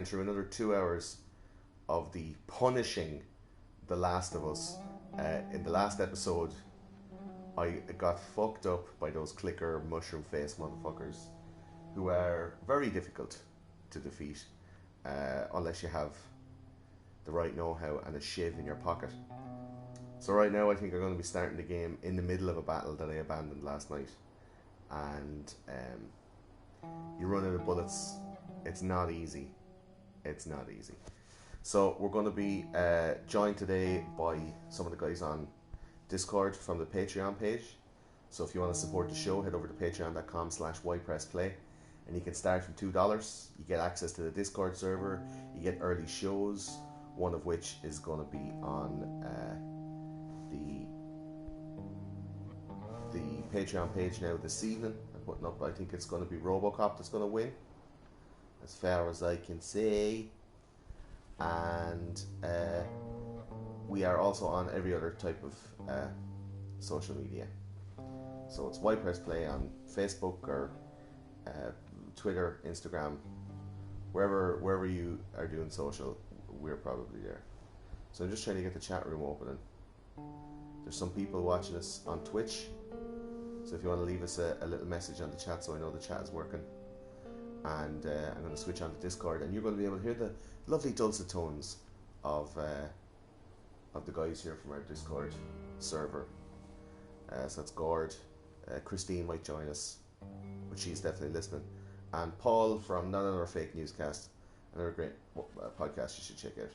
through another 2 hours of the punishing The Last of Us. In the last episode, I got fucked up by those clicker mushroom face motherfuckers who are very difficult to defeat unless you have the right know-how and a shiv in your pocket. So right now I think I'm going to be starting the game in the middle of a battle that I abandoned last night, and you run out of bullets. It's not easy. It's not easy. So we're going to be joined today by some of the guys on Discord from the Patreon page. So if you want to support the show, head over to patreon.com/ypressplay, and you can start from $2. You get access to the Discord server. You get early shows, one of which is going to be on the Patreon page now this evening. I'm putting up, I think it's going to be Robocop that's going to win, as far as I can see. And we are also on every other type of social media. So it's ypressplay on Facebook or Twitter, Instagram, wherever you are doing social, we're probably there. So I'm just trying to get the chat room open. There's some people watching us on Twitch, so if you want to leave us a little message on the chat so I know the chat is working. And I'm going to switch on to Discord, and you're going to be able to hear the lovely dulcet tones of the guys here from our Discord server. So that's Gord. Christine might join us, but she's definitely listening. And Paul from Not Another Fake Newscast, another great podcast you should check out.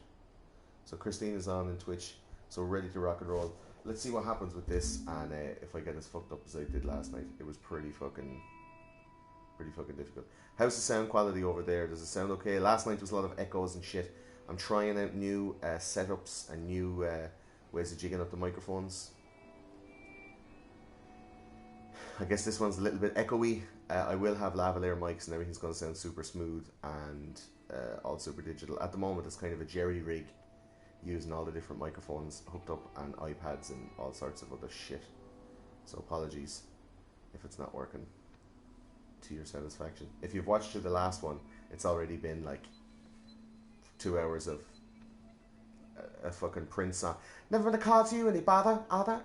So Christine is on in Twitch, so we're ready to rock and roll. Let's see what happens with this, and if I get as fucked up as I did last night. It was pretty fucking difficult. How's the sound quality over there? Does it sound okay? Last night was a lot of echoes and shit. I'm trying out new setups and new ways of jigging up the microphones. I guess this one's a little bit echoey. I will have lavalier mics and everything's going to sound super smooth and all super digital. At the moment it's kind of a jerry rig using all the different microphones hooked up and iPads and all sorts of other shit. So apologies if it's not working to your satisfaction. If you've watched through the last one, it's already been like 2 hours of a fucking Prince song. Never gonna cause you any bother, other.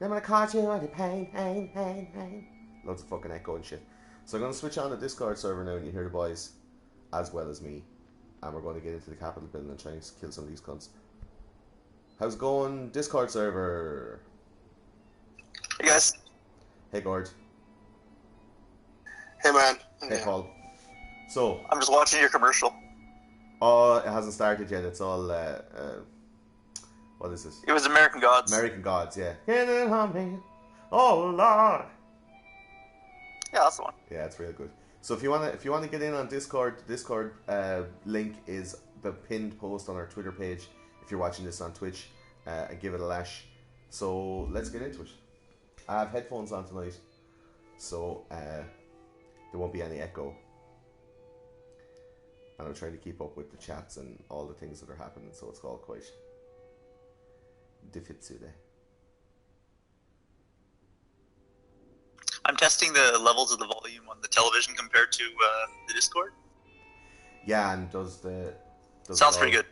Never gonna cause you any pain. Loads of fucking echo and shit. So I'm gonna switch on the Discord server now, and you hear the boys as well as me, and we're going to get into the Capitol building and try and kill some of these cunts. How's it going, Discord server? Hey guys. Hey Gord. Hey man. Hey Paul. So I'm just watching your commercial. Oh, it hasn't started yet. It's all what is this? It was American Gods. American Gods, yeah. Get it on me, oh Lord. Yeah, that's the one. Yeah, it's real good. So if you wanna get in on Discord, link is the pinned post on our Twitter page. If you're watching this on Twitch, and give it a lash. So let's get into it. I have headphones on tonight, so there won't be any echo. And I'm trying to keep up with the chats and all the things that are happening, so it's all quite difficult. I'm testing the levels of the volume on the television compared to the Discord. Yeah, and sounds pretty good.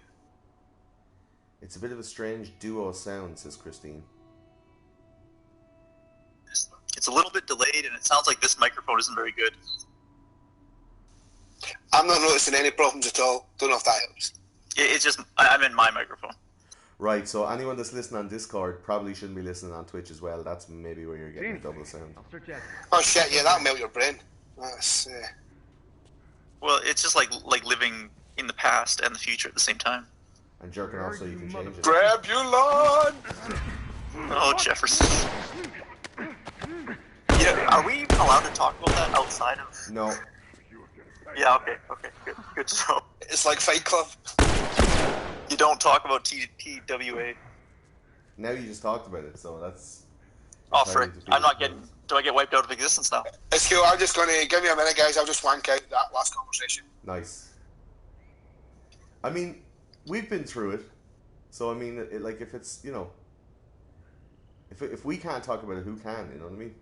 It's a bit of a strange duo sound, says Christine. It's a little bit delayed, and it sounds like this microphone isn't very good. I'm not noticing any problems at all. Don't know if that helps. It's just, I'm in my microphone. Right, so anyone that's listening on Discord probably shouldn't be listening on Twitch as well. That's maybe where you're getting double sound. Oh shit, yeah, that'll melt your brain. That's, Well, it's just like living in the past and the future at the same time. And jerking off so you can change it. Grab your lawn! Oh, Jefferson. Yeah, are we even allowed to talk about that outside of... No. Yeah, okay, good to know. It's like Fight Club. You don't talk about TWA. Now you just talked about it, so that's... Oh, frick. I'm not getting... Do I get wiped out of existence now? It's cool, I'm just gonna... Give me a minute, guys, I'll just wank out that last conversation. Nice. I mean, we've been through it, so I mean, like, if it's, you know... If we can't talk about it, who can, you know what I mean?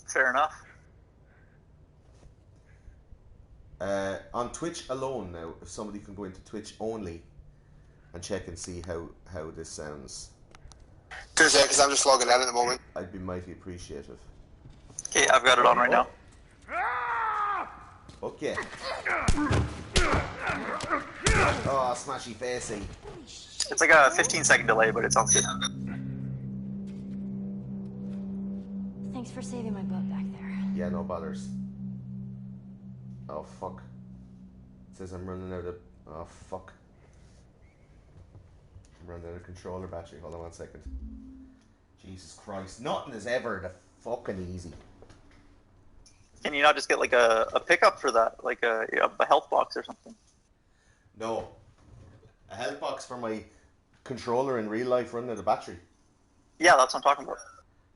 Fair enough. On Twitch alone now, if somebody can go into Twitch only and check and see how this sounds, 2 seconds, I'm just logging in at the moment. I'd be mighty appreciative. Okay, I've got it on right now. Okay. Oh, smashy facey. It's like a 15-second delay, but it sounds good. Thanks for saving my butt back there. Yeah, no bothers. Oh, fuck. It says I'm running out of... Oh, fuck. I'm running out of controller battery. Hold on 1 second. Jesus Christ. Nothing is ever the fucking easy. Can you not just get like a pickup for that? Like a health box or something? No. A health box for my controller in real life running out of battery. Yeah, that's what I'm talking about.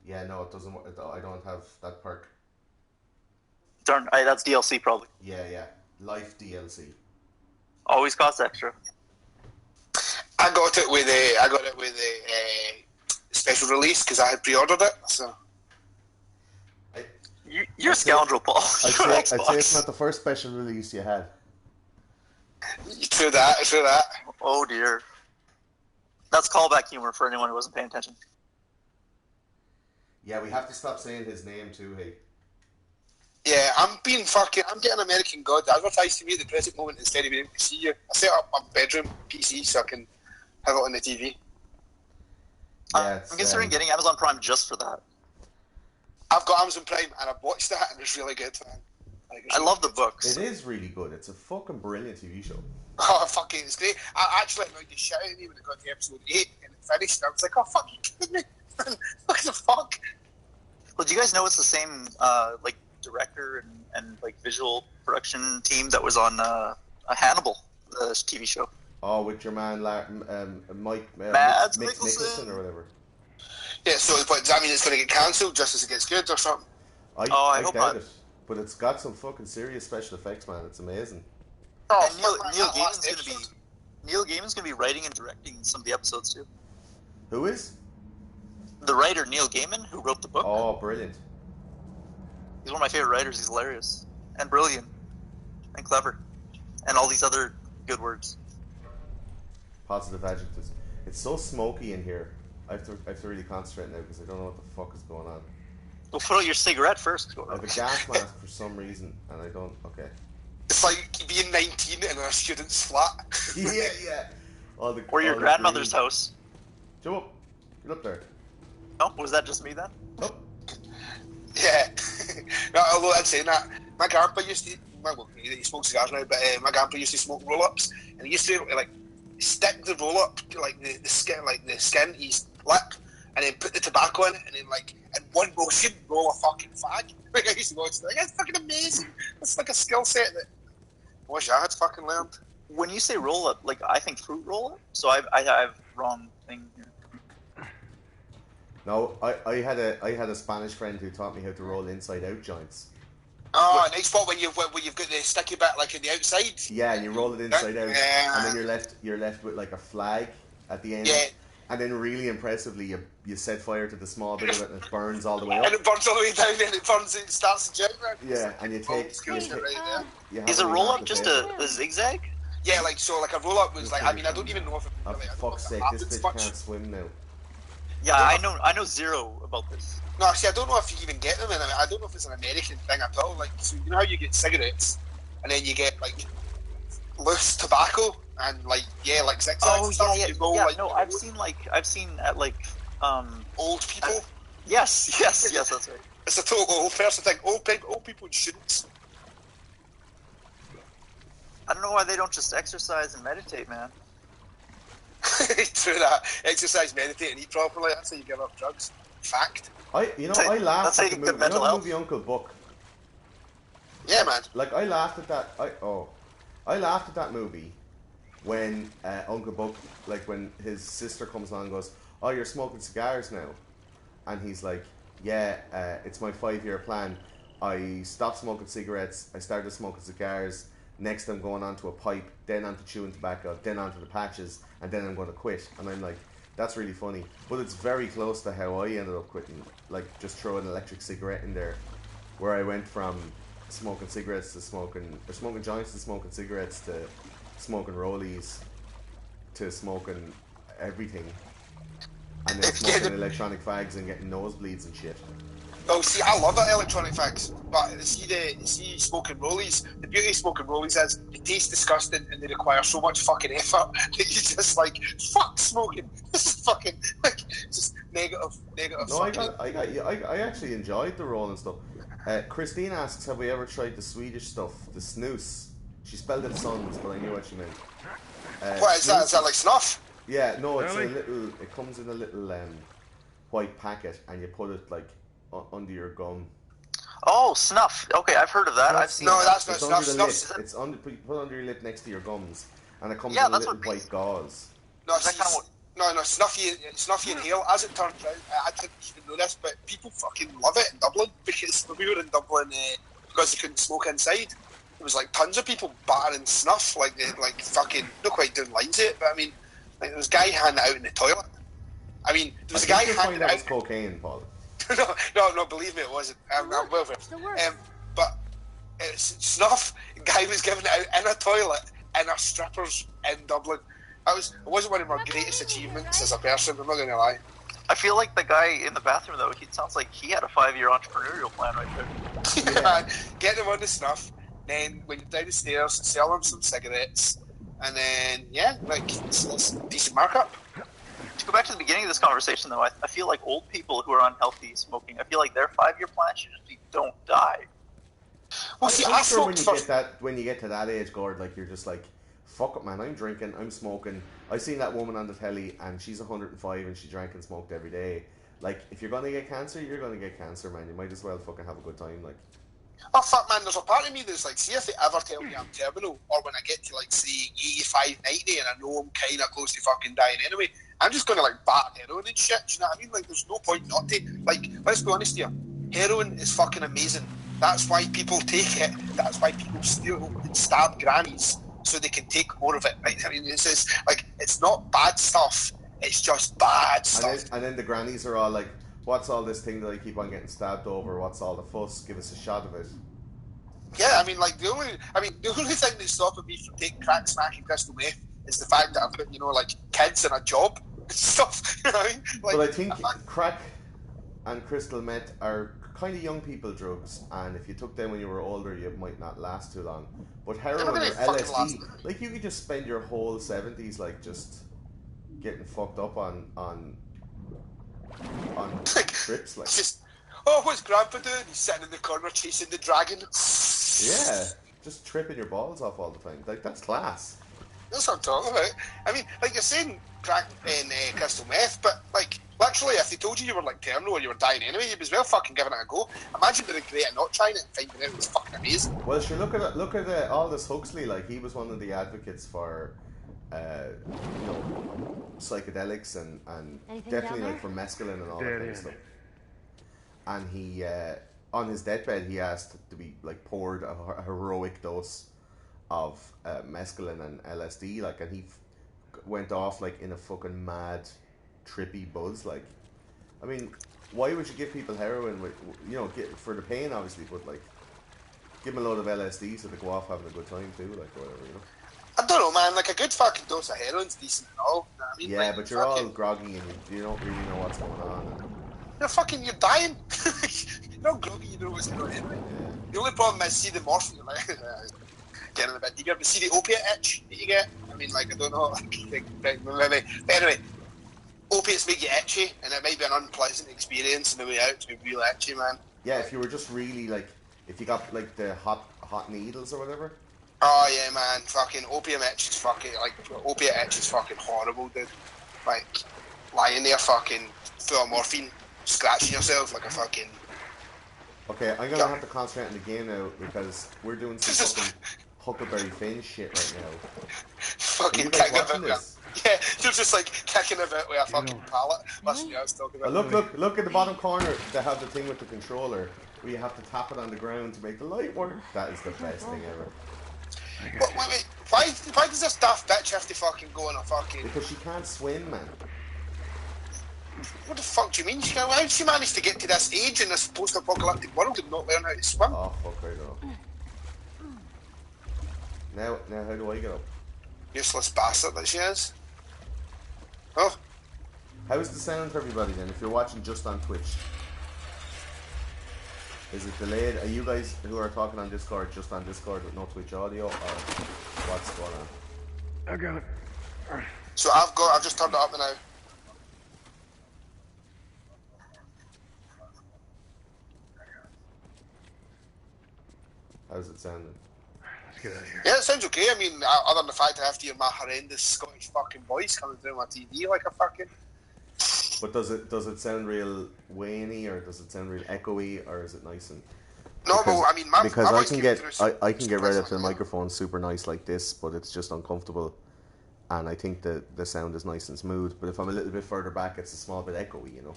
Yeah, no, it doesn't. I don't have that perk. Darn, that's DLC probably. Yeah. Life DLC. Always costs extra. I got it with a special release because I had pre-ordered it. So You're a scoundrel, Paul. I'd say it's not the first special release you had. True that. Oh dear. That's callback humor for anyone who wasn't paying attention. Yeah, we have to stop saying his name too, hey. Yeah, I'm getting American God advertised to me at the present moment instead of being able to see you. I set up my bedroom PC so I can have it on the TV. Yeah, I'm considering getting Amazon Prime just for that. I've got Amazon Prime and I've watched that and it's really good, man. I love the books. It is really good. It's a fucking brilliant TV show. Oh, fucking, it's great. I actually annoyed the shit out of me when it got to episode 8 and it finished. I was like, oh, fuck, you kidding me? What the fuck? Well, do you guys know it's the same like director and like visual production team that was on Hannibal, the TV show? Oh, with your man Mike Mads Nicholson or whatever. Yeah, so but does that mean it's going to get cancelled just as it gets good or something? I hope doubt not. it. But it's got some fucking serious special effects, man. It's amazing. Oh, And fuck, man, Neil Gaiman's gonna be writing and directing some of the episodes too. Who is? The writer Neil Gaiman, who wrote the book. Oh, brilliant. He's one of my favorite writers. He's hilarious and brilliant and clever and all these other good words. Positive adjectives. It's so smoky in here. I have to really concentrate now because I don't know what the fuck is going on. Well, put out your cigarette first. I have a gas mask for some reason, and I don't... Okay. It's like being 19 in a student's flat. Yeah. Or your grandmother's house. Jump up. Get up there. Oh, was that just me then? Up. Yeah. No, although I'd say that, my grandpa used to... Well, he smokes cigars now, but my grandpa used to smoke roll-ups, and he used to, like, stick the roll-up, like, the skin to his lip, and then put the tobacco in it, and then, like, in one motion, roll a fucking fag. Like, I used to watch that. Like, that's fucking amazing. It's like a skill set that I wish I had fucking learned. When you say roll up, like I think fruit roll up. So I have wrong thing here. No, I had a Spanish friend who taught me how to roll inside out joints. Oh, nice spot when you've got the sticky bit like on the outside. Yeah, and you roll it inside out, Yeah. and then you're left with like a flag at the end. Yeah. And then really impressively, you set fire to the small bit of it, and it burns all the way up. And it burns all the way down, and it starts to jump around. Yeah, and you take. Is a roll up just a zigzag? Yeah, like so, like a roll up was like. I mean, I don't even know if it. Oh, Really, for fuck's sake, this bitch can't swim now. Yeah, I know zero about this. No, actually, I don't know if you even get them. And I don't know if it's an American thing at all. Like, so you know how you get cigarettes, and then you get like loose tobacco and like zigzags. Oh and stuff. yeah. You go, Yeah, no, I've seen at like old people. Yes, that's right. It's a total old person thing. Old people shouldn't. I don't know why they don't just exercise and meditate, man. True that. Exercise, meditate, and eat properly. That's how you give up drugs. Fact. I laughed at the movie. You know the movie Uncle Buck? Yeah, man. Like I laughed at that. I laughed at that movie when Uncle Buck, like when his sister comes on and goes, "Oh, you're smoking cigars now," and he's like, "Yeah, it's my 5-year plan. I stopped smoking cigarettes. I started smoking cigars. Next, I'm going onto a pipe, then onto chewing tobacco, then onto the patches, and then I'm going to quit." And I'm like, that's really funny. But it's very close to how I ended up quitting. Like, just throw an electric cigarette in there. Where I went from smoking cigarettes to smoking, or smoking joints to smoking cigarettes to smoking rollies to smoking everything, and then smoking electronic fags and getting nosebleeds and shit. Oh, see, I love it, electronic fags, but see smoking rollies. The beauty of smoking rollies is they taste disgusting and they require so much fucking effort that you just like fuck smoking. This is fucking like just negative. No, I actually enjoyed the roll and stuff. Christine asks, have we ever tried the Swedish stuff, the snus? She spelled it sons, but I knew what she meant. What is that? Is that like snuff? Yeah, no, it's a little. It comes in a little white packet, and you put it like under your gum. Oh, snuff. Okay, I've heard of that. I've seen. No, that. that's not snuff. Lip. It's under. Put it under your lip next to your gums, and it comes Yeah, in a that's little what white gauze. No, snuffy inhale. As it turns out, I didn't even know this, but people fucking love it in Dublin because when we were in Dublin, because they couldn't smoke inside, there was like tons of people battering snuff, like they like fucking not quite doing lines it, but I mean, like there was a guy handing it out in the toilet. I mean, there was a guy handing it out. Cocaine, Paul. no, believe me, it wasn't. I'm well versed. But it's snuff. A guy was giving it out in a toilet in a strippers in Dublin. It wasn't one of my greatest achievements as a person, I'm not going to lie. I feel like the guy in the bathroom, though, he sounds like he had a 5-year entrepreneurial plan right there. Yeah. Get them on the snuff, then when you're down the stairs, sell them some cigarettes, and then, yeah, like, it's decent markup. To go back to the beginning of this conversation, though, I feel like old people who are unhealthy smoking, I feel like their 5-year plan should just be don't die. Well, see, I'm sure when you get to that age, Gord, like, you're just like, fuck it, man, I'm drinking, I'm smoking. I seen that woman on the telly, and she's 105, and she drank and smoked every day. Like, if you're gonna get cancer, you're gonna get cancer, man. You might as well fucking have a good time, like. Oh, fuck, man, there's a part of me that's like, see if they ever tell me I'm terminal, or when I get to, like, say, 85, 90, and I know I'm kind of close to fucking dying anyway, I'm just gonna, like, bat heroin and shit, do you know what I mean? Like, there's no point not to. Like, let's be honest here, heroin is fucking amazing. That's why people take it. That's why people steal and stab grannies, so they can take more of it, right? I mean, it's not bad stuff, it's just bad stuff. And then the grannies are all like, what's all this thing that I keep on getting stabbed over? What's all the fuss? Give us a shot of it. Yeah, I mean, like, the only thing that's stopping me from taking crack, smack, and crystal meth is the fact that I've got, like, kids and a job and stuff, you know what I mean? Like, but I think crack and crystal meth are kind of young people drugs, and if you took them when you were older, you might not last too long. But heroin or LSD, like, you could just spend your whole 70s like just getting fucked up on trips, like. Just, what's Grandpa doing? He's sitting in the corner chasing the dragon. Yeah, just tripping your balls off all the time. Like, that's class. That's what I'm talking about. I mean, like, you're saying crack and crystal meth, but like, literally, if they told you were like terminal or you were dying anyway, you'd as well fucking giving it a go. Imagine the regret of not trying it and finding out it was fucking amazing. Well, sure. Look at Aldous Huxley. Like, he was one of the advocates for, psychedelics and definitely like for mescaline and all that kind of stuff. And he, on his deathbed, he asked to be like poured a heroic dose of mescaline and LSD, like, and he went off like in a fucking mad, trippy buzz. Like, I mean, why would you give people heroin with, for the pain, obviously, but like, give them a load of LSD so they go off having a good time too, like, or whatever, I don't know, man. Like, a good fucking dose of heroin's decent and all. You know what I mean? Yeah, like, but you're all groggy and you don't really know what's going on. You're dying. You're not groggy, you know what's going on anyway. Yeah. The only problem is, see the morphine, like, getting a bit deeper, but see the opiate itch that you get? I mean, like, I don't know, but anyway, opiates make you itchy, and it might be an unpleasant experience on the way out to be real itchy, man. Yeah, if you were just really, like, if you got, like, the hot needles or whatever. Oh, yeah, man, fucking opium itch is fucking, like, opiate itch is fucking horrible, dude. Like, lying there fucking full of morphine, scratching yourself like a fucking... Okay, I'm gonna have to concentrate on the game now, because we're doing some fucking Huckleberry Finn shit right now. Fucking kicking about this? Yeah, you're just like kicking about with a fucking pallet. That's what I was talking about. Look at the bottom corner. They have the thing with the controller where you have to tap it on the ground to make the light work. That is the best thing ever. Wait, why does this daft bitch have to fucking go on a fucking... Because she can't swim, man. What the fuck do you mean? How did she manage to get to this age in this post-apocalyptic world and not learn how to swim? Oh, fuck, I know. Now how do I get up? Useless bastard that she is. Oh, How's the sound for everybody then? If you're watching just on Twitch, is it delayed? Are you guys who are talking on Discord just on Discord with no Twitch audio, or what's going on? I got it. so I've just turned it up now. How's it sounding? Let's get out of here. Yeah, it sounds okay. I mean, other than the fact I have to hear my horrendous Scottish fucking voice coming through my TV like a fucking. But does it sound real Wayne-y, or does it sound real echoey, or is it nice and? No, Because, I mean, my because my I voice can came get through I can get right up to the surprisingly microphone super nice like this, but it's just uncomfortable, and I think the sound is nice and smooth. But if I'm a little bit further back, it's a small bit echoey, you know.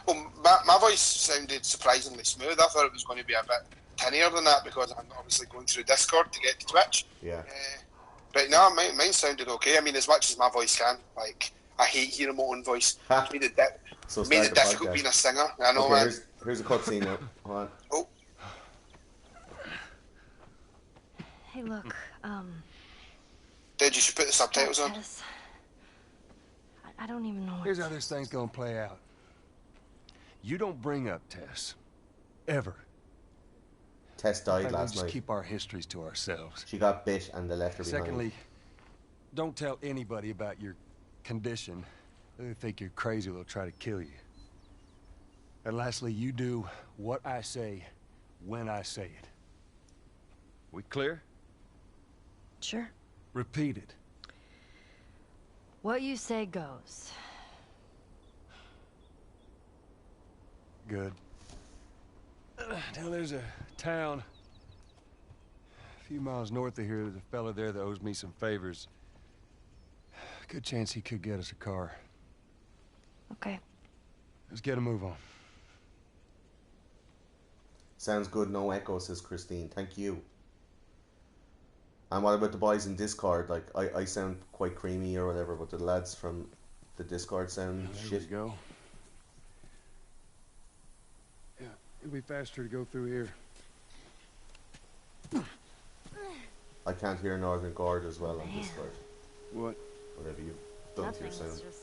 well. My voice sounded surprisingly smooth. I thought it was going to be a bit tinnier than that because I'm obviously going through Discord to get to Twitch. Yeah. But no, mine sounded okay. I mean, as much as my voice can. Like, I hate hearing my own voice. Ha. Made it, So made start it the difficult podcast. being a singer. I know, Okay, man. here's a cutscene now. Hold on. Oh, Hey, look, Did you should put the subtitles on? Tess. I don't even know what Here's how this thing's gonna play out. You don't bring up Tess. Ever. Tess In died fact, we last just night. keep our histories to ourselves. She got bit and they left her behind. Secondly, don't tell anybody about your condition. They think you're crazy, they'll try to kill you. And lastly, you do what I say when I say it. We clear? Sure. Repeat it. What you say goes. Good. Now there's a town a few miles north of here. There's a fella there that owes me some favors. Good chance he could get us a car. Okay. Let's get a move on. Sounds good, no echo, says Christine. Thank you. And what about the boys in Discord? Like, I sound quite creamy or whatever, but the lads from the Discord sound There shit. we go. Yeah, it'll be faster to go through here. I can't hear Northern Guard as well on Discord. What? Whatever you've done to Nothing. your sound. It's just.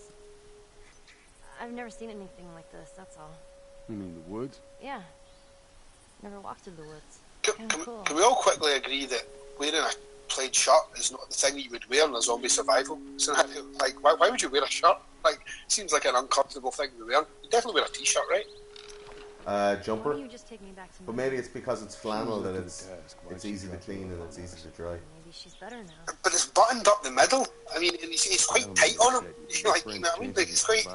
I've never seen anything like this. That's all. You mean the woods? Yeah. Never walked through the woods. Can we all quickly agree that wearing a plaid shirt is not the thing that you would wear in a zombie survival scenario? Like, why would you wear a shirt? Like, seems like an uncomfortable thing to wear. You definitely wear a t-shirt, right? Why Jumper. don't you just take me back to But my maybe it's because it's flannel that Up to the it's task. Why it's don't you easy to drop it clean off and on it's my easy to desk? dry. Maybe she's better now. But it's buttoned up the middle. I mean, and it's quite tight on him. Like, you know what I mean? Like, it's quite.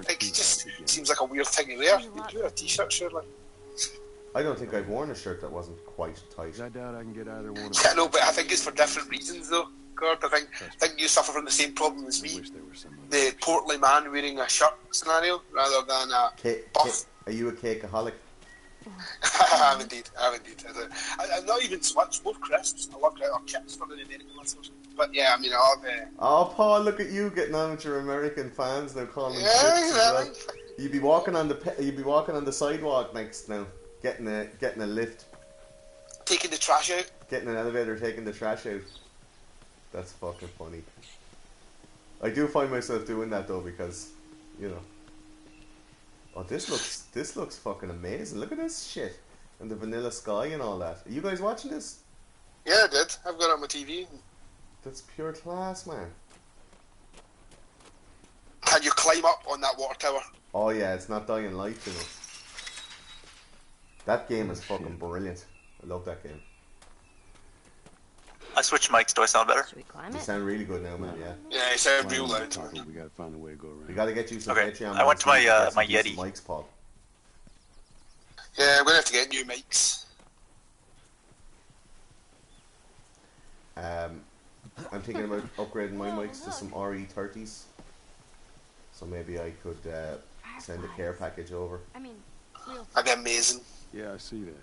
Like, it just seems like a weird thing to wear. You'd wear a t-shirt, surely. I don't think I've worn a shirt that wasn't quite tight. I doubt I can get either one of Yeah, no, but I think it's for different reasons, though. God, I think you suffer from the same problem as I me. wish there was some The portly man wearing a shirt scenario rather than a buff. Are you a cakeaholic? I am indeed. I'm not even so much more crisps. I love or chips for the American listeners. But yeah, I mean, I'll have. Oh, Paul, look at you getting on with your American fans now, calling them Yeah, chips as well. exactly. You'd be walking on the sidewalk next now, getting a lift, Taking the trash out. getting an elevator, taking the trash out. That's fucking funny. I do find myself doing that though because, you know. Oh, this looks fucking amazing. Look at this shit and the vanilla sky and all that. Are you guys watching this? Yeah, I did. I've got it on my TV. That's pure class, man. Can you climb up on that water tower? Oh yeah, it's not Dying Light, you know. That game is fucking brilliant. I love that game. I switched mics. Do I sound better? Should we climb You it? sound really good now, man. Yeah. Yeah, it sounded real loud. We gotta find a way to go around. We gotta get you some Okay, Patreon. I went to my, mics, get some my decent Yeti. mics, Paul. Yeah, I'm gonna have to get new mics. I'm thinking about upgrading my mics to some RE30s. So maybe I could send a care package over. I mean, real. That'd be amazing. Yeah, I see that.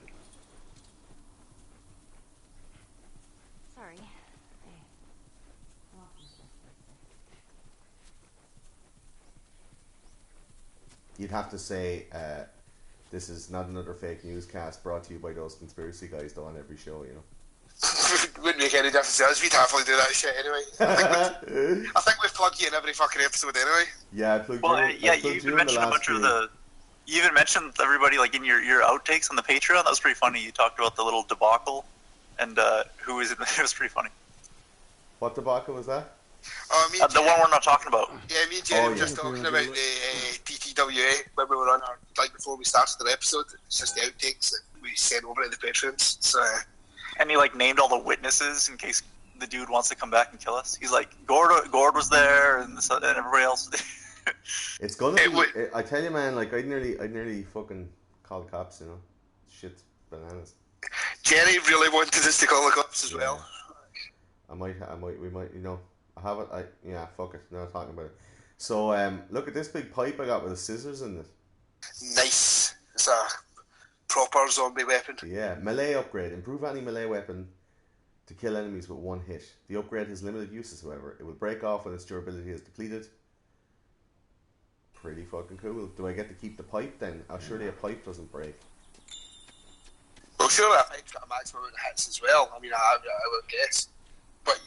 Sorry. You'd have to say, this is not another fake newscast brought to you by those conspiracy guys though on every show, you know. Wouldn't make any difference to us. We'd happily do that shit anyway. I think we've plugged you in every fucking episode anyway. Yeah, I plugged Well, you. yeah, you even mentioned a bunch of the. You even mentioned everybody like in your outtakes on the Patreon. That was pretty funny. You talked about the little debacle, and who was in it. It was pretty funny. What debacle was that? The one we're not talking about. Yeah, me and Jerry were just talking about the TTWA when we were on our, like before we started the episode. It's just the outtakes that we sent over to the patrons. So, and he like named all the witnesses in case the dude wants to come back and kill us. He's like, Gord was there, and everybody else. It's gonna be. I tell you, man. Like I'd nearly fucking call the cops. You know, shit's bananas. Jerry really wanted us to call the cops as well. We might. You know, I haven't. Yeah, fuck it. Not talking about it. So, look at this big pipe I got with the scissors in it. Nice. It's a proper zombie weapon. Yeah, melee upgrade. Improve any melee weapon to kill enemies with one hit. The upgrade has limited uses, however. It will break off when its durability is depleted. Pretty fucking cool. Do I get to keep the pipe then? Oh, surely a pipe doesn't break. Well, surely a pipe's got a maximum amount of hits as well. I mean, I would guess. But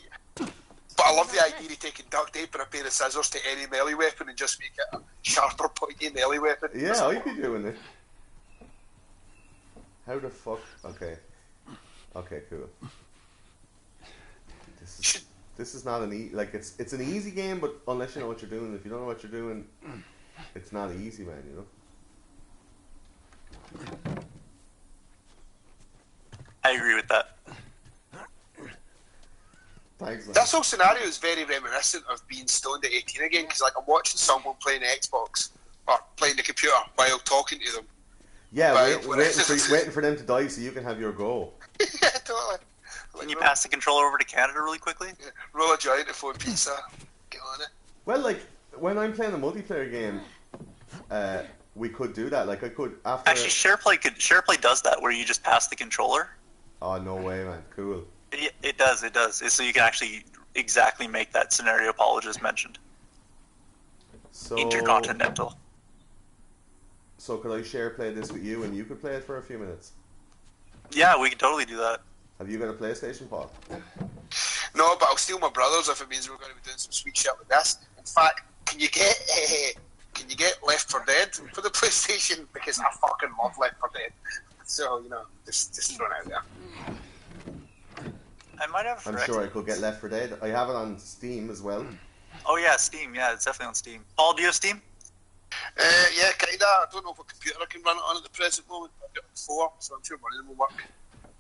I love the idea of taking duct tape and a pair of scissors to any melee weapon and just make it a sharper, pointy melee weapon. Yeah, I'd be doing it. How the fuck? Okay. Okay, cool. This is not an like it's an easy game, but unless you know what you're doing, if you don't know what you're doing, it's not easy, man. You know. I agree with that. Thanks, man. This whole scenario is very reminiscent of being stoned at 18 again, because like I'm watching someone playing the Xbox or playing the computer while talking to them. Yeah, waiting for them to die so you can have your goal. Yeah, totally. Can you pass the controller over to Canada really quickly? Yeah, roll a joint, a phone pizza, get on it. Well, like when I'm playing a multiplayer game, we could do that. Like I could after. Actually, SharePlay does that, where you just pass the controller. Oh no way, man! Cool. It does. It's so you can actually exactly make that scenario Paul just mentioned. So Intercontinental. So could I share play this with you, and you could play it for a few minutes? Yeah, we could totally do that. Have you got a PlayStation, Paul? No, but I'll steal my brother's if it means we're going to be doing some sweet shit with this. In fact, can you get Left 4 Dead for the PlayStation? Because I fucking love Left 4 Dead. So, you know, just throw it out there. I might have. I'm sure I could get Left 4 Dead. I have it on Steam as well. Oh yeah, Steam. Yeah, it's definitely on Steam. Paul, do you have Steam? Yeah, kinda. I don't know what computer I can run it on at the present moment. I've got 4, so I'm sure one of them will work.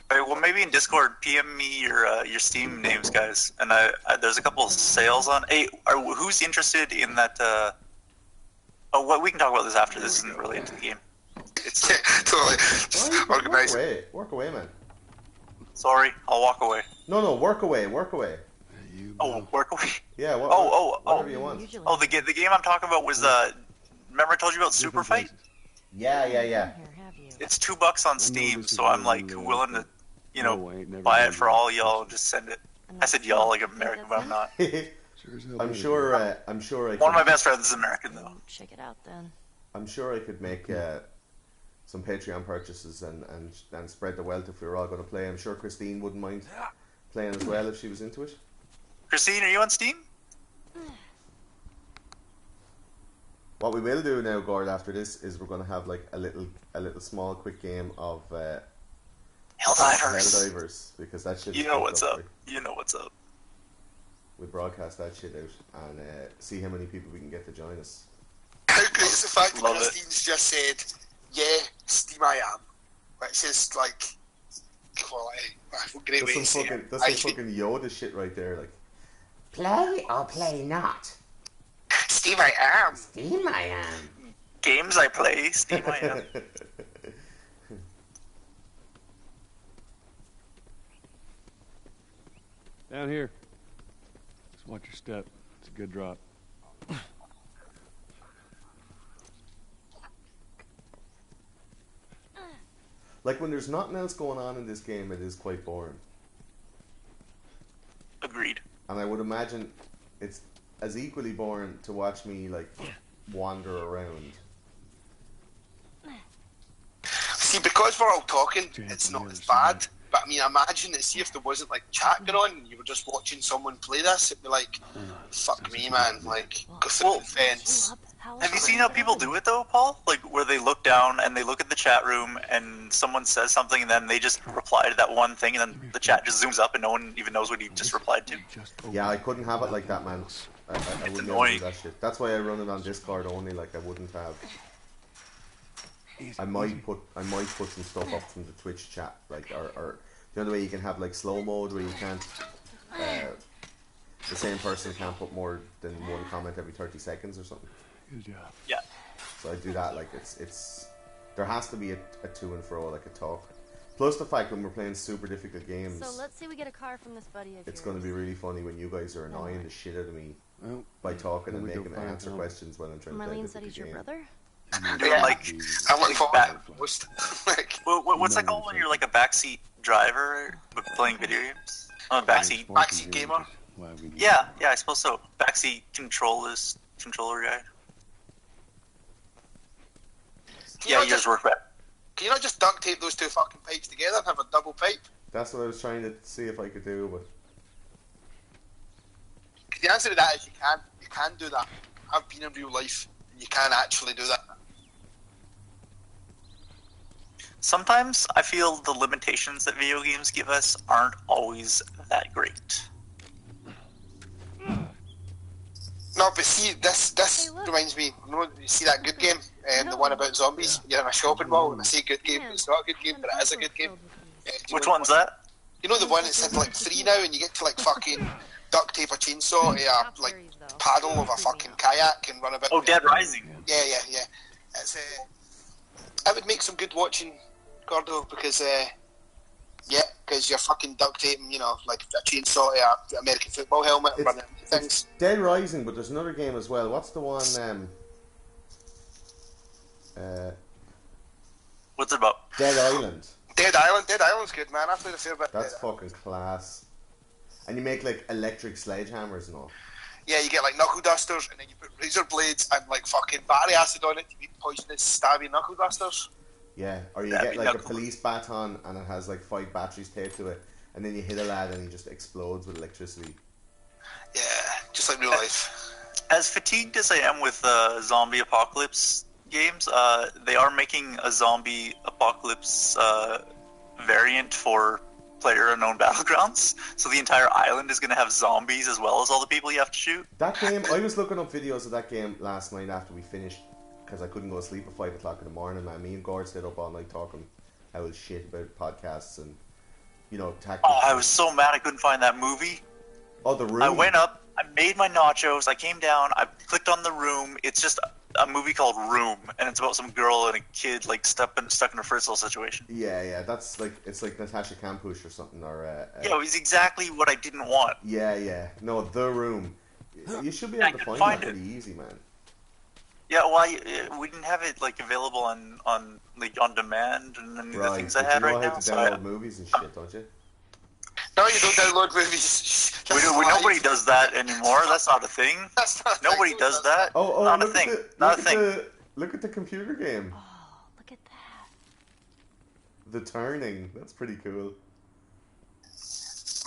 All right, well, maybe in Discord, PM me your Steam names, guys. And there's a couple of sales on. Hey, who's interested in that? We can talk about this after. This isn't really into the game. It's totally. Just organize. Work away, man. Sorry, I'll walk away. No, work away. Work away. Yeah. Whatever you want. Oh, the game I'm talking about was remember I told you about Super Fight? Yeah. It's $2 on Steam, so I'm like willing to, buy it for all y'all and just send it. I said y'all like American, but I'm not. I'm sure I could, one of my best friends is American though. Check it out then. I'm sure I could make some Patreon purchases and spread the wealth if we were all going to play. I'm sure Christine wouldn't mind playing as well if she was into it. Christine, are you on Steam? What we will do now, Gord, after this is we're going to have like a little small quick game of Helldivers, because that shit. You know what's up. You know what's up. We broadcast that shit out and see how many people we can get to join us. How great is the fact that Christine's just said, "Yeah, Steam I am," which is like quality. Great way to say it. That's some fucking Yoda shit right there. Like, play or play not. Steam I am. Steam I am. Games I play. Steam I am. Down here. Just watch your step. It's a good drop. Like when there's nothing else going on in this game, it is quite boring. Agreed. And I would imagine it's as equally boring to watch me like wander around. See, because we're all talking, it's not as bad. But I mean, imagine it. See if there wasn't like chat going on, and you were just watching someone play this. It'd be like, fuck me, man. Like, go through the fence. Have you seen how people do it though, Paul? Like where they look down and they look at the chat room and someone says something and then they just reply to that one thing and then the chat just zooms up and no one even knows what he just replied to. Yeah, I couldn't have it like that, man. I wouldn't be able to do that shit. That's why I run it on Discord only. Like I wouldn't have. I might put some stuff up from the Twitch chat, like or the other way you can have like slow mode where you can't. The same person can't put more than one comment every 30 seconds or something. Good job. Yeah. So I do that. Like it's there has to be a to and fro, like a talk. Plus the fact when we're playing super difficult games. So let's say we get a car from this buddy of It's yours. going to be really funny when you guys are annoying the shit out of me by talking and making me answer questions when I'm trying to play Marlene said he's your brother? Doing like I'm like, like what's that called when you're like a backseat driver but playing video games? Oh, backseat gamer. Yeah, I suppose so. Backseat controller guy. Yeah, yours work better. Can you not just duct tape those two fucking pipes together and have a double pipe? That's what I was trying to see if I could do, but The answer to that is you can. You can do that. I've been in real life, and you can actually do that. Sometimes I feel the limitations that video games give us aren't always that great. No, but see, this Hey, look. reminds me. You see that good game, the one about zombies? You're in a shopping mall, and I say good game, but it's not a good game, but it is a good game. Which one's that? You know the one that's in like 3 now, and you get to like fucking duct tape a chainsaw to a like paddle of a fucking kayak and run about. Oh, Dead Rising. Yeah. It's I would make some good watching, Gordo, because because you're fucking duct taping, you know, like a chainsaw to a American football helmet and running into things. it's Dead Rising, but there's another game as well. What's the one? What's it about? Dead Island. Dead Island's good, man. I played a fair bit. That's fucking class. And you make like electric sledgehammers and all. Yeah, you get like knuckle dusters, and then you put razor blades and like fucking battery acid on it to make poisonous, stabby knuckle dusters. Yeah, or you That'd get be like a knuckle. police baton and it has like 5 batteries taped to it, and then you hit a lad and he just explodes with electricity. Yeah, just like real life. As fatigued as I am with zombie apocalypse games, they are making a zombie apocalypse variant for PlayerUnknown Battlegrounds. So the entire island is going to have zombies as well as all the people you have to shoot. That game, I was looking up videos of that game last night after we finished because I couldn't go to sleep at 5 o'clock in the morning, man. Me and Gord stayed up all night talking how shit about podcasts and, you know, tactics. Oh, I was so mad I couldn't find that movie. Oh, The Room. I went up, I made my nachos, I came down, I clicked on The Room. It's just a movie called Room, and it's about some girl and a kid like stuck in a Fritzl situation. Yeah, that's like, it's like Natasha Kampusch or something, or Yeah, it was exactly what I didn't want. yeah. No, The Room. You should be able to find that pretty easy, man. Yeah, well, we didn't have it like available on like on demand and any of the things I but had you know right how now. to So download movies and shit, don't you? No, you don't download movies. nobody does that anymore. That's not a thing. That's not Nobody does that. Oh, not a look thing. at the, Not a look thing. at the, look at the computer game. Oh, look at that. The Turning. That's pretty cool.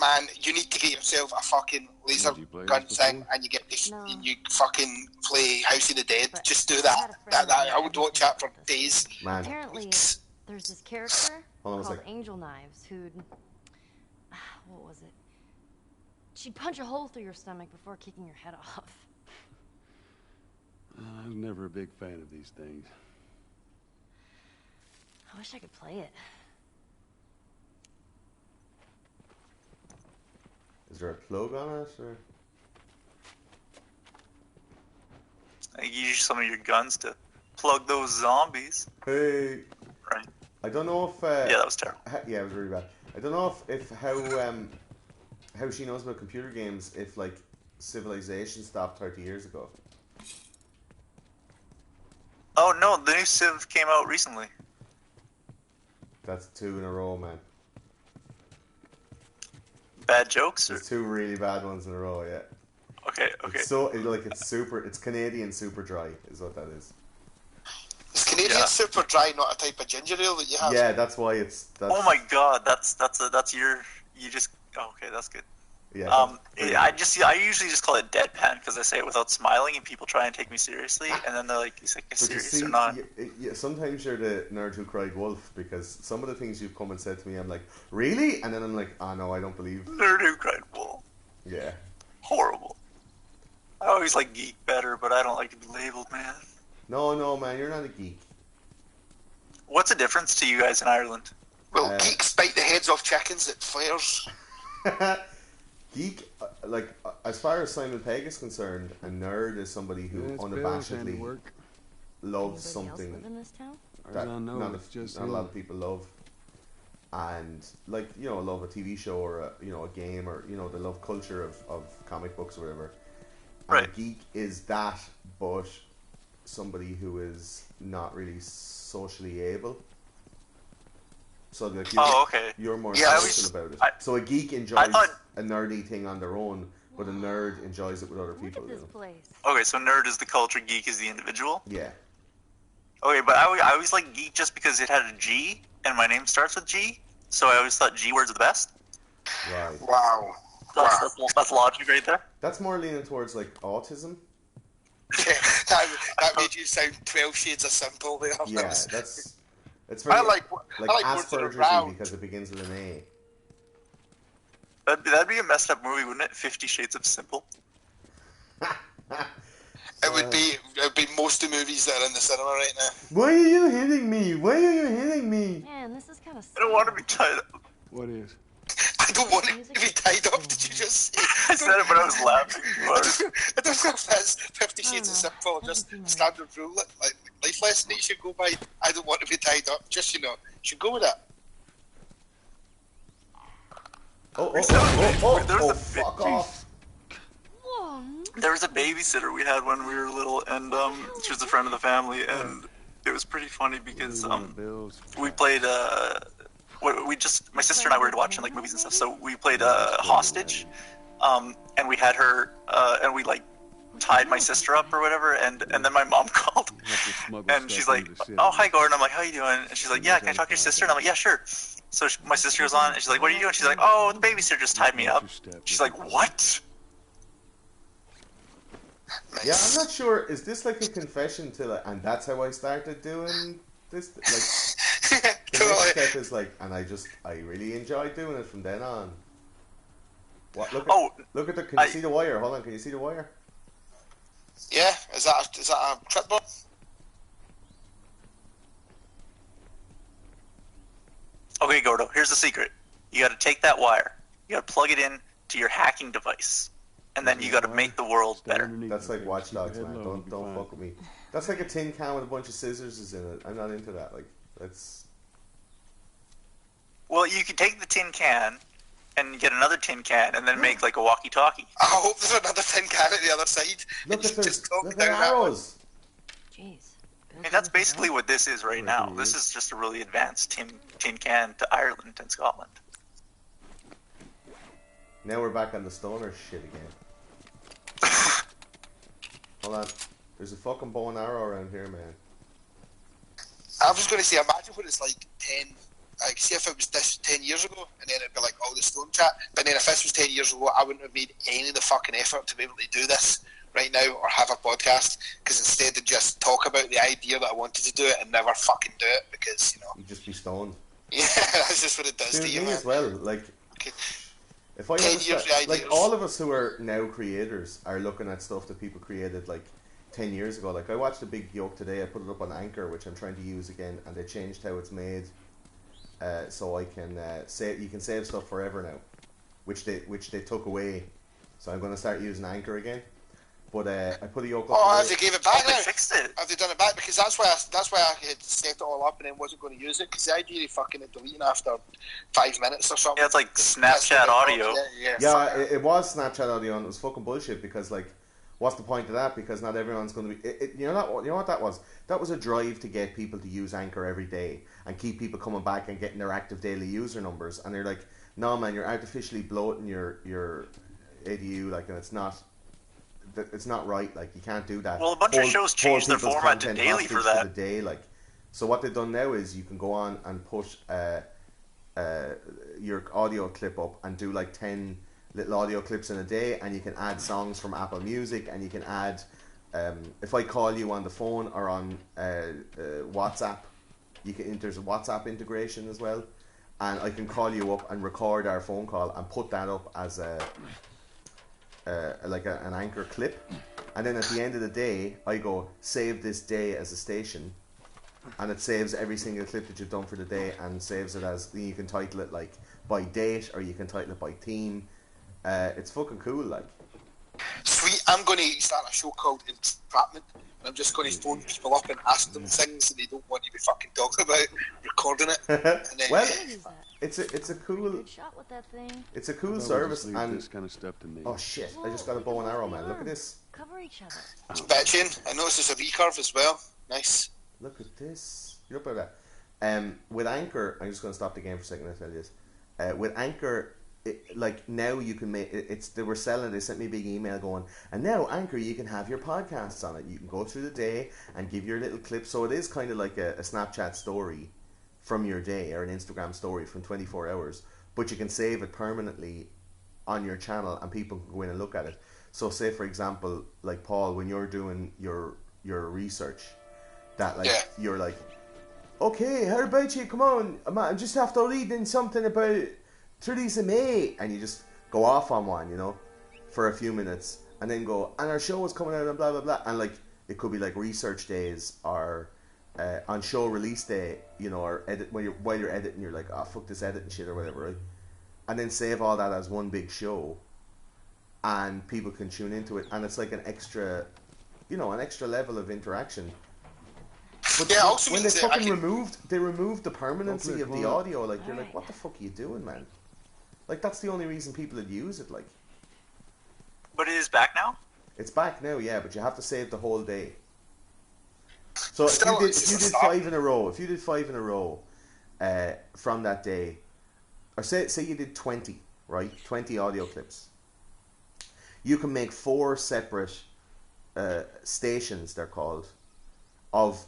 Man, you need to get yourself a fucking laser Did you play gun this thing, before? and you get this, No. and you fucking play House of the Dead. But Just do I that. had a friend That who I would had watch that for this. days. Man, Apparently, Weeks. there's this character Hold on a called sec. Angel Knives who'd... What was it? She'd punch a hole through your stomach before kicking your head off. I was never a big fan of these things. I wish I could play it. Is there a plug on it? Or? I use some of your guns to plug those zombies. Hey, Right. I don't know if. Yeah, that was terrible. Yeah, it was really bad. I don't know if how she knows about computer games. If like Civilization stopped 30 years ago. Oh no, the new Civ came out recently. That's 2 in a row, man. Bad jokes? Or... There's 2 really bad ones in a row. Yeah. Okay. It's so it's Canadian super dry is what that is. It's Canadian's super dry, not a type of ginger ale that you have. Yeah, that's why it's. That's, Oh my god, that's your you just okay, that's good. Yeah. I usually just call it deadpan because I say it without smiling, and people try and take me seriously, and then they're like, "Is it But you serious see, or not?" sometimes you're the nerd who cried wolf because some of the things you've come and said to me, I'm like, really? And then I'm like, oh no, I don't believe. Nerd who cried wolf. Yeah. Horrible. I always like geek better, but I don't like to be labeled, man. No, man, you're not a geek. What's the difference to you guys in Ireland? Well, geeks bite the heads off chickens at fairs. Geek, as far as Simon Pegg is concerned, a nerd is somebody who unabashedly loves something live in this town? that not a lot of people love, and love a TV show or a game, or they love culture of comic books or whatever. And Right. a geek is that, but somebody who is not really socially able. So you're more social about it. So a geek enjoys a nerdy thing on their own, but a nerd enjoys it with other people. Look at this place. Okay, so nerd is the culture, geek is the individual. Yeah. Okay, but I always like geek just because it had a G, and my name starts with G, so I always thought G words are the best. Right. Wow. That's logic right there. That's more leaning towards autism. that made you sound 12 shades of simple there. Yeah, it's very I like Asperger's because it begins with an A. That'd be a messed up movie, wouldn't it? 50 Shades of Simple. It would be most of the movies that are in the cinema right now. Why are you hitting me? Why are you hitting me? Man, this is kind of. I don't want to be tied up. What is? I don't want to be tied up, did you just say? I said it, but I was laughing. I don't know if that's 50 Shades of Simple or just a standard rule, like life lesson that you should go by. I don't want to be tied up, just, you should go with that. Fuck off. Whoa. There was a babysitter we had when we were little, and she was a friend of the family, and it was pretty funny because we played my sister and I were watching movies and stuff, so we played hostage, and we had her and we tied my sister up or whatever, and then my mom called, and she's like, "Oh, hi Gordon." I'm like, "How you doing?" And she's like, "Yeah, can I talk to your sister?" And I'm like, "Yeah, sure." So my sister goes on, and she's like, "What are you doing?" She's like, "Oh, the babysitter just tied me up." She's like, "What?" Yeah, I'm not sure. Is this a confession to and that's how I started doing this? The next step is and I really enjoyed doing it from then on. What? Look at the. Can you see the wire? Hold on. Can you see the wire? Yeah, is that a trip bomb? Okay, Gordo, here's the secret. You gotta take that wire, you gotta plug it in to your hacking device, and then you gotta make the world better. That's like Watch Dogs, man. Don't fuck with me. That's like a tin can with a bunch of scissors in it. I'm not into that. That's... Well, you can take the tin can and get another tin can and then make a walkie-talkie. I hope there's another tin can at the other side. Look at the arrows. Jeez. I mean, that's basically what this is right now. This is just a really advanced tin can to Ireland and Scotland. Now we're back on the stoner shit again. Hold on. There's a fucking bow and arrow around here, man. I was going to say, imagine what it's 10... see if it was this 10 years ago, and then it'd be the stone chat. But then if this was 10 years ago, I wouldn't have made any of the fucking effort to be able to do this right now or have a podcast, because instead of just talk about the idea that I wanted to do it and never fucking do it, because, You'd just be stoned. Yeah, that's just what it does to you, me man. as well. If I ever all of us who are now creators are looking at stuff that people created 10 years ago. I watched a big yoke today. I put it up on Anchor, which I'm trying to use again, and they changed how it's made. So I can you can save stuff forever now, which they took away. So I'm going to start using Anchor again. But I put a yoke up. Oh, have they gave it back now? They fixed it. Have they done it back? Because that's why I had set it all up and then wasn't going to use it, because the idea of fucking deleting after 5 minutes or something. Yeah, it's like Snapchat audio. Yeah, it was Snapchat audio, and it was fucking bullshit, because what's the point of that? Because not everyone's going to be... you know what that was? That was a drive to get people to use Anchor every day and keep people coming back and getting their active daily user numbers. And they're like, no, man, you're artificially bloating your ADU, and it's not right. You can't do that. Well, a bunch of shows changed their format to daily for that. For the day, So what they've done now is you can go on and put your audio clip up and do like 10 little audio clips in a day, and you can add songs from Apple Music, and you can add if I call you on the phone or on WhatsApp, there's a WhatsApp integration as well, and I can call you up and record our phone call and put that up as an anchor clip, and then at the end of the day I go save this day as a station, and it saves every single clip that you've done for the day and saves it as, you can title it like by date or you can title it by theme. It's fucking cool, like. Sweet, I'm going to start a show called Entrapment, and I'm just going to phone people up and ask them things that they don't want you to be fucking talking about, recording it. And then, Well, What is that? it's a cool, Good shot with that thing. it's a cool I'll service. just leave And this kind of stuff to me. oh shit, I just Whoa, got a bow and arrow, look at man. Look at the this. Cover each other. it's bitching. I noticed there's a recurve as well. Nice. Look at this. You're up by that. With Anchor, I'm just going to stop the game for a second and tell you this. With Anchor, like now you can make they were selling. They sent me a big email going, and now Anchor, you can have your podcasts on it. You can go through the day and give your little clips. So it is kind of like a Snapchat story from your day, or an Instagram story from 24 hours. But you can save it permanently on your channel, and people can go in and look at it. So say for example, like Paul, when you're doing your research, that like you're like, okay, how about you? Come on, I just have to read in something about Theresa May, and you just go off on one, you know, for a few minutes, and then go, and our show is coming out and blah blah blah, and like it could be like research days or on show release day, you know, or edit while you're editing, you're like, oh fuck this editing shit or whatever, right? And then save all that as one big show, and people can tune into it, and it's like an extra, you know, an extra level of interaction. But Yeah, also when they means that fucking I can- removed the permanency Hopefully of the it won't. audio, like you're like, Alright. what the fuck are you doing, man? Like that's the only reason people would use it. Like But it is back now? it's back now, yeah, but you have to save the whole day. So Still, if you it's did just a start. 5 in a row, from that day, or say you did 20, right? 20 audio clips. You can make 4 separate stations, they're called, of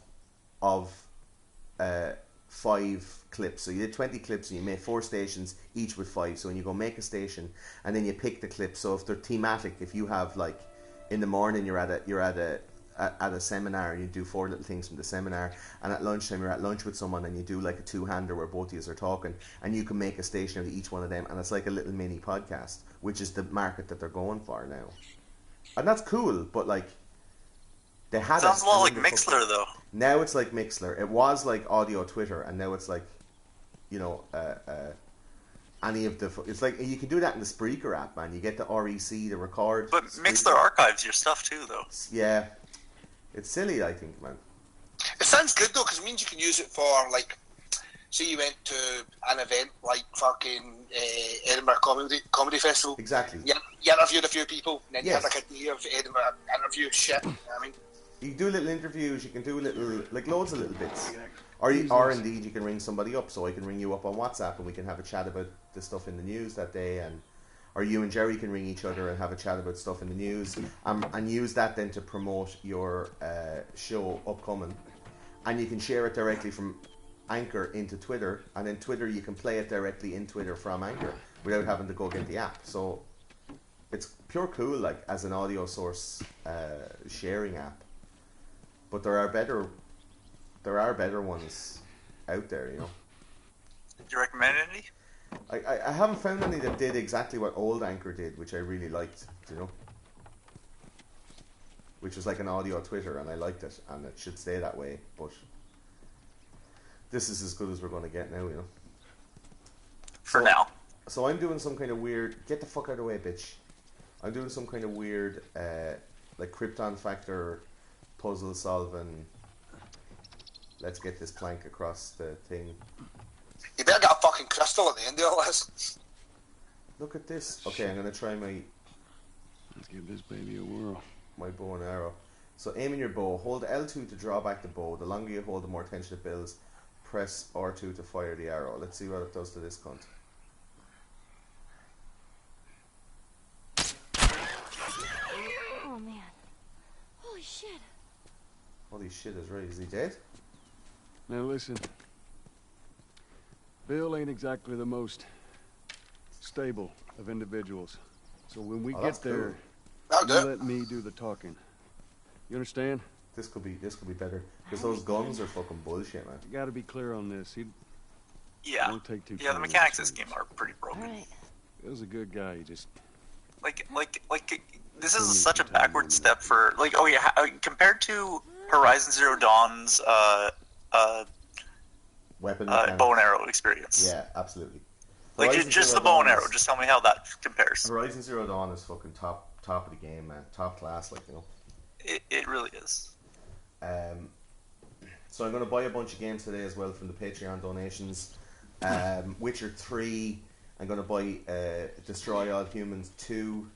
5 clips. So you did 20 clips and you made 4 stations, each with 5. So when you go make a station, and then you pick the clips. So if they're thematic, if you have like in the morning you're at a seminar and you do 4 little things from the seminar, and at lunchtime you're at lunch with someone and you do like a 2-hander where both of you are talking, and you can make a station of each one of them, and it's like a little mini podcast, which is the market that they're going for now. And that's cool, but like they had Sounds it, a lot and like then they Mixler, fucking- though. Now it's like Mixler. It was like audio Twitter, and now it's like, you know, any of the. It's like you can do that in the Spreaker app, man. You get the REC, the record. But Spreaker. Mixler archives your stuff too, though. Yeah, it's silly, I think, man. It sounds good though, because it means you can use it for like, say you went to an event like fucking Edinburgh Comedy Festival. Exactly. You interviewed a few people, and then you Yes. had like a day of Edinburgh interview shit. You know what I mean, You can do little interviews. You can do loads of little bits. Or indeed, you can ring somebody up. So I can ring you up on WhatsApp, and we can have a chat about the stuff in the news that day, or you and Jerry can ring each other and have a chat about stuff in the news, and use that then to promote your show upcoming. And you can share it directly from Anchor into Twitter, and then Twitter you can play it directly in Twitter from Anchor without having to go get the app. So it's pure cool, like as an audio source sharing app. But there are better ones out there, you know. Do you recommend any? I haven't found any that did exactly what old Anchor did, which I really liked, you know. Which was like an audio Twitter, and I liked it, and it should stay that way. But this is as good as we're going to get now, you know. For So- now. So I'm doing some kind of weird. Get the fuck out of the way, bitch. I'm doing some kind of weird, like Krypton factor puzzle solving. Let's get this plank across the thing. you better get a fucking crystal at the end of all this. Look at this. Okay, I'm gonna try Let's give this baby a whirl. my bow and arrow. So aim in your bow. Hold L2 to draw back the bow. The longer you hold, the more tension it builds. Press R2 to fire the arrow. Let's see what it does to this cunt. Oh man. Holy shit. Holy shit, is right. Is he dead? Now listen. Bill ain't exactly the most stable of individuals. So when we get there, That'll you do. let me do the talking. You understand? This could be better because those guns are fucking bullshit, man. You gotta be clear on this. He Yeah. don't take too Yeah, the kindly to mechanics of this strangers. game are pretty broken. Alright. Bill's a good guy. He just Like this is such a backward step for like. Oh yeah, compared to Horizon Zero Dawn's Weapon bow mechanics. and arrow experience. Yeah, absolutely. Like Horizon just Zero the bow and Dawn arrow. is- Just tell me how that compares. Horizon Zero Dawn is fucking top of the game, man. Top class, like, you know. It really is. So I'm going to buy a bunch of games today as well from the Patreon donations. Witcher 3. I'm going to buy Destroy All Humans 2.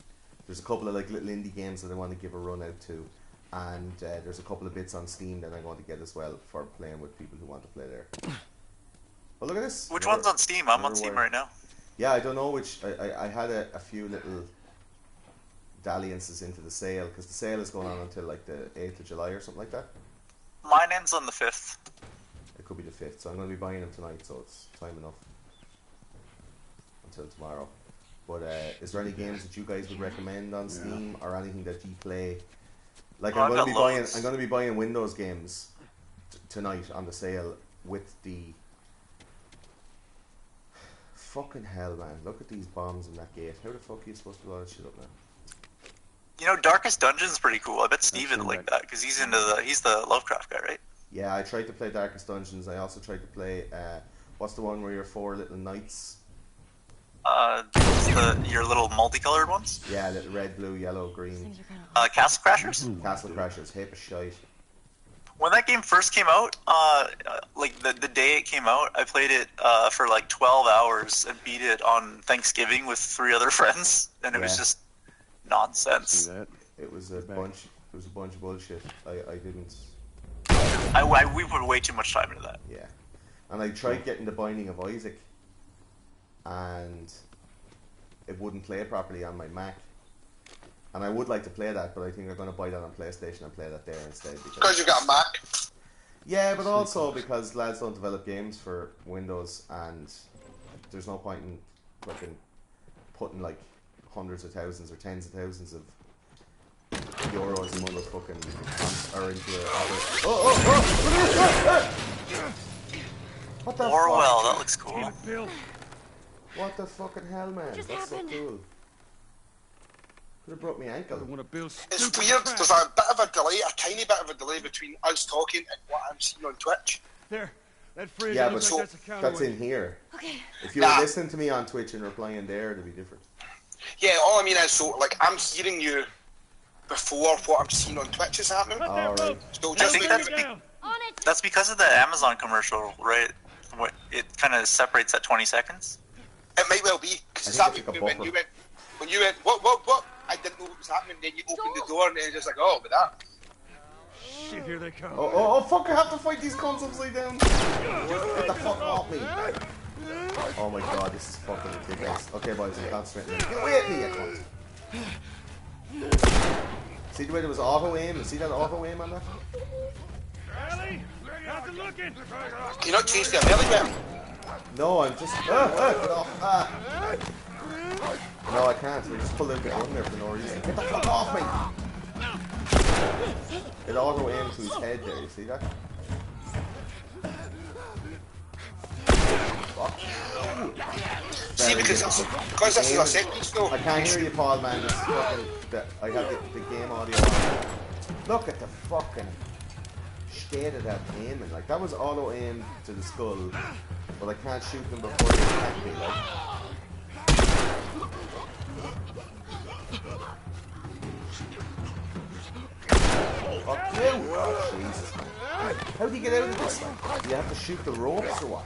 There's a couple of like little indie games that I want to give a run out to. And there's a couple of bits on Steam that I want to get as well for playing with people who want to play there. But look at this. Which one's on Steam? I'm on Steam Another right now. Yeah, I don't know which. I had a few little dalliances into the sale because the sale is going on until like the 8th of July or something like that. Mine ends on the 5th. It could be the 5th, so I'm going to be buying them tonight, so it's time enough until tomorrow. But is there any games that you guys would recommend on Steam or anything that you play? Like Oh, I'm I've going to got be buying. loads. I'm going to be buying Windows games tonight on the sale with the. Fucking hell, man! Look at these bombs in that gate. How the fuck are you supposed to blow that shit up now? You know, Darkest Dungeon's pretty cool. I bet Steven would seen like that because he's the Lovecraft guy, right? Yeah, I tried to play Darkest Dungeons. I also tried to play. What's the one where you're 4 little knights? Your little multicolored ones. Yeah, little red, blue, yellow, green. Things are kind of Castle Crashers. Castle Crashers, heap of shite. When that game first came out, like the day it came out, I played it for like 12 hours and beat it on Thanksgiving with 3 other friends, and it was Yeah. just nonsense. see that. It was a Back. bunch. It was a bunch of bullshit. I didn't. We put way too much time into that. Yeah, and I tried getting the Binding of Isaac, and it wouldn't play properly on my Mac. And I would like to play that, but I think I'm going to buy that on PlayStation and play that there instead. Because you got a Mac. Yeah, but also because lads don't develop games for Windows, and there's no point in fucking putting like hundreds of thousands or tens of thousands of euros and motherfucking or into it. What the Orwell, fuck? that looks cool. Bill. What the fucking hell, man? Just That's happened? so cool. Could have broke my ankle. One of Bill's It's stupid weird. crap. There's a bit of a delay, a tiny bit of a delay between us talking and what I'm seeing on Twitch. There. That fridge Yeah, but looks like that's a that's counterweight. in here. Okay. If you were Nah. listening to me on Twitch and replying there, it'd be different. Yeah, all I mean is, so, like, I'm hearing you before what I'm seeing on Twitch is happening. Cut that Alright. rope. So I just think Bring that's me down. On it. That's because of the Amazon commercial, right? It kind of separates at 20 seconds. it might well be, because I it's think happening it's like a when buffer. you went, what? I didn't know what was happening. Then you opened the door and then just like, oh, with that. Shit, here they come. Oh, fuck, I have to fight these cunts upside down. Get the fuck off me. Oh my god, this is fucking ridiculous. Okay, boys, I'm concentrating. Get away at me, you cunt. See the way there was auto aim? You see that auto aim on that? Ellie, how's it looking? Can you not change the belly button? No, I'm just. Get off. No, I can't. I just pulled out the gun there for no reason. Get the fuck off me! It auto aimed to his head there, you see that? Fuck. See, Very because good. this is a set piece, though. I can't hear you, Paul, man. This is fucking. I have the game audio on. Look at the fucking state of that aiming. Like, that was auto aimed to the skull, but I can't shoot them before they attack me, like. Fuck you! Oh, Jesus, man. How do you get out of this? Like, do you have to shoot the ropes or what?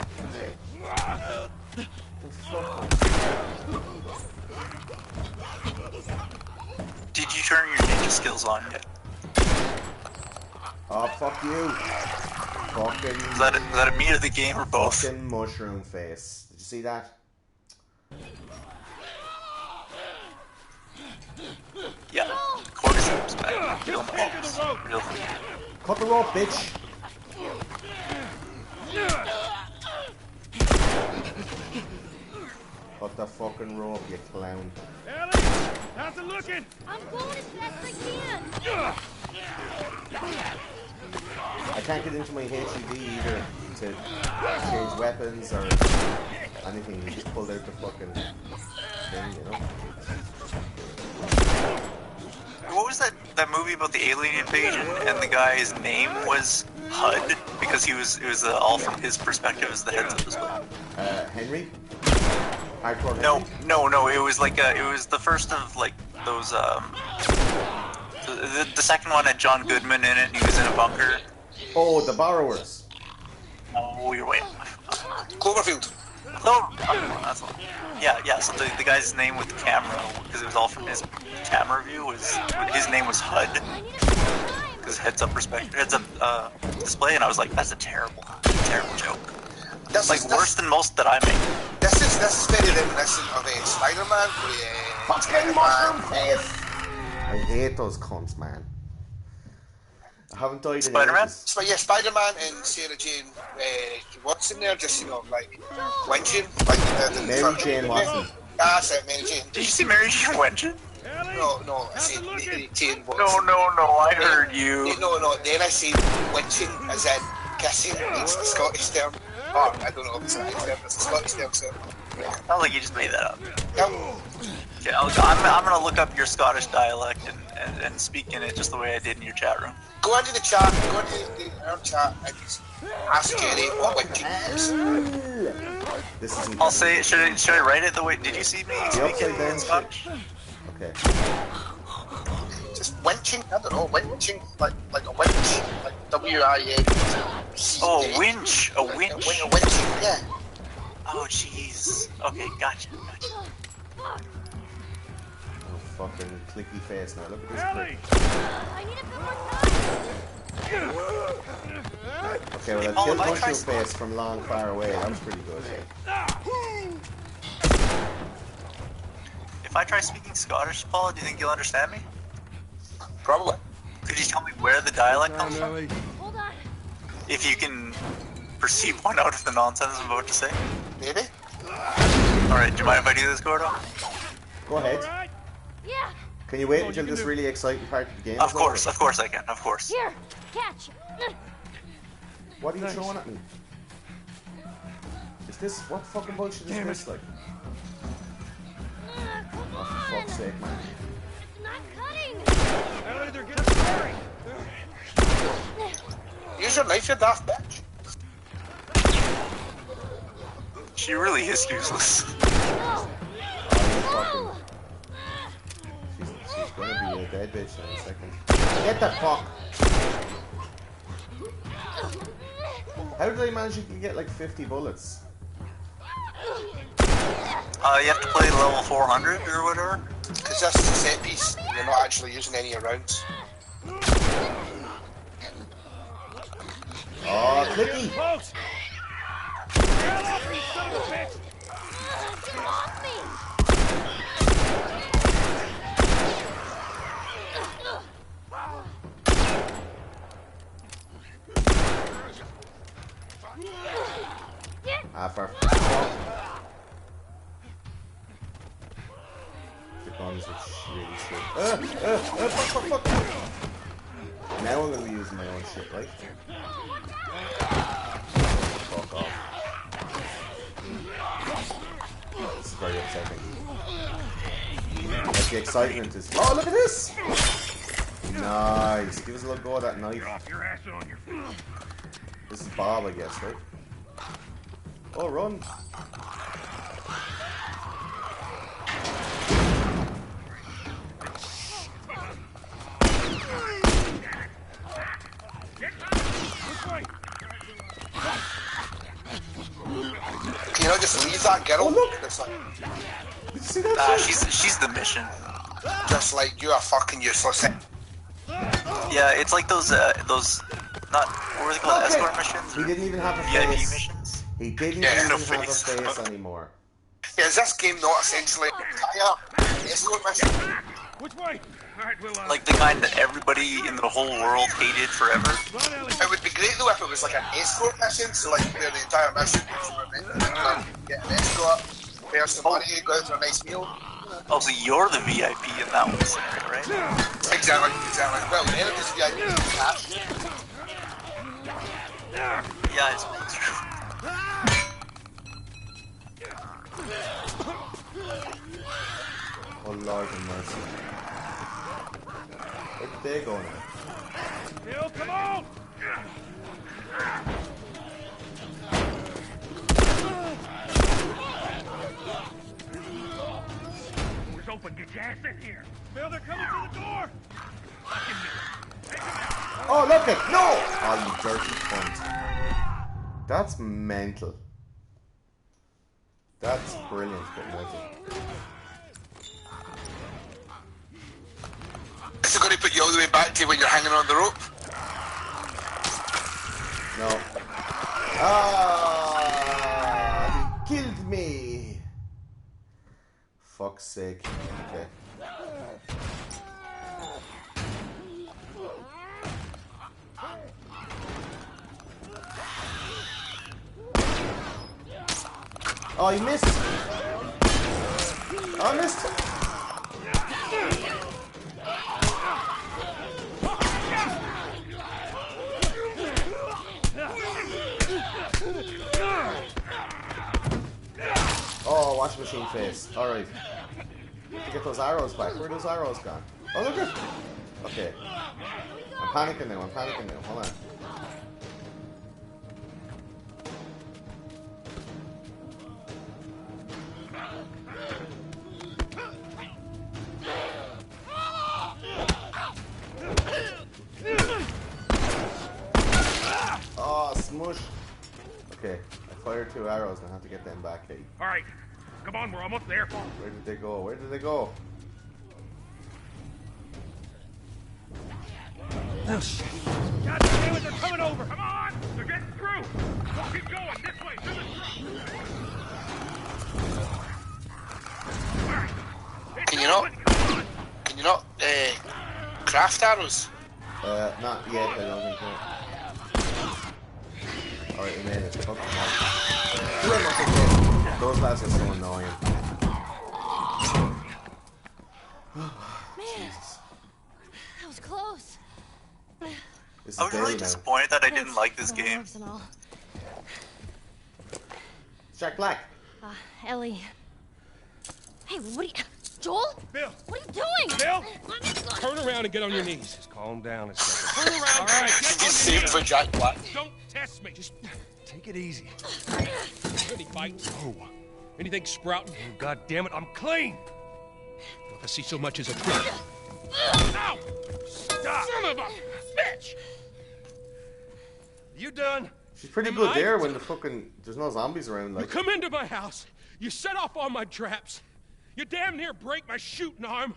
The fuck? Did you turn your ninja skills on yet? Oh, fuck you. Is that a me or the game or both? Fucking mushroom face. Did you see that? Yeah. Cordyceps, man. Kill them all. Real thing. Cut the rope, bitch. Cut the fucking rope, you clown. Ellie, how's it looking? I'm going as fast as I can. I can't get into my HUD either to change weapons or anything. You just pulled out the fucking thing, you know? What was that movie about the alien invasion and the guy's name was HUD because it was all from his perspective as the heads up display. Henry? Hardcore Henry? No. It was like it was the first of like those. The second one had John Goodman in it. And he was in a bunker. Oh, The Borrowers. Oh, you're way. Cloverfield. No, that's one. Yeah. So the guy's name with the camera, because it was all from his camera view, his name was HUD, because heads up display, and I was like, that's a terrible joke. That's like worse than most that I make. This is very reminiscent of Spider-Man. Fucking mushroom face! I hate those cunts, man. I haven't died in Spider-Man? ages. Yeah, Spider-Man and Sarah Jane Watson there, just, like, wenching. Like, Mary Jane Watson. That's it, Mary Jane. Did you see Mary Jane wenching? No, I said Mary Jane Watson. No, I heard you. No, then I said wenching, as in kissing. It's a Scottish term. Oh, I don't know if it's a Scottish term, it's a Scottish term, so. Sounds like you just made that up. No. Okay, I'm gonna look up your Scottish dialect and speak in it just the way I did in your chat room. Go into the chat, our chat, and just ask Jerry what wenching is. This isn't. I'll say it. Should I write it the way? Did you see me speaking in Scottish? Okay. Just wenching, I don't know, wenching, like a winch, like W-I-N-C. Oh, winch, a winch. Wenching, yeah. Oh, jeez. Okay, gotcha. Oh, fucking clicky face now. Look at this Ellie! prick. I need a bit more time. Okay, well, I killed Mushroom Face from long far away. That was pretty good. If I try speaking Scottish, Paul, do you think you'll understand me? Probably. Could you tell me where the dialect comes from? Ellie. Hold on. If you can perceive one out of the nonsense I'm about to say. Maybe. Alright, do you mind if I do this, Gordo? Go ahead. Alright. Yeah. Can you wait until this really exciting part of the game Of is course over? I can, of course. Here, catch. What are you throwing at me? Is this... What fucking bullshit is this, like? Come Oh, on. for fuck's sake, man. It's not cutting. Ellie, they're getting scary. Use your knife, you daft bitch. She really is useless. No. Fucking... She's gonna be a dead bitch in a second. Get the fuck! How did I manage to get like 50 bullets? You have to play level 400 or whatever. Because this is a set piece, you're not actually using any of your rounds. Oh, clicky! Folks! Get off me, son of a bitch! Get off me. For fuck. The guns are really shit. Fuck. Now I'm gonna be using my own shit, right? Fuck off. This is very upsetting. Like the excitement is. Oh, look at this! Nice. Give us a little go of that knife. Off your ass on your feet. This is Bob, I guess, right? Oh, run! Can you not just leave that girl? Oh, look. It's like, Did you see that shit? She's the mission. just like, you are fucking useless. Yeah, it's like those not what were they called, Okay. escort missions? He didn't even have a VIP face. missions. He didn't Yeah, even no have face. a face anymore. Yeah, is this game not essentially escort mission? Which way? Like the kind that everybody in the whole world hated forever. It would be great though if it was like an escort mission, so like where the entire mission is you were meant to get an escort, pay some money, go out for a nice meal. Oh, so you're the VIP in that one scenario, right? Exactly. Well, the enemy's VIP is cash. Yeah, I suppose that's true. Oh Lord have mercy. Where did they go now? Bill, come on! Door's open. Get your ass in here. Bill, they're coming through the door! Oh, look it! No! Oh, you dirty cunt. That's mental. That's brilliant, but mental. Is it going to put you all the way back to when you're hanging on the rope? No. Ah! He killed me! Fuck's sake. Okay. Oh, he missed! Oh, I missed! Oh, washing machine face. Alright. To get those arrows back. Where are those arrows gone? Oh, look at... Okay. I'm panicking now. Hold on. Oh, smush. Okay. I fired 2 arrows and I have to get them back, hey. All right, come on, we're almost there. Where did they go? Where did they go? Oh, shit. God damn it, they're coming over. Come on, they're getting through. We'll keep going this way. Through the All right. Can you not craft arrows? Not yet, I don't think so. Alright, we made it. Fuck them all. Those lads are so annoying. Man, that was close. This is I was really Dale now. disappointed that I didn't like this game. Nerves and all. It's Jack Black. Ellie. Hey, what are you... Joel? Bill! What are you doing? Bill! Let me go. Turn around and get on your knees. Just calm down a second. Turn around! All right, get It's on your safe knees. for Jack Black. Don't test me. Just take it easy. Any bites? Oh, Anything sprouting? God damn it, I'm clean! If I see so much as a twig. Ow! Stop! Son of a bitch! You done? She's pretty good there when the fucking... There's no zombies around, You like... come into my house. You set off all my traps. You damn near break my shooting arm.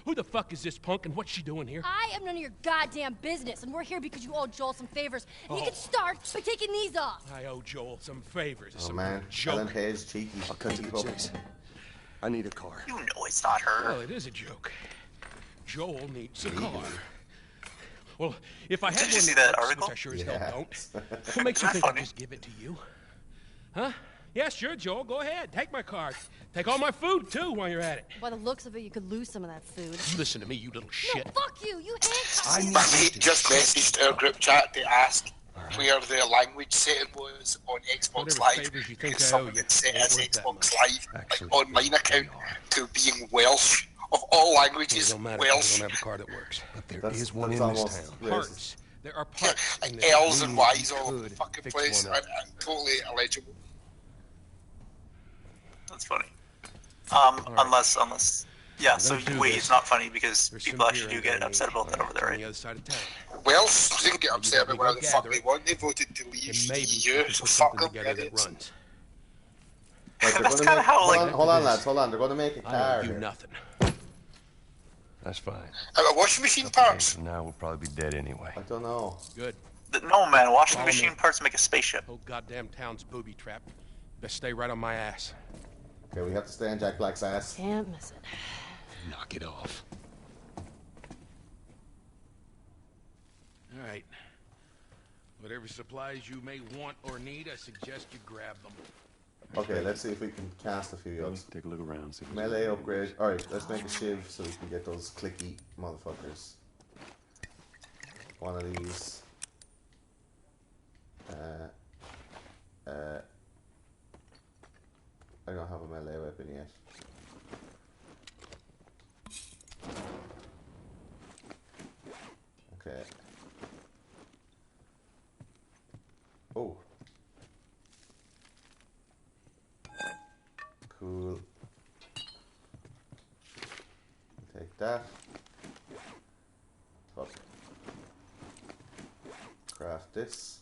Who the fuck is this punk and what's she doing here? I am none of your goddamn business, and we're here because you owe Joel some favors. And you can start by taking these off. I owe Joel some favors. It's Oh some man, joke. Ellen Page, cheeky. I'll cut to the chase. I need a car. You know it's not her. Well, it is a joke. Joel needs a car. Well, if I had Did you one see that that works, article? which I sure as hell Yeah. don't, what makes you Isn't that think funny? I'd just give it to you? Huh? Yeah, sure, Joel. Go ahead. Take my card. Take all my food, too, while you're at it. By the looks of it, you could lose some of that food. Listen to me, you little shit. No, fuck you. You handcuffed I me. need My mate just messaged our group chat to ask where the language setting was on Xbox Whatever Live. favours you think Because I owe someone you, had set ain't his worth that Xbox much. Live Actually, on mine account they are. to being Welsh. Of all It languages, don't matter 'cause Welsh. we don't have a car that works. But there That's- is one that's in this almost town. racist. Parts. There are parts. in this. L's and We Y's all over the could fucking fix place. one up. And totally illegible. That's funny. Unless, yeah. So Let's do wait, this. it's not funny because There's people some actually beer do get in upset about that over there, on right? the other side of town. Welsh didn't get upset about You whatever the fuck gather they it, want. They voted to leave And the maybe we EU, can so put fuck something them. together that idiots. runs. Like, they're That's gonna kinda make- how, hold like- on, hold on, lads, hold on. They're going to make a I car owe you here. nothing. That's fine. A washing machine Days parts. from now, we'll probably be dead anyway. I don't know. Good. No, man. Washing Follow me. machine parts make a spaceship. Whole goddamn town's booby trap. Best stay right on my ass. Okay, we have to stay on Jack Black's ass. Can't miss it. Knock it off. Whatever supplies you may want or need, I suggest you grab them. Okay, let's see if we can cast a few yogs. Take a look around. See what's Melee upgrade. Alright, let's make a shiv so we can get those clicky motherfuckers. One of these. I don't have a melee weapon yet. Okay. Oh. Cool. Take that. Fuck. Craft this.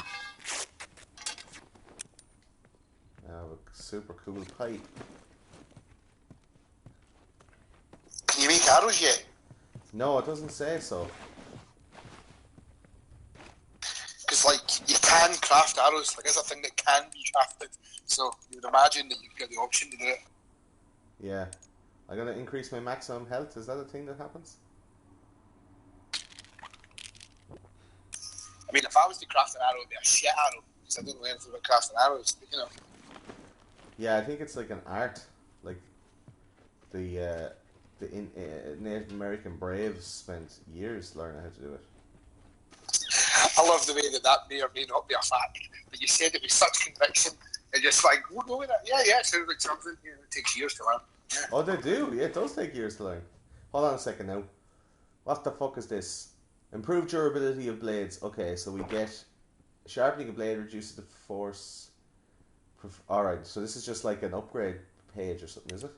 I have a super cool pipe. Can you make arrows yet? No, it doesn't say so. Because, like, you can craft arrows. Like, it's a thing that can be crafted. So, you'd imagine that you've got the option to do it. Yeah. I'm gonna increase my maximum health. Is that a thing that happens? I mean, if I was to craft an arrow, it'd be a shit arrow. Because I don't know anything about crafting arrows, but, you know. Yeah, I think it's like an art. Like, the Native American braves spent years learning how to do it. I love the way that may or may not be a fact. But you said it with such conviction. And just like, we'll go with that. Yeah, it sounds like something. You know, it takes years to learn. Yeah. Oh, they do. Yeah, it does take years to learn. Hold on a second now. What the fuck is this? Improved durability of blades. Okay, so we get sharpening a blade reduces the force. Alright, so this is just like an upgrade page or something, is it?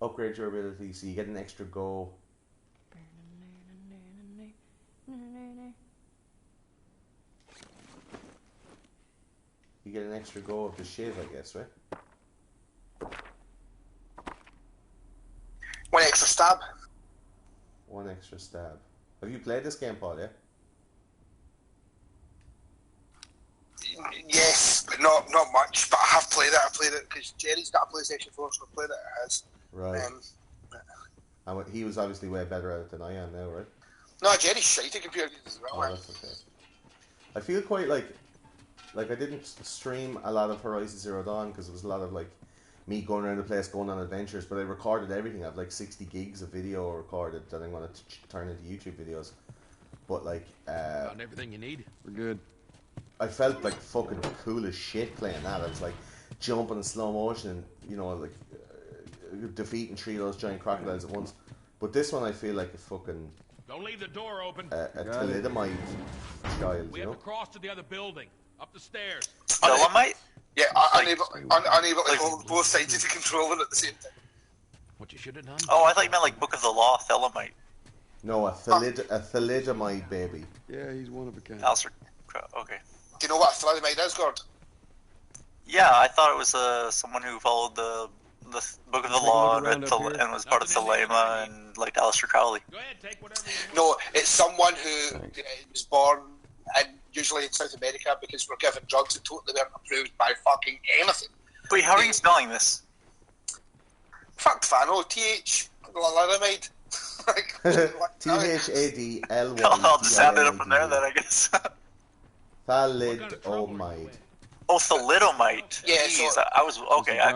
Upgrade durability, so you get an extra go. You get an extra go of the shiv, I guess, right? One extra stab. One extra stab. Have you played this game, Paul, yeah? Yes, but not much. But I have played it. I played it because Jerry's got a PlayStation 4, so I played it at his. Right. And he was obviously way better at it than I am now, right? No, Jerry's shitey compared to as well. Oh, that's okay. I feel quite like I didn't stream a lot of Horizon Zero Dawn because it was a lot of like me going around the place, going on adventures. But I recorded everything. I have like 60 gigs of video recorded that I'm going to turn into YouTube videos. But like, Found everything you need. We're good. I felt like fucking cool as shit playing that. I was like jumping in slow motion and, you know, like defeating 3 of those giant crocodiles at once. But this one I feel like a fucking... Don't leave the door open. a thalidomide child, We you have know? to cross to the other building. Up the stairs. Dolomite? Yeah, unable to hold both sides of the controller at the same time. What you should have done. Oh, I thought you meant like Book of the Law, Thelamite. No, a thalidomide baby. Yeah, he's one of a kind. Alistair. Okay. Do you know what a thalidomide is, Gord? Yeah, I thought it was someone who followed the Book of the Law and was part of Thelema and liked Aleister Crowley. Go ahead, take whatever you want. No, it's someone who was born usually in South America because we're given drugs that totally weren't approved by fucking anything. Wait, how are you spelling this? Fuck Fano, TH, thalidomide. Thadly. I'll just sound it up from there then, I guess. Thalidomide. Oh, thalidomite. Yeah, Jeez, so- I was okay. I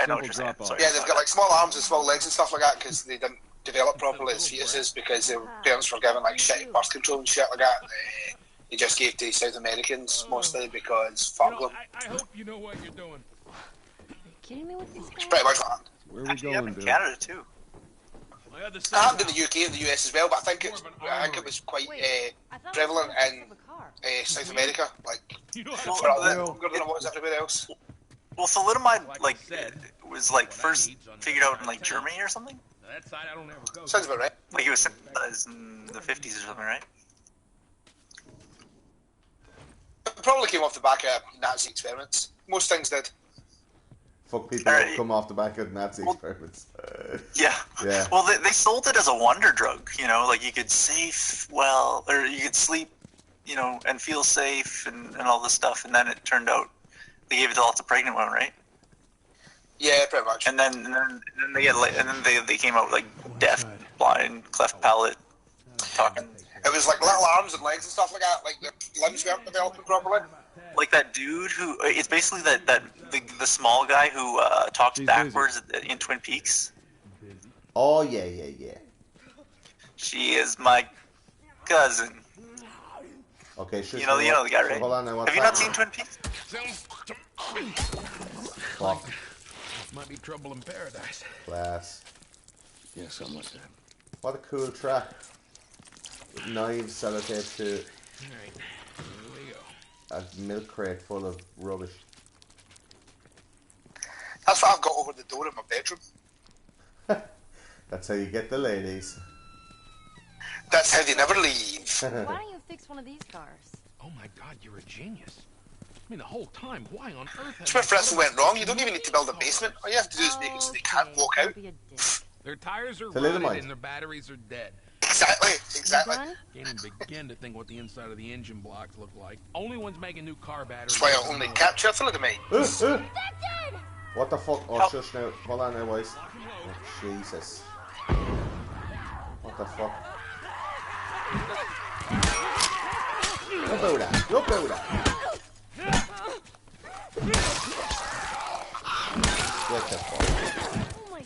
know what you're saying. Sorry. Yeah, they've got like small arms and small legs and stuff like that because they didn't develop properly as fetuses because their parents were given like shitty birth control and shit like that. They just gave to South Americans mostly because fuck them. I hope you know what you're doing. Are you kidding me with this It's guy? pretty much that. Where are we Actually, going, in Bill? Canada too. My other It side. happened in the UK and the US as well, but I think it was quite Wait, I thought prevalent we were in of a car. South America, like You know Well, how further the- longer than it was everywhere else. Well, thalidomide Like I like said, was like what I first need's on the figured out other in like side of town. Germany or something. that side I don't ever go. Sounds about right. Like he was synthesized in the 50s or something, right? It probably came off the back of Nazi experiments. Most things did. Fuck people Alright. that come off the back of Nazi experiments. Yeah. Yeah. Well, they sold it as a wonder drug, you know, like you could safe well, or you could sleep, you know, and feel safe and all this stuff. And then it turned out they gave it to lots of pregnant women, right? Yeah, pretty much. And then they get like, and then they came out like deaf, blind, cleft palate, talking. It was like little arms and legs and stuff like that. Like the limbs weren't developing properly. Like that dude who it's basically the small guy who talks backwards in Twin Peaks. Oh yeah. She is my cousin. Okay, sure. You know the guy, so right? hold on now. What's Have you not happening? seen Twin Peaks? Sounds Fuck. might be trouble in paradise. Class. Yeah, something like that. What a cool track. With knives, sellotape to Alright, here we go. a milk crate full of rubbish. That's what I've got over the door in my bedroom. That's how you get the ladies. That's how they never leave. Why don't you fix one of these cars? Oh my god, you're a genius. I mean, the whole time, why on earth... That's where Fritzel went wrong. You don't even need to build a basement. All you have to do is make it so they can't walk Don't out. be a dick. Their tires are Thalidomide. rotted and their batteries are dead. Exactly. You done? Can't even begin to think what the inside of the engine blocks look like. Only ones making new car batteries... That's why I only capture thalidomide. Infected! What the fuck? Oh, shush now. Hold on now, boys. Oh, Jesus. What the fuck? No Buddha. No Buddha. What the fuck? Oh my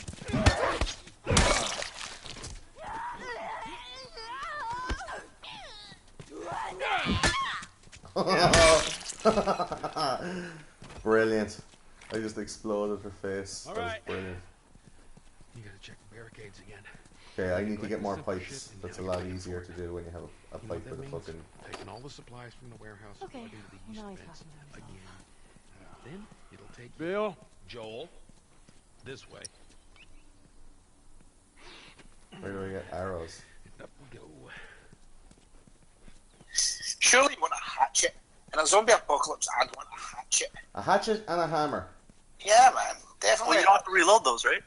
Brilliant. I just exploded her face. All That was right. brilliant. You gotta check the barricades again. Okay, I need to get more pipes. That's a lot easier to do when you have a You know pipe what with a that means? fucking... Taking all the supplies from the warehouse and Okay, plugging into the well, east now he's fence talking to again. himself. Then it'll take Bill? Joel this way. Where do I get arrows? And up we go. Surely you want a hatchet. In a zombie apocalypse, I'd want a hatchet. A hatchet and a hammer. Yeah, man. Definitely. Well, you don't have to reload those, right?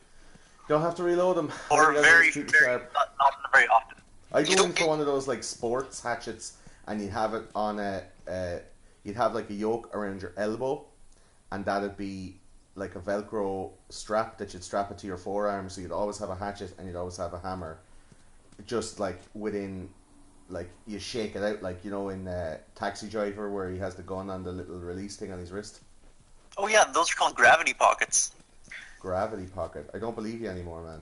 Don't have to reload them. Or All you gotta do very, is keep it very, sharp. not very often. I You go in don't for get- one of those like sports hatchets, and you'd have it on you'd have like a yoke around your elbow, and that'd be like a Velcro strap that you'd strap it to your forearm, so you'd always have a hatchet and you'd always have a hammer, just like within, like you shake it out, like you know in Taxi Driver where he has the gun on the little release thing on his wrist. Oh yeah, those are called gravity pockets. Gravity pocket. I don't believe you anymore, man.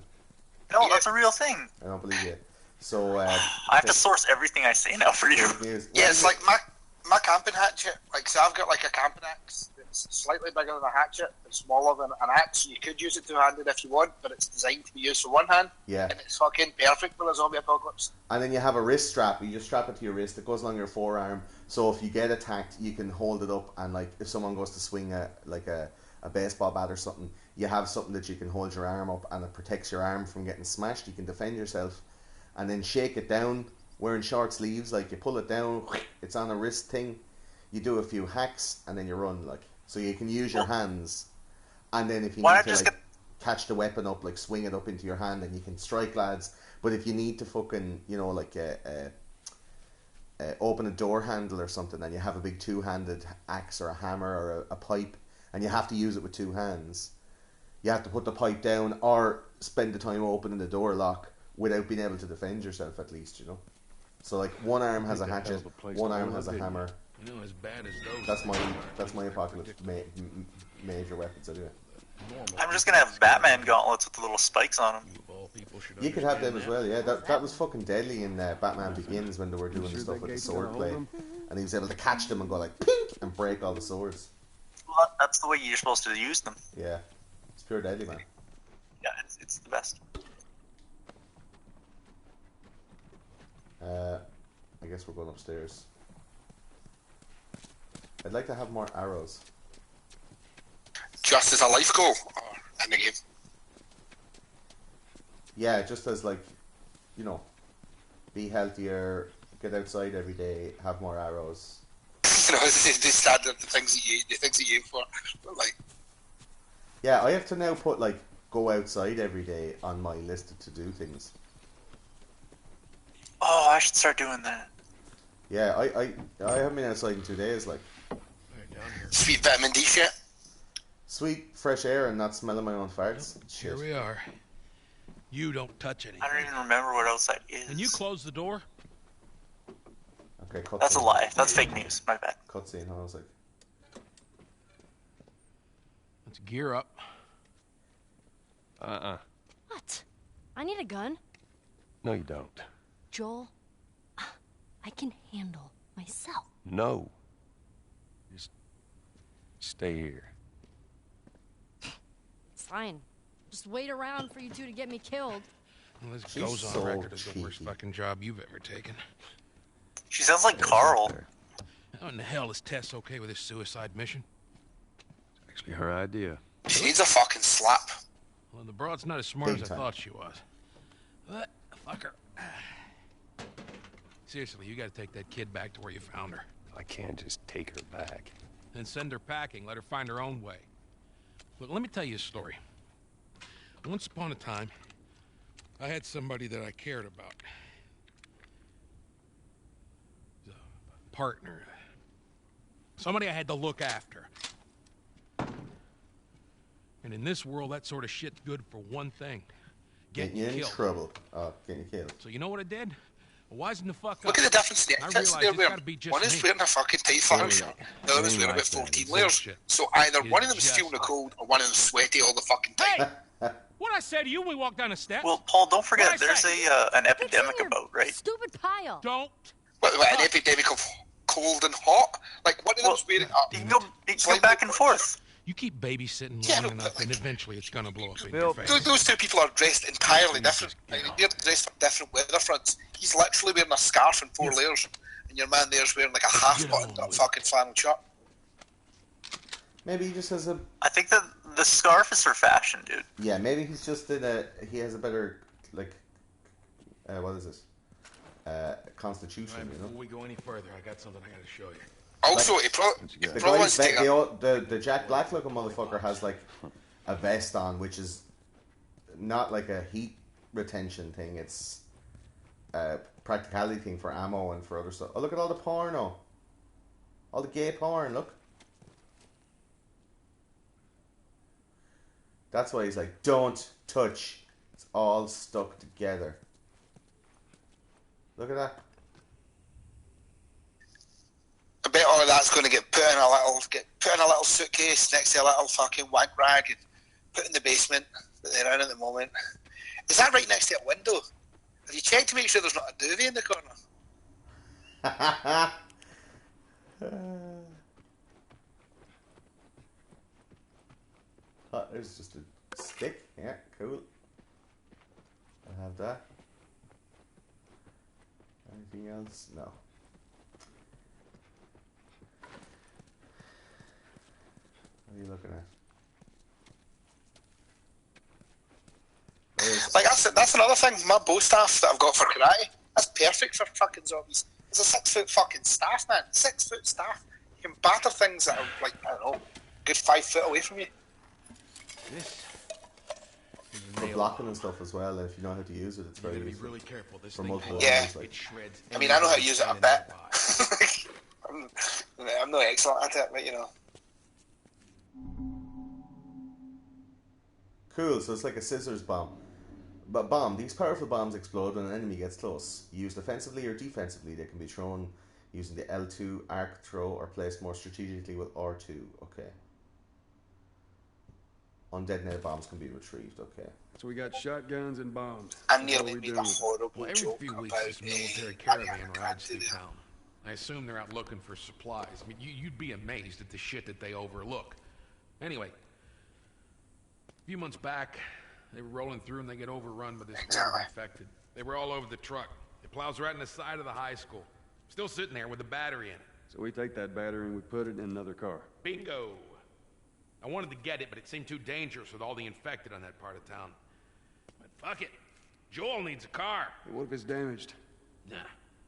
No, that's a real thing. I don't believe you. So I have to source everything I say now for you. fake news. Yeah, it's like my camping hatchet. Like, so I've got like a camping axe that's slightly bigger than a hatchet, but smaller than an axe. You could use it two-handed if you want, but it's designed to be used for one hand. Yeah. And it's fucking perfect for a zombie apocalypse. And then you have a wrist strap. You just strap it to your wrist. It goes along your forearm. So if you get attacked, you can hold it up. And like if someone goes to swing a baseball bat or something, you have something that you can hold your arm up, and it protects your arm from getting smashed. You can defend yourself, and then shake it down wearing short sleeves. Like you pull it down, it's on a wrist thing. You do a few hacks, and then you run. Like so, you can use your hands, and then if you Why need not to just like catch the weapon up, like swing it up into your hand, and you can strike lads. But if you need to fucking, you know, like open a door handle or something, and you have a big two-handed axe or a hammer or a pipe, and you have to use it with two hands, you have to put the pipe down or spend the time opening the door lock without being able to defend yourself, at least, you know. So like one arm has a Think that hell hatchet, of a place one to arm live, has a didn't hammer. You know, as bad as those. That's my apocalypse major weapons anyway. normal I'm just gonna have Batman gauntlets with the little spikes on them. people of all people should You could have them understand as well, yeah. That was fucking deadly in Batman Begins when they were doing the Sure stuff that with the gate's sword gonna play, hold and he was able to catch them and go like pink and break all the swords. Well, that's the way you're supposed to use them. Yeah, it's pure deadly, man. Yeah, it's the best. I guess we're going upstairs. I'd like to have more arrows. Just as a life goal in the game. Yeah, just as like, you know, be healthier, get outside every day, have more arrows. You know, it's the standard the things that you aim for. But like, Yeah, I have to now put like go outside every day on my list of to-do things. Oh, I should start doing that. Yeah, I haven't been outside in 2 days. Like Right down here. sweet vitamin D shit. sweet fresh air and not smelling my own farts. Here Shit. we are. You don't touch anything. I don't even remember what outside is. And you close the door? Okay, cutscene. That's a lie. That's fake news. My bad. Cutscene, I was like... Let's gear up. What? I need a gun. No, you don't. Joel, I can handle myself. No. Just stay here. Fine. Just wait around for you two to get me killed. Well, this She's goes on so record as the cheeky. worst fucking job you've ever taken. She sounds like Carl. How in the hell is Tess okay with this suicide mission? It's actually her idea. She needs a fucking slap. Well, the broad's not as smart Big as I time. thought she was. But, fuck her. Seriously, you gotta take that kid back to where you found her. I can't just take her back. Then send her packing, let her find her own way. Look, let me tell you a story. Once upon a time, I had somebody that I cared about. A partner. Somebody I had to look after. And in this world, that sort of shit's good for one thing. Getting Getting you in killed. trouble. Oh, getting you killed. So you know what I did? I wisened the fuck up. Look at the difference in the I outfits realized they're it's wearing. gotta be just One is me. wearing a fucking tight farm Really? shirt, the other is Really wearing about nice, man. 14 It's layers. bullshit. So either It's one of them is just feeling the fine. cold or one of them is sweaty all the fucking time. What I say to you when we walk down the steps? Well, Paul, don't forget What'd I there's say? an It's in epidemic your about, right? Stupid pile. Don't. What, an epidemic of cold and hot? Like, one of Well, them's wearing you can go back and forth. You keep babysitting Yeah, long no, enough, but, and like- eventually it's gonna blow up in Bill, your face. Those two people are dressed entirely different. Like, they're dressed for different weather fronts. He's literally wearing a scarf and 4 layers, and your man there's wearing like a half-buttoned on with fucking flannel shirt. Maybe he just has a... I think that the scarf is for fashion, dude. Yeah, maybe he's just in a... He has a better, like... what is this? Constitution, you know? Before we go any further, I got something I gotta show you. Also, he The probably guy, wants to take a... the Jack Black looking motherfucker has like a vest on, which is not like a heat retention thing. It's a practicality thing for ammo and for other stuff. Oh, look at all the porno, all the gay porn. Look, that's why he's like, don't touch. It's all stuck together. Look at that. I bet all of that's going to get put in a little suitcase next to a little fucking wank rag and put in the basement that they're in at the moment. Is that right next to a window? Have you checked to make sure there's not a duvet in the corner? Oh, there's just a stick. Yeah, cool. I'll have that. Anything else? No. What are you looking at? Like, that's another thing. My bow staff that I've got for karate, that's perfect for fucking zombies. It's a 6 foot fucking staff, man. 6 foot staff. You can batter things that are like, I don't know, a good 5 foot away from you. This is a For nail. blocking and stuff as well, and if you know how to use it, it's You very gotta be useful. really careful. This For thing multiple holds- Yeah. use, like, it shreds. I mean, I know how to use it a anything bit. in that body. I'm not excellent at it, but you know. Cool, so it's like a scissors bomb. But these powerful bombs explode when an enemy gets close. Used offensively or defensively, they can be thrown using the L2 arc throw or placed more strategically with R2. Okay. Undetonated bombs can be retrieved. Okay. So we got shotguns and bombs. I What nearly are we made a doing? horrible Well, every joke few weeks, about this military having caravan a rides crap through to do. town. I assume they're out looking for supplies. I mean, you'd be amazed at the shit that they overlook. Anyway, a few months back, they were rolling through and they get overrun by this horde Exactly. of infected. They were all over the truck. It plows right in the side of the high school. Still sitting there with a battery in it. So we take that battery and we put it in another car. Bingo! I wanted to get it, but it seemed too dangerous with all the infected on that part of town. But fuck it. Joel needs a car. Hey, what if it's damaged? Nah,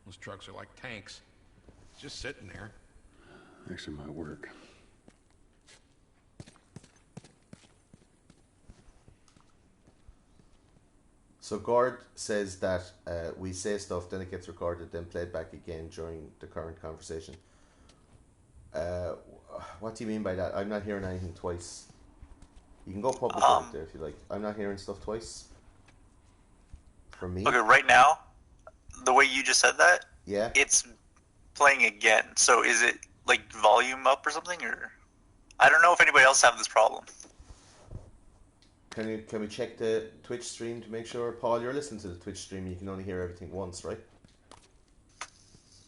those trucks are like tanks. It's just sitting there. Actually, might work. So Gord says that we say stuff, then it gets recorded, then played back again during the current conversation. What do you mean by that? I'm not hearing anything twice. You can go public with it there if you like. I'm not hearing stuff twice. From me? Okay, right now, the way you just said that, Yeah? it's playing again. So is it like volume up or something, or I don't know if anybody else have this problem. Can we check the Twitch stream to make sure? Paul, you're listening to the Twitch stream. You can only hear everything once, right?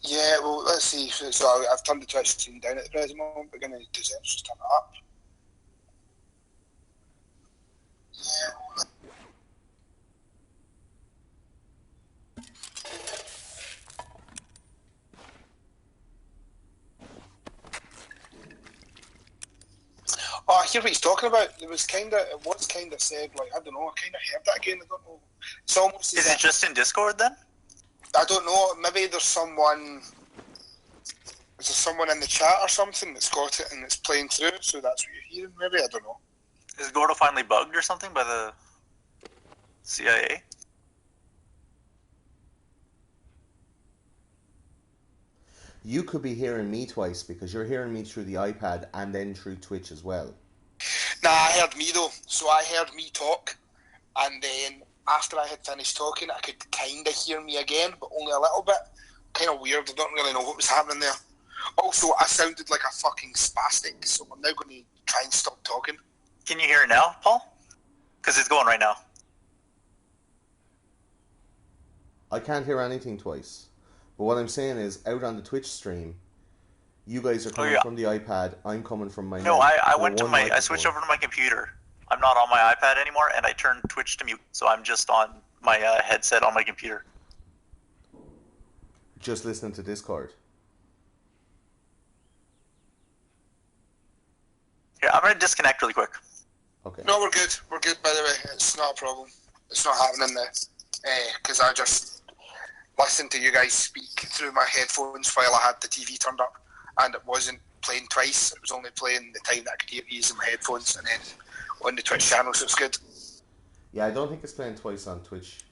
Yeah, well, let's see. So I've turned the Twitch stream down at the present moment. We're going to do that. Just turn it up. Yeah. Oh, I hear what he's talking about. It was kind of said, like, I don't know, I kind of heard that again. I don't know. It's almost Is it just in Discord then? I don't know. Maybe there's someone. Is there someone in the chat or something that's got it and it's playing through? So that's what you're hearing. Maybe, I don't know. Is Gordo finally bugged or something by the CIA? You could be hearing me twice because you're hearing me through the iPad and then through Twitch as well. Nah, I heard me though. So I heard me talk, and then after I had finished talking, I could kind of hear me again, but only a little bit. Kind of weird. I don't really know what was happening there. Also, I sounded like a fucking spastic, so I'm now going to try and stop talking. Can you hear it now, Paul? Because it's going right now. I can't hear anything twice. But what I'm saying is, out on the Twitch stream, you guys are coming from the iPad, I'm coming from my... No, I went to I switched over to my computer. I'm not on my iPad anymore, and I turned Twitch to mute, so I'm just on my headset on my computer. Just listening to Discord. Here, I'm going to disconnect really quick. Okay. No, we're good. We're good, by the way. It's not a problem. It's not happening there. Because I just listened to you guys speak through my headphones while I had the TV turned up, and it wasn't playing twice. It was only playing the time that I could hear you using my headphones, and then on the Twitch channel, so it's good. Yeah, I don't think it's playing twice on Twitch.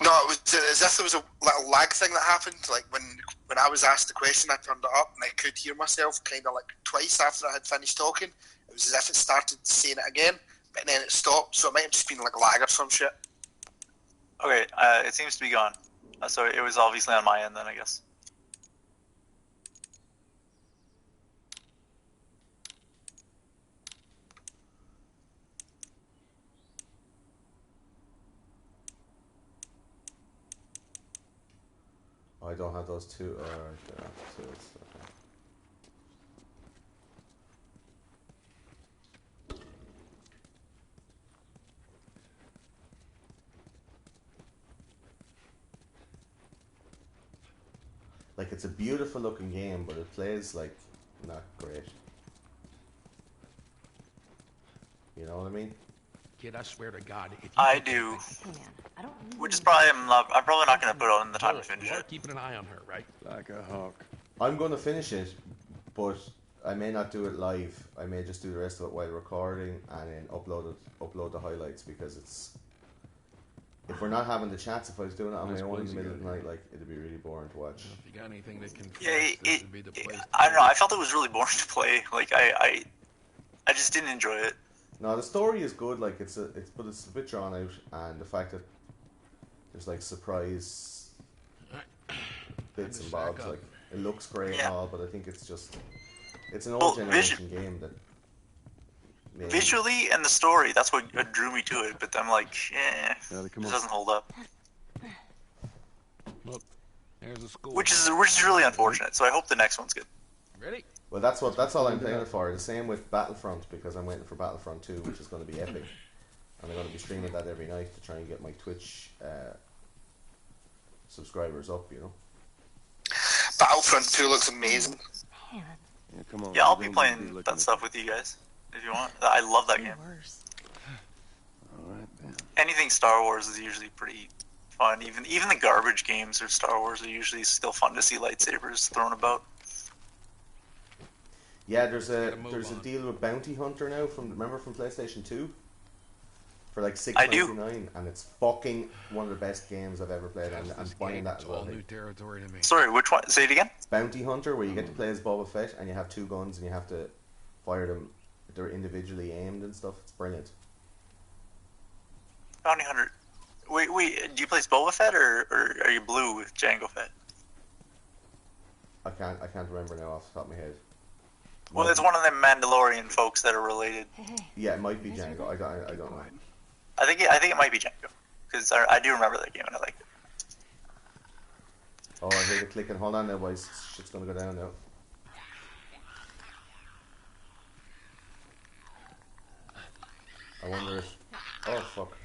No, it was as if there was a little lag thing that happened. Like when I was asked the question, I turned it up and I could hear myself kind of like twice after I had finished talking. It was as if it started saying it again, but then it stopped. So it might have just been like a lag or some shit. Okay, it seems to be gone. So it was obviously on my end then, I guess. Oh, I don't have those two. Okay. Like, it's a beautiful looking game, but it plays like not great. You know what I mean? Kid, I swear to God, if you I do. Hey man, I don't really Which is probably I'm probably not going to put on the time to finish you are it. keeping an eye on her, right? Like a hawk. I'm going to finish it, but I may not do it live. I may just do the rest of it while recording and then upload the highlights, because it's... If we're not having the chats, if I was doing it on my own in the middle of the night, like, it'd be really boring to watch. If you got anything that can Yeah, this would be the place. I don't know. I felt it was really boring to play. Like I just didn't enjoy it. No, the story is good. Like, but it's a bit drawn out, and the fact that there's like surprise bits and bobs. Like, it looks great and all, but I think it's an old generation game that. Maybe. Visually and the story, that's what drew me to it. But I'm like, it doesn't hold up. Look, there's a school. Which is really unfortunate. So I hope the next one's good. Ready? Well, that's all I'm playing it for. The same with Battlefront, because I'm waiting for Battlefront 2, which is going to be epic, and I'm going to be streaming that every night to try and get my Twitch subscribers up. You know. Battlefront 2 looks amazing. Man, Yeah, come on. Yeah, I'll be playing that stuff with you guys if you want. I love that game. worse. All right, then. Anything Star Wars is usually pretty fun. Even the garbage games of Star Wars are usually still fun to see lightsabers thrown about. Yeah, there's a deal with Bounty Hunter now from PlayStation 2 for like $6.99, and it's fucking one of the best games I've ever played. And I'm buying that as well. All new territory to me. Sorry, which one? Say it again. Bounty Hunter, where you get to play as Boba Fett, and you have two guns, and you have to fire them. They're individually aimed and stuff. It's brilliant. Bounty Hunter. Wait. Do you play as Boba Fett or are you blue with Jango Fett? I can't remember now off the top of my head. Well, it's one of them Mandalorian folks that are related. Yeah, it might be Django. I don't know. I think it might be Django because I do remember that game and I liked it. Oh, I hear the clicking. Hold on now, boys. Shit's gonna go down now. I wonder if... Oh, fuck.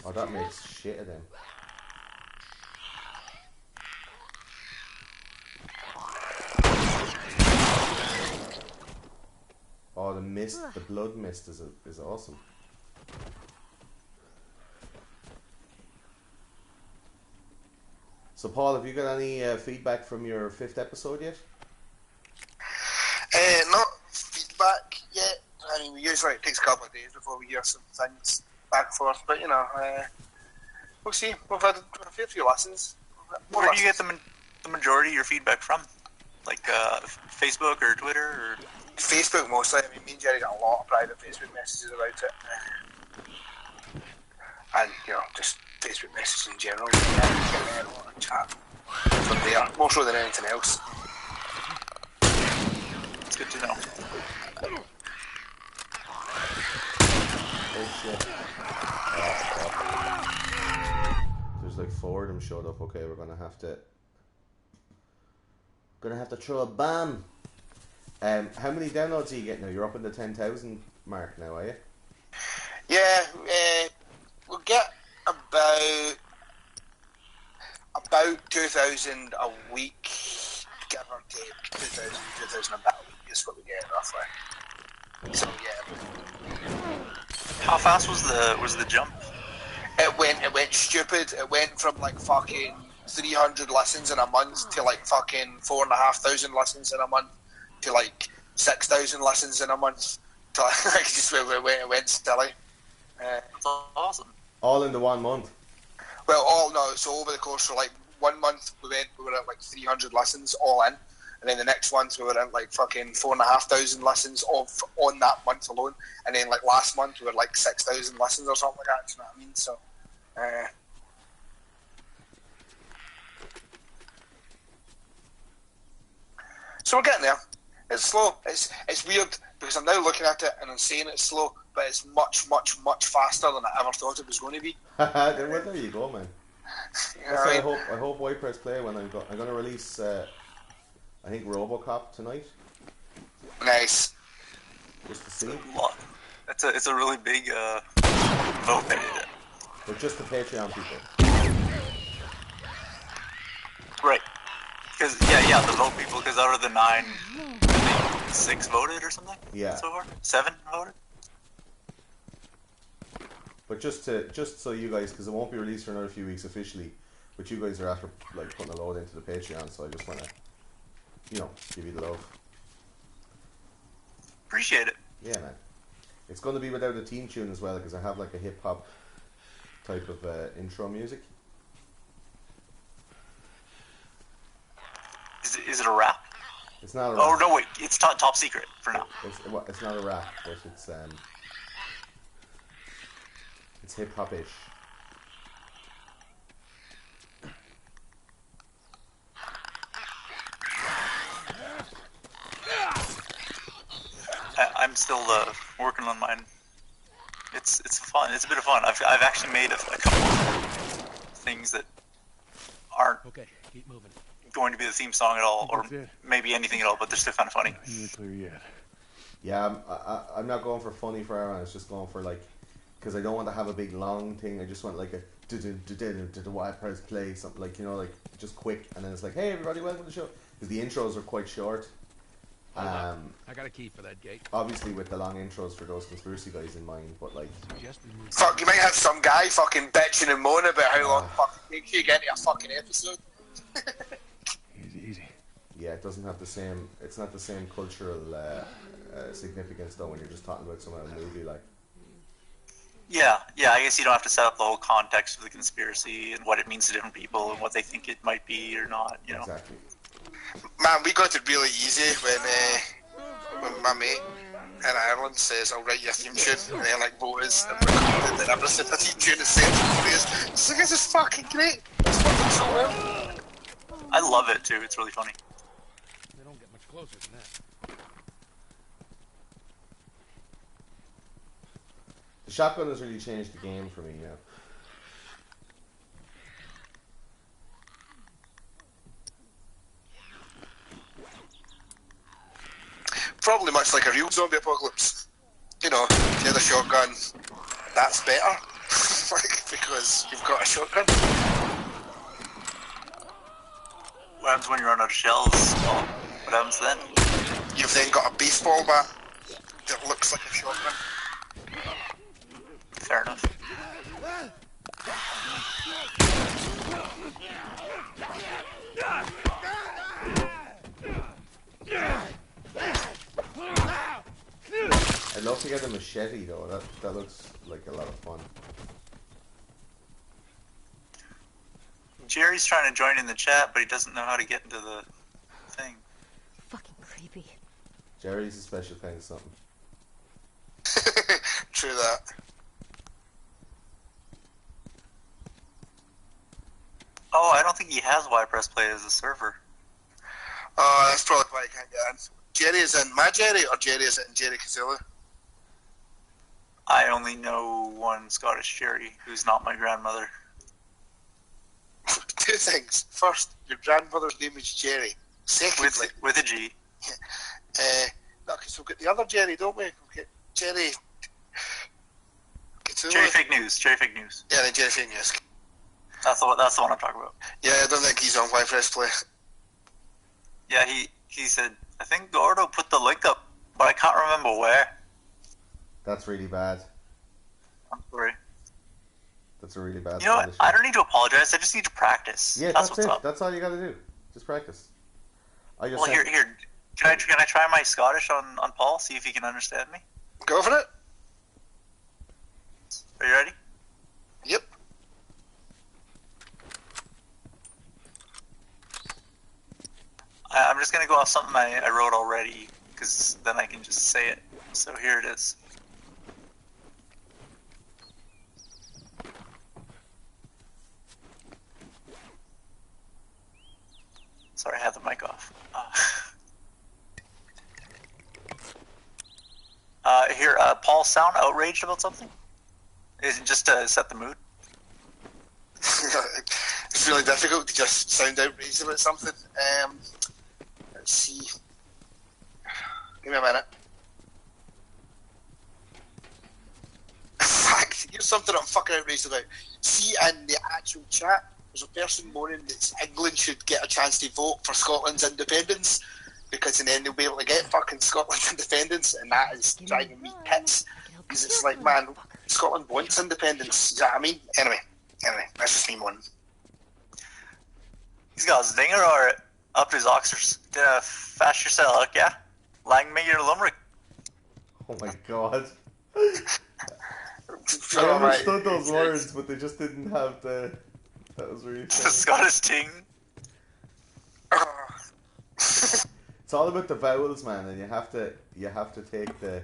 Oh, that makes shit of them. Oh, the mist, the blood mist is awesome. So, Paul, have you got any feedback from your 5th episode yet? Not feedback yet. I mean, usually it takes a couple of days before we hear some things back and forth, but you know, we'll see. We've had a fair few lessons. Where do you get the majority of your feedback from? Like Facebook or Twitter or? Facebook mostly. I mean, me and Jerry got a lot of private Facebook messages about it, and you know, just Facebook messages in general. Yeah, a lot of chat from there, more so than anything else. It's good to know. Oh shit. Oh, fuck. There's like 4 of them showed up. Okay, we're gonna have to throw a bomb. How many downloads are you getting now? You're up in the 10,000 mark now, are you? Yeah, we'll get about 2,000 a week, give or take. 2,000 about a week is what we get roughly. So yeah. How fast was the jump? It went stupid. It went from like fucking 300 listens in a month to like fucking 4,500 listens in a month to like 6,000 listens in a month. To like just it went silly. That's awesome. All in the 1 month. Well, so over the course of like 1 month we were at like 300 listens all in, and then the next month we were at like fucking 4,500 listens on that month alone, and then like last month we were like 6,000 listens or something like that. You know what I mean? So. So we're getting there. It's slow. It's weird because I'm now looking at it and I'm saying it's slow, but it's much, much, much faster than I ever thought it was going to be. There you go, man. You know what I mean? I hope White Press play when I'm going to release. I think RoboCop tonight. Nice. Just to see. It's a really big vote that you did. But just the Patreon people. Right. Because yeah, the vote people. Because out of the 9, I think 6 voted or something. Yeah. So far, 7 voted. But just so you guys, because it won't be released for another few weeks officially, but you guys are after like putting a load into the Patreon, so I just want to, give you the love. Appreciate it. Yeah, man. It's going to be without a theme tune as well, because I have like a hip hop type of intro music. Is it a rap? It's not a rap. Oh no, wait! It's top secret for now. It's not a rap, but it's hip hop ish. I'm still working on mine. It's fun. It's a bit of fun. I've actually made a couple of things that aren't keep moving. going to be the theme song at all, or maybe anything at all, but they're still kind of funny. Clear yet. Yeah, I'm not going for funny for everyone. It's just going for like, because I don't want to have a big long thing. I just want like a the White Press play something like like just quick, and then it's like, hey everybody, welcome to the show. Because the intros are quite short. I got a key for that gate. Obviously with the long intros for those conspiracy guys in mind, but like, fuck, you might have some guy fucking bitching and moaning about how long fucking takes you to get into a fucking episode. Easy. Yeah, it doesn't have the same. It's not the same cultural significance though when you're just talking about some other movie like. Yeah. I guess you don't have to set up the whole context of the conspiracy and what it means to different people and what they think it might be or not. Exactly. Man, we got it really easy when my mate in Ireland says, I'll write you a theme tune, and then like voters and recorded and everything, a theme tune is sent to the players. It's like, this is fucking great. It's fucking so well. I love it too. It's really funny. They don't get much closer than that. The shotgun has really changed the game for me now. Probably much like a real zombie apocalypse. You know, the other shotgun, that's better. Like, because you've got a shotgun. What happens when you run out of shells? Well, what happens then? You've then got a baseball bat that looks like a shotgun. Fair enough. I'd love to get a machete though. That looks like a lot of fun. Jerry's trying to join in the chat, but he doesn't know how to get into the thing. Fucking creepy. Jerry's a special kind of something. True that. Oh, I don't think he has Y-Press Play as a server. Oh, that's probably why I can't get in. Jerry is in my Jerry, or Jerry is in Jerry Kazula? I only know one Scottish Jerry, who's not my grandmother. Two things. First, your grandmother's name is Jerry. Secondly, With a G. okay, so we've got the other Jerry, don't we? Okay, Jerry. Jerry Fake News. Jerry Fake News. Yeah, then Jerry Fake News. That's the one I'm talking about. Yeah, I don't think he's on Y-Press Play. Yeah, he said, I think Gordo put the link up, but I can't remember where. That's really bad. I'm sorry. That's a really bad. You know what? I don't need to apologize. I just need to practice. Yeah, that's that's what's it. up. That's all you got to do. Just practice. Well, here. Can I try my Scottish on Paul? See if he can understand me. Go for it. Are you ready? Yep. I'm just gonna go off something I wrote already, because then I can just say it. So here it is. Sorry, I had the mic off. Here, Paul, sound outraged about something? Is it just to set the mood? It's really difficult to just sound outraged about something. Let's see. Give me a minute. Fuck, here's something I'm fucking outraged about. See, in the actual chat, there's a person moaning that England should get a chance to vote for Scotland's independence, because then they'll be able to get fucking Scotland's independence, and that is driving me tits. Because it's like, man, Scotland wants independence. You know what I mean? Anyway, that's just me one. He's got a zinger or up to his oxers. Fast yourself, yeah? Lang me your limerick. Oh my god. I Alright. understood those words, but they just didn't have the. That was really The funny. Scottish ting. It's all about the vowels, man, and you have to take the.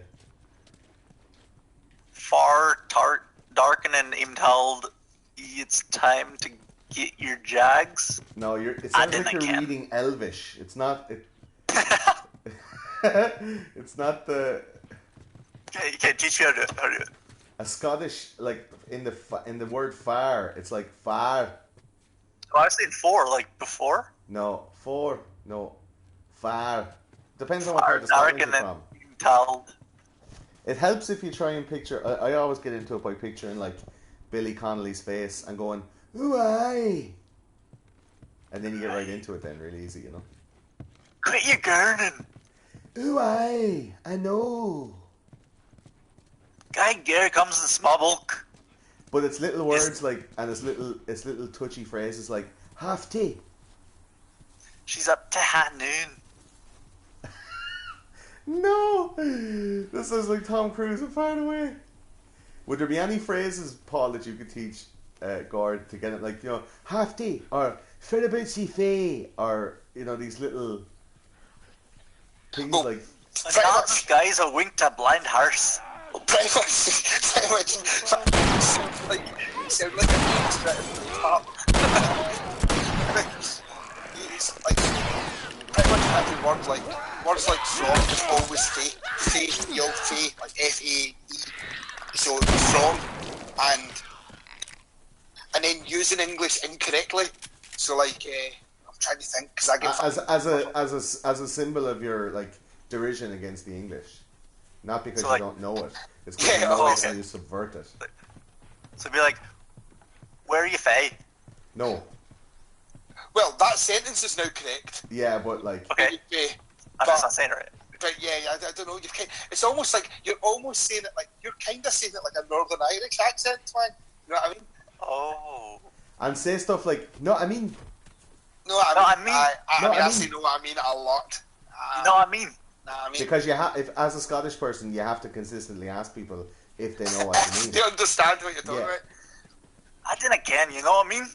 Far tart darkening imtald. It's time to get your jags. No, it I sounds like didn't you're can. reading Elvish. It's not. It's not the. You can't teach me how to do it. A Scottish, like in the word far, it's like far. Oh, I was saying four, like before. No, for no, far. Depends on what part Far of Scotland you're darkening from. imtald. It helps if you try and picture. I always get into it by picturing like Billy Connolly's face and going, "Ooh, aye," and then you get right into it. Then really easy, you know. Quit your gurning. Ooh, aye, I know. Guy Gary comes in small bulk. But it's little words like, and it's little touchy phrases like half tea. She's up to high noon. No, this is like Tom Cruise and Far Away. Would there be any phrases, Paul, that you could teach Gord to get it, like, you know, half tea or Filibusi fee, or, you know, these little things like Not this guy's a wink to blind horse. Pretty much. Sound like a man's trying to play pop. It's like pretty much every word, like words like from is always fey, the old fey, like F-A-E. So from and then using English incorrectly. So like I'm trying to think because I get as a symbol of your like derision against the English, not because So, you like- don't know it. It's because you know it and you subvert it. So be like, where are you, Faye? No, well, that sentence is now correct. yeah, but like Okay, I'm But- just not saying it right. But yeah, I don't know. It's almost like you're almost saying it like you're kind of saying it like a Northern Irish accent, man. You know what I mean? Oh. and say stuff like no, I mean No, I mean, I mean- say no, I mean it a lot. You know what I mean? I mean, because you have if as a Scottish person you have to consistently ask people if they know what you mean. they understand what you're talking Yeah. about. I did again, you know what I mean?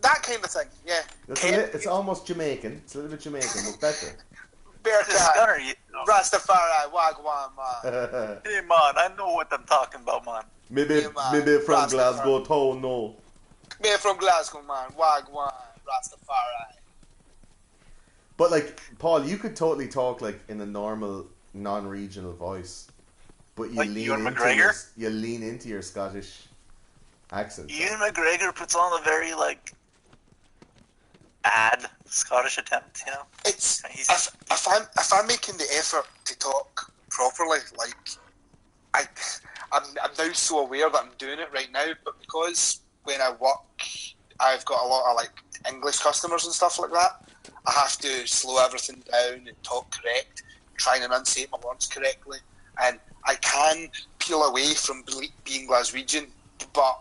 That kind of thing, yeah. It's almost Jamaican. It's a little bit Jamaican, but better. This Gunner, Rastafari, Wagwan, man. hey man, I know what I'm talking about, man. maybe Yeah, man. from Rastafari. Glasgow town, no. Me from Glasgow, man. Wagwan, Rastafari. But like Paul, you could totally talk like in a normal, non-regional voice, but you Like lean Ewan into McGregor? you lean into your Scottish accent. Ian McGregor puts on a very, like, bad Scottish attempt, you know? It's He's- if I'm making the effort to talk properly, like I'm now so aware that I'm doing it right now, but because when I work, I've got a lot of like English customers and stuff like that. I have to slow everything down and talk correct, try and enunciate my words correctly, and I can peel away from being Glaswegian, but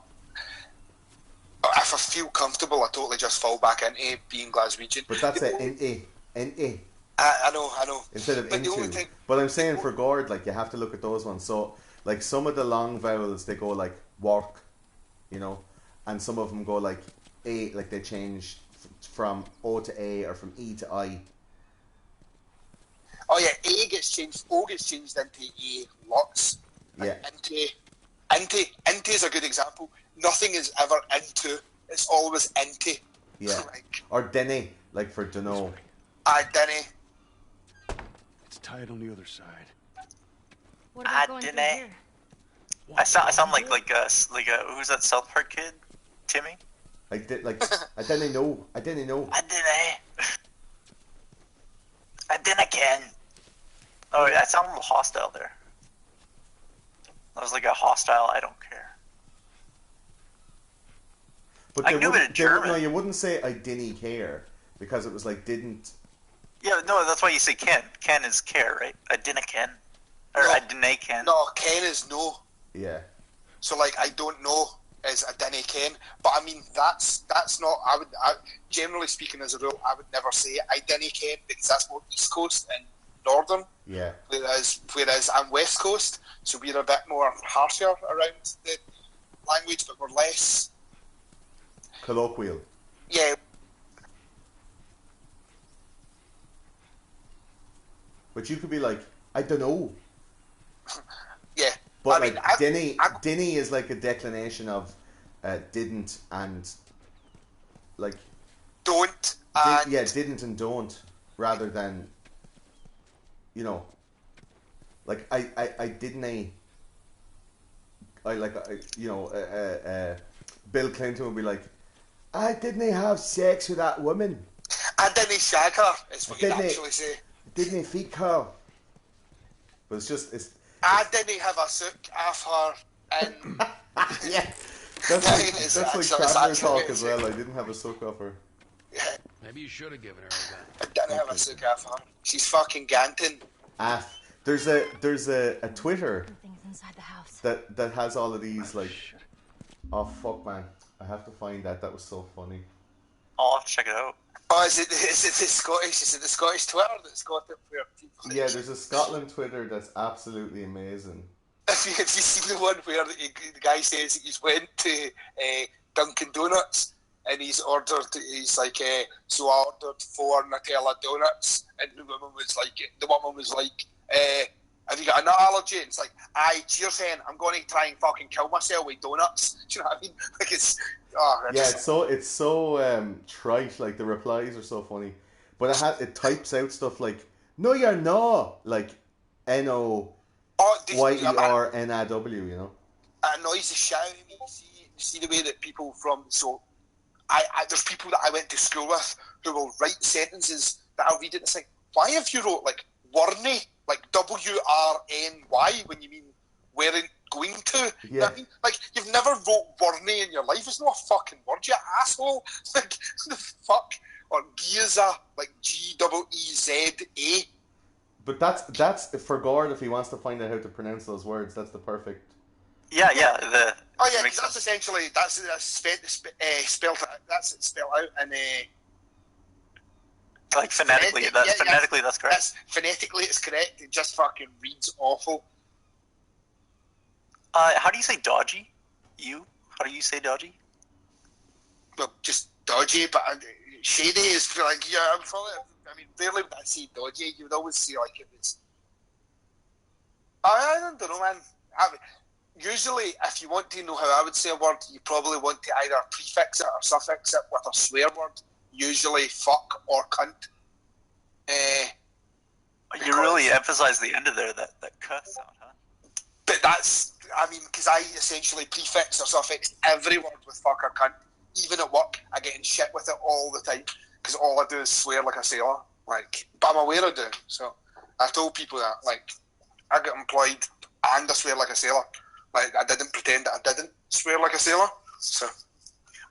if I feel comfortable, I totally just fall back into being Glaswegian. But that's it, N-A. I know. Instead of But the only into. thing- But I'm saying for Gord, like you have to look at those ones. So like some of the long vowels they go like work, you know, and some of them go like A, like they change from O to A or from E to I. Oh yeah, A gets changed, O gets changed into A lots. Yeah. Into is a good example. Nothing is ever into. It's always into. Yeah. Like, Or Denny, like for Dunno. Denny. It's tight on the other side. What about going through didn't. here? I sound like a who's that South Park kid? Timmy? I didn't know. I didn't. I didn't again. Oh, that sounded a little hostile there. That was like a hostile, I don't care. But I they knew wouldn't- it in German. No, you wouldn't say I didn't care because it was like didn't. Yeah, no, that's why you say Ken. Ken is care, right? I didn't Ken. Or No. I didn't Ken. No, Ken is no. Yeah. So like, I don't know is a Denny Ken. But I mean, that's not. Generally speaking, as a rule, I would never say I Denny Ken because that's more East Coast and Northern. Yeah. Whereas I'm West Coast, so we're a bit more harsher around the language, but we're less. Colloquial. Yeah, But you could be like, I don't know. yeah. But I mean, like Denny I- Denny is like a declination of didn't and like don't. And didn't and don't rather than you know like I didn't Bill Clinton would be like I didn't have sex with that woman. I didn't shag her, is what you'd Didn't he? actually say. Didn't feed her. But it's I didn't have a sook off her, and yeah. That's like, It's that's like actually- traveler it's talk actually- as well. I didn't have a soak off her. Maybe you should have given her a gun. I didn't have a sook off her. She's fucking ganting. There's a Twitter Things inside the house. that has all of these like oh fuck man. I have to find that. That was so funny. I'll have to check it out. Oh, is it the Scottish? Is it the Scottish Twitter that's got it where people? Yeah, there's a Scotland Twitter that's absolutely amazing. Have you seen the one where the guy says that he's went to Dunkin' Donuts and he's like, so I ordered 4 Nutella donuts, and the woman was like, have you got a nut allergy? And it's like, aye, cheers, hen, I'm going to try and fucking kill myself with donuts. Do you know what I mean? Like, it's, it's so trite. Like, the replies are so funny, but it types out stuff like, no, you're not, like NOYERNAW, you know. It annoys the shit out of me. See the way that people from, so I there's people that I went to school with who will write sentences that I'll read it and it's like, why have you wrote like Warney, like WRNY when you mean weren't going to? Yeah. You know what I mean? Like, you've never wrote Warney in your life. It's not a fucking word, you asshole. Like, the fuck? Or Giza, like GEEZA. But that's for Gord if he wants to find out how to pronounce those words. That's the perfect. Yeah. Because that's essentially that's spelled out and like phonetically. Phonetically, that's correct. Phonetically, it's correct. It just fucking reads awful. How do you say dodgy? How do you say dodgy? Well, just dodgy, but shady is like, yeah. I mean, rarely would I say dodgy. You would always say like it was. I don't know, man. Usually, if you want to know how I would say a word, you probably want to either prefix it or suffix it with a swear word. Usually, fuck or cunt. You really emphasize the end of there, that cuss sound, huh? But that's, I mean, because I essentially prefix or suffix every word with fuck or cunt. Even at work, I get in shit with it all the time because all I do is swear like a sailor. Like, but I'm aware of doing. So I told people that, like, I got employed and I swear like a sailor. Like, I didn't pretend that I didn't swear like a sailor. So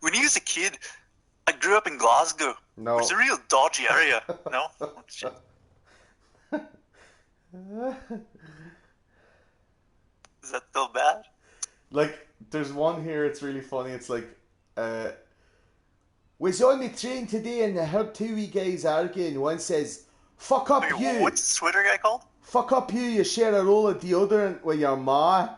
when he was a kid, I grew up in Glasgow. No. It's a real dodgy area. No? Oh, shit. Is that still bad? Like, there's one here, it's really funny. It's like, was on the train today and I heard 2 wee guys arguing. One says, fuck up you. What's this Twitter guy called? Fuck up you share a roll of deodorant with your ma.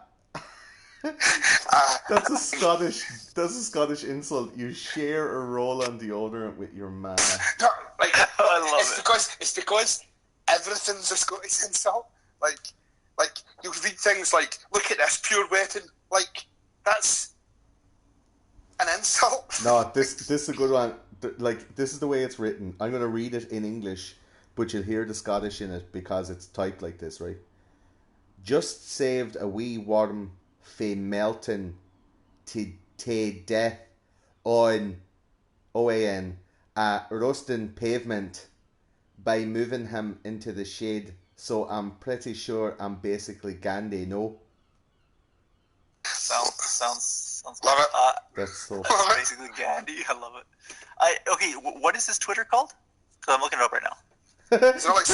That's a Scottish insult. You share a roll on deodorant with your ma. no, like, I love it's because everything's a Scottish insult. Like you read things like, look at this pure weapon. Like, that's an insult. No, this is a good one. Like, this is the way it's written. I'm going to read it in English, but you'll hear the Scottish in it because it's typed like this, right? Just saved a wee worm fae melting to death on OAN a rusting pavement by moving him into the shade. So I'm pretty sure I'm basically Gandhi, no? Sounds Love it. That's so that's basically Gandhi. I love it. Okay, what is this Twitter called? Because I'm looking it up right now. So like,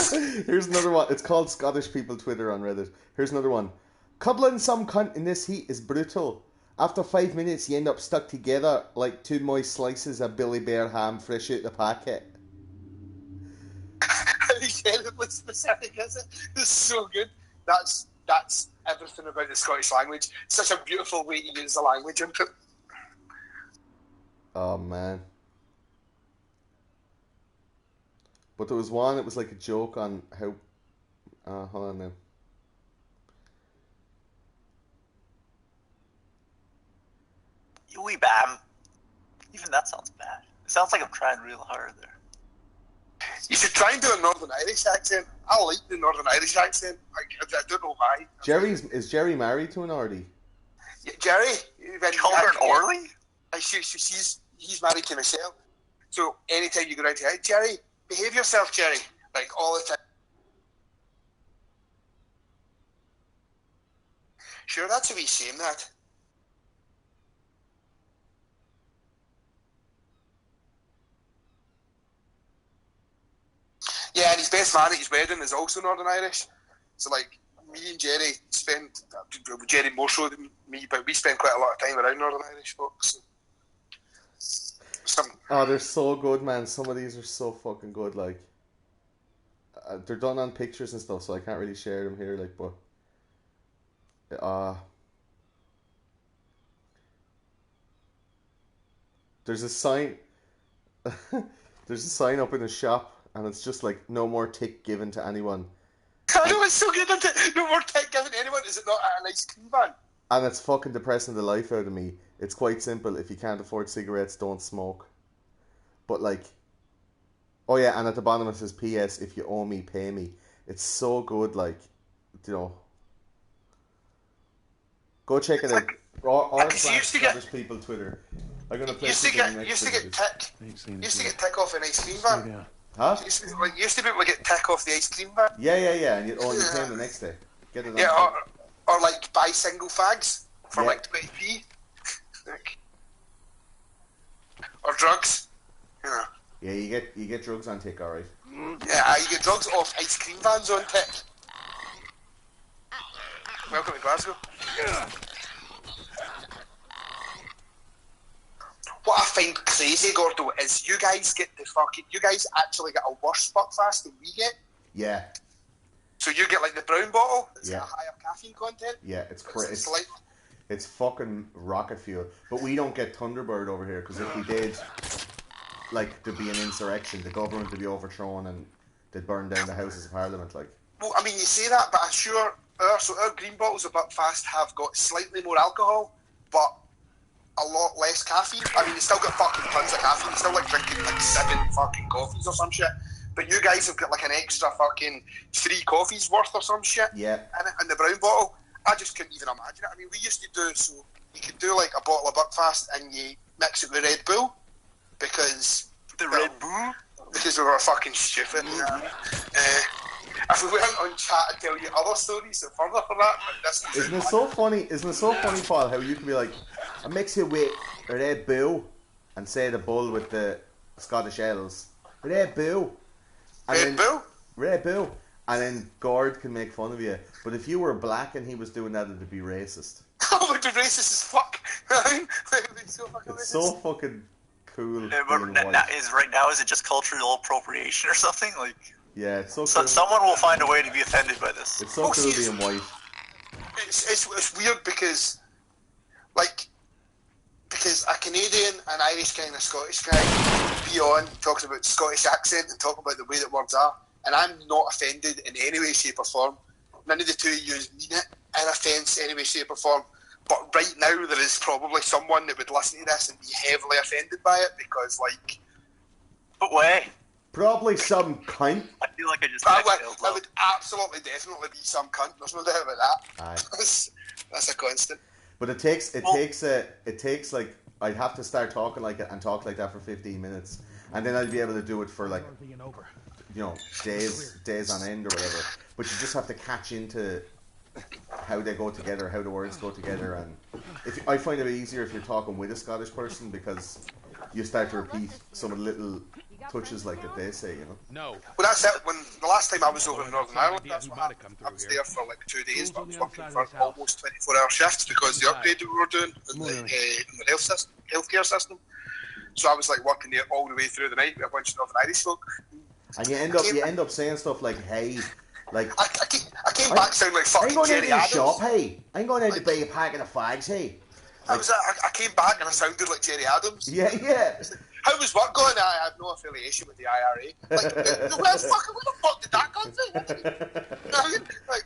Here's another one. It's called Scottish People Twitter on Reddit. Here's another one. Cuddling some cunt in this heat is brutal. After 5 minutes, you end up stuck together like 2 moist slices of Billy Bear ham fresh out the packet. incredibly specific, is it? It's so good. That's everything about the Scottish language. Such a beautiful way to use the language input. Oh, man. But there was one, it was like a joke on how... hold on now. Wee bam. Even that sounds bad. It sounds like I'm trying real hard there. You should try and do a Northern Irish accent. I like the Northern Irish accent. I don't know why. Is Jerry married to an Artie? Yeah, Jerry. Children Orly? He's married to Michelle. So anytime you go down to, hey, Jerry, behave yourself, Jerry. Like, all the time. Sure, that's a wee shame, that. Yeah, and his best man at his wedding is also Northern Irish. So, like, me and Jerry spend, Jerry more so than me, but we spend quite a lot of time around Northern Irish folks. Oh, they're so good, man. Some of these are so fucking good. Like, they're done on pictures and stuff, so I can't really share them here. Like, but There's a sign. There's a sign up in the shop, and it's just like no more tick given to anyone. I know it's so good. Isn't it? No more tick given to anyone. Is it not an ice cream van? And it's fucking depressing the life out of me. It's quite simple. If you can't afford cigarettes, don't smoke. But like, oh yeah, and at the bottom it says, "P.S. If you owe me, pay me." It's so good. Like, you know, go check it out. Or Scottish people Twitter. I'm gonna play. Used to get tick. Used to get tick off an ice cream van. Huh? Used to be able to get tick off the ice cream van. Yeah, and you pay them the next day. Get it. Yeah, or like buy single fags for like 20p. Or drugs. You know. Yeah, you get drugs on tick, alright. Yeah, you get drugs off ice cream vans on tick. Welcome to Glasgow. What I find crazy, Gordo, is you guys actually get a worse Buckfast than we get. Yeah. So you get like the brown bottle that's got a higher caffeine content. Yeah, it's fucking rocket fuel. But we don't get Thunderbird over here, because if we did, like, there'd be an insurrection, the government would be overthrown and they'd burn down the Houses of Parliament, like. Well, I mean, you say that, but I'm sure our green bottles of Buckfast have got slightly more alcohol, but a lot less caffeine. I mean, you still got fucking tons of caffeine. You still like drinking like 7 fucking coffees or some shit. But you guys have got like an extra fucking 3 coffees worth or some shit. Yeah. In the brown bottle. I just couldn't even imagine it. I mean, we used to do so. You could do like a bottle of Buckfast and you mix it with Red Bull because Red Bull. Because we were fucking stupid. If we weren't on chat, I'd tell you other stories and further for that. But Isn't it so funny, Paul, how you can be like, I mix it with Red Bull and say the bull with the Scottish L's. Red Bull. Red Bull. And then Gord can make fun of you. But if you were black and he was doing that, it'd be racist. Oh, it would be racist as fuck. It's so fucking cool. Right now, is it just cultural appropriation or something? Like, yeah, it's so cool. Someone will find a way to be offended by this. It's so cool being white. It's weird because a Canadian, an Irish guy and a Scottish guy be on talking about Scottish accent and talking about the way that words are, and I'm not offended in any way, shape or form. None of the two of you mean it in offence in any way, shape or form. But right now there is probably someone that would listen to this and be heavily offended by it because, like... But wait. Probably some cunt. I feel like I just... That would absolutely, definitely be some cunt. There's no doubt about that. Aye. That's a constant. But it takes like, I'd have to start talking like it and talk like that for 15 minutes. And then I'd be able to do it for like, you know, days on end or whatever. But you just have to catch into how they go together, how the words go together. And I find it easier if you're talking with a Scottish person because you start to repeat some of the little touches like that they say, you know. No. Well, that's it. When the last time I was over in Northern Ireland, that's what happened. I was there for like 2 days, but I was working for almost 24-hour shifts because the upgrade that we were doing in the healthcare system. So I was like working there all the way through the night with a bunch of Northern Irish folk. And you end up saying stuff like, "Hey," like I came back sounding like fucking Jerry Adams. Shop, hey, I'm going out to buy a packet of fags, hey. I came back and I sounded like Jerry Adams. Yeah. How was work going? I have no affiliation with the IRA. Like, where the fuck did that come from? Like,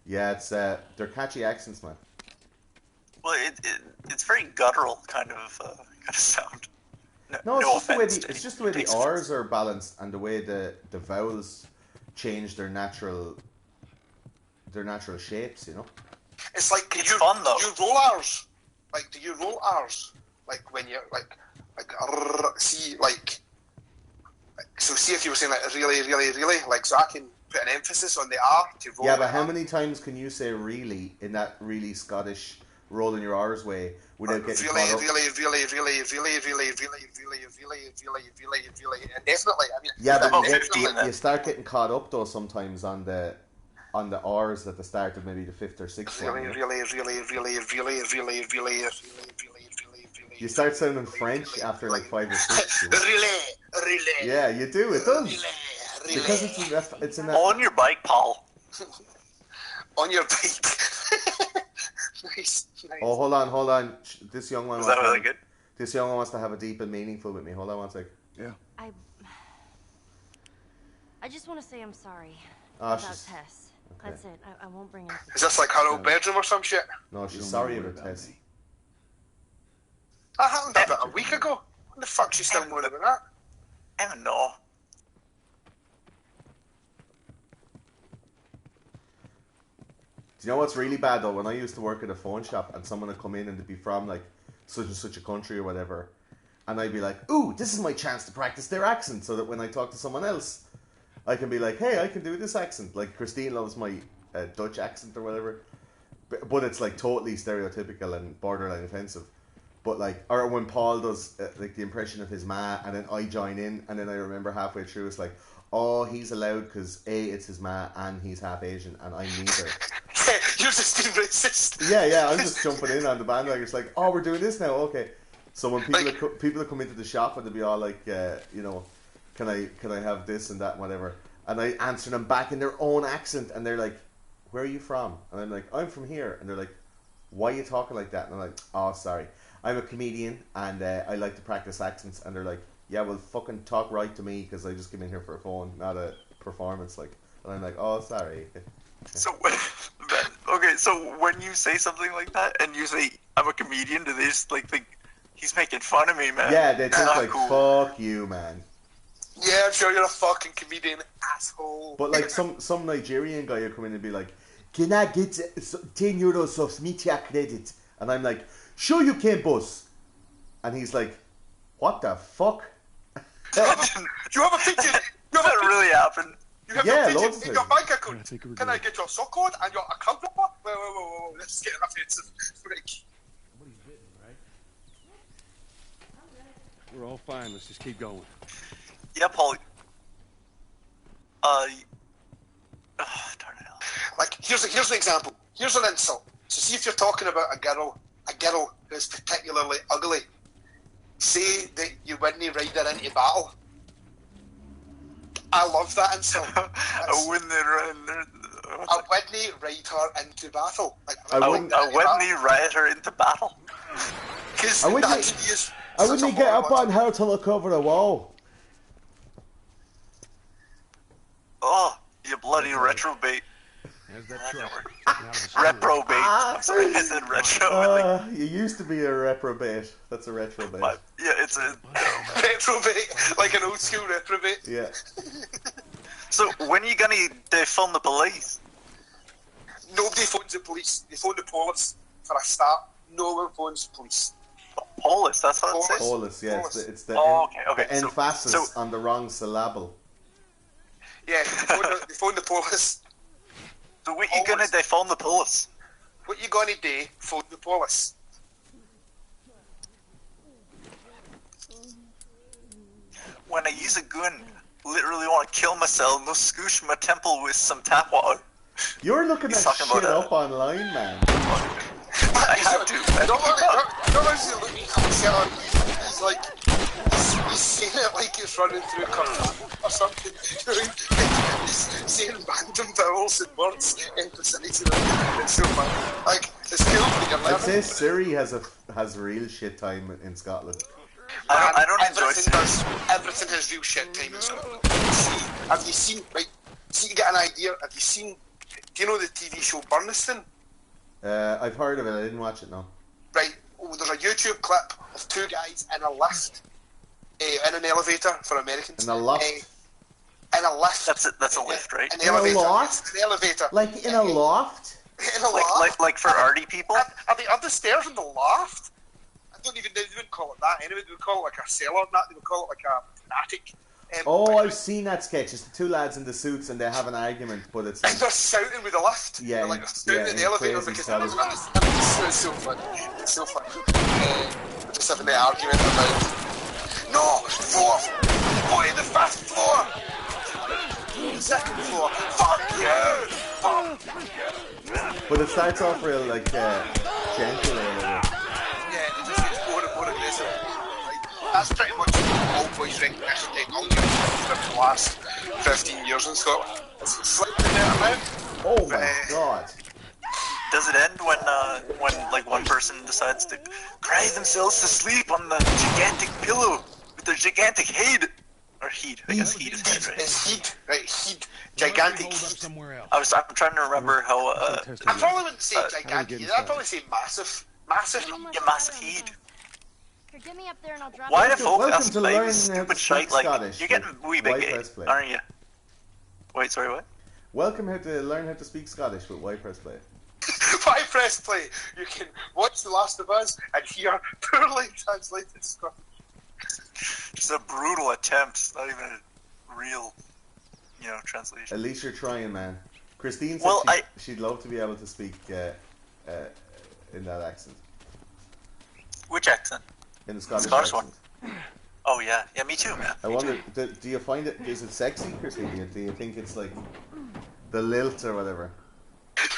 yeah, it's they're catchy accents, man. Well, it's very guttural kind of sound. No, it's It's just the way the R's are balanced and the way the vowels change their natural shapes, you know. It's like it's fun though. Do you roll R's? Like, do you roll R's? Like when you're like see like so see if you were saying like really, really, really, like, so I can put an emphasis on the R to roll. Yeah, but how many times can you say really in that really Scottish rolling your R's way without getting caught up? Really, and definitely. I mean, yeah, but you start getting caught up though sometimes on the R's at the start of maybe the 5th or 6th one. Really. You start sounding French after like 5 or 6. You know? Really. Yeah, you do. It does. Because it's in that. On your bike, Paul. On your bike. Nice. Oh, hold on. This young one Was that really good? This young one wants to have a deep and meaningful with me. Hold on one sec. Yeah. I just want to say I'm sorry Oh, about she's... Tess. Okay. That's it. I won't bring anything. Is this like her old bedroom or some shit? No, she's Don't sorry worry about Tess. me. That happened about a week ago. What the fuck she's still moaning about that? I don't know. Do you know what's really bad though? When I used to work at a phone shop and someone would come in and they'd be from like such and such a country or whatever, and I'd be like, "Ooh, this is my chance to practice their accent," so that when I talk to someone else, I can be like, "Hey, I can do this accent." Like Christine loves my Dutch accent or whatever, but it's like totally stereotypical and borderline offensive. But like, or when Paul does like the impression of his ma, and then I join in, and then I remember halfway through it's like, oh, he's allowed because A, it's his ma, and he's half Asian, and I'm neither. You're just being racist. Yeah, I'm just jumping in on the bandwagon. It's like, oh, we're doing this now, okay. So when people come into the shop and they'll be all like, you know, can I have this and that and whatever, and I answer them back in their own accent, and they're like, where are you from? And I'm like, I'm from here, and they're like, why are you talking like that? And I'm like, oh, sorry, I'm a comedian and I like to practice accents. And they're like, yeah, well, fucking talk right to me because I just came in here for a phone, not a performance. Like, and I'm like, oh, sorry. So okay, so when you say something like that and you say I'm a comedian, do they just like think he's making fun of me, man? Yeah, they think like, cool. fuck you, man. Yeah, I'm sure you're a fucking comedian, asshole. But like some Nigerian guy will come in and be like, can I get 10 euros of media credit? And I'm like, sure you can, boss. And he's like, what the fuck? You have a picture. That really happened. You have Yeah, a loads picture of in your times. bank account. Can I get your sock code and your account number? Whoa. Let's get offensive. Somebody's bitten, right? We're all fine. Let's just keep going. Yeah, Paul. Darn it. Like, here's an example. Here's an insult. So see if you're talking about a girl who's particularly ugly. Say that you wouldn't ride her into battle. I love that insult. I wouldn't ride her into battle. Like, I wouldn't ride her into battle. Because I wouldn't get up on her to look over the wall. Oh, you bloody retrobate. There's that truck. Reprobate. I'm sorry, I said retro. You used to be a reprobate. That's a retrobate. But, yeah, it's a... reprobate, like an old school reprobate. Yeah. So, when are you gonna defund the police? Nobody phones the police. They phone the police for a start. No one phones the police. Police, that's what it says? Police, yeah. Police. It's the, okay. the emphasis on the wrong syllable. Yeah, they phone the police. So what you gonna defund the police? What you gonna do? Phone the police. When I use a gun, literally want to kill myself, no scoosh my temple with some tap water. You're looking He's that talking shit about up online, man. I have to. Don't listen to me. It's like he's saying it like it's running through a or something. He's saying random vowels and words, emphasizing it. It's so funny. Like it's cool when you're I'd say learning. Siri has real shit time in Scotland. I don't enjoy Everything has real shit time in Scotland. Have you seen? Right, see to get an idea. Have you seen? Do you know the TV show Burniston? I've heard of it. I didn't watch it. No. Right, there's a YouTube clip of two guys in a lift, in an elevator for Americans. In a lift? In a lift. That's a lift, right? An In a elevator. loft? An elevator. Like in a loft? In a loft. Like for arty people? Are the stairs in the loft? They wouldn't call it that anyway. They would call it like a cellar, not. They would call it like an attic. I've seen that sketch. It's the two lads in the suits and they have an argument, but it's And like, they're shouting with the lift. Yeah, They're like shouting in the elevator crazy because fellas. it's so funny. It's so funny. Just having the argument about no, fourth, boy, the fifth floor, second floor, fuck you, fuck. but it starts off real like gentle or whatever. Yeah, it just gets more and more aggressive. Like, that's pretty much all voice recognition technology for the last 15 years in Scotland. It's slightly better now. Oh my god. Does it end when like one person decides to cry themselves to sleep on the gigantic pillow with their gigantic head? Or heat, I guess heat is head, right? It's heat, right? Heat. Why don't we Gigantic hold up heat. somewhere else? I'm trying to remember how, I probably wouldn't say how gigantic either. I'd probably say massive. Massive. yeah, massive heat. Here, get me up there and I'll drop Why you. do folk Welcome ask to about learn this how to stupid speak shite like, Scottish you're getting with wee bit White gay, Press Play. aren't you? Wait, sorry, what? Welcome how to learn how to speak Scottish with White Press Play. Why press play? You can watch The Last of Us and hear poorly translated Scottish. Just a brutal attempt, not even a real, translation. At least you're trying, man. Christine said Well, she'd love to be able to speak in that accent. Which accent? In the Scottish Scottish accent. Oh yeah, me too, man. I wonder, do you find it, is it sexy, Christine? Do you think it's like the lilt or whatever?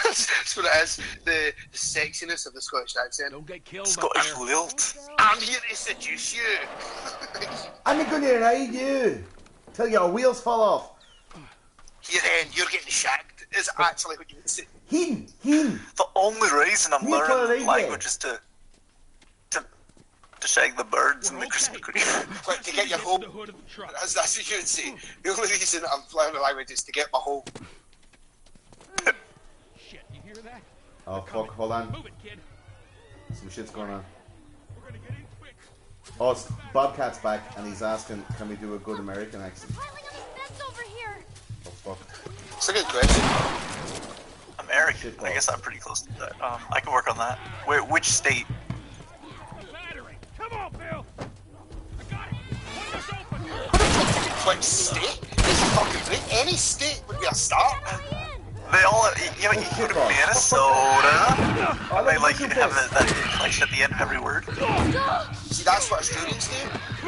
That's what it is. The sexiness of the Scottish accent. Don't get killed up Scottish there. lilt. I'm here to seduce you. I'm gonna ride you till your wheels fall off. Here then, you're getting shagged. Is actually what you would say. Him. The only reason I'm Me too, learning right, language is to shag the birds and the Krispy Kreme. Like, to get your home. The hood of the truck. That's what you would say. The only reason I'm learning the language is to get my home. Shit, you hear that? Oh fuck, hold on. Move it, kid. Some shit's going on. We're gonna get in quick. Oh, Bobcat's back and he's asking, can we do a good American accent? Piling up steps over here. Oh fuck. It's a good question. American. I guess I'm pretty close to that. I can work on that. Wait, which state? Battery. Come on, Bill. I got it. Windows open. Which state is fucking great. Any state would be a start. They all, you go to Minnesota, and they like have that inflection at the end of every word. See, that's what Australians do.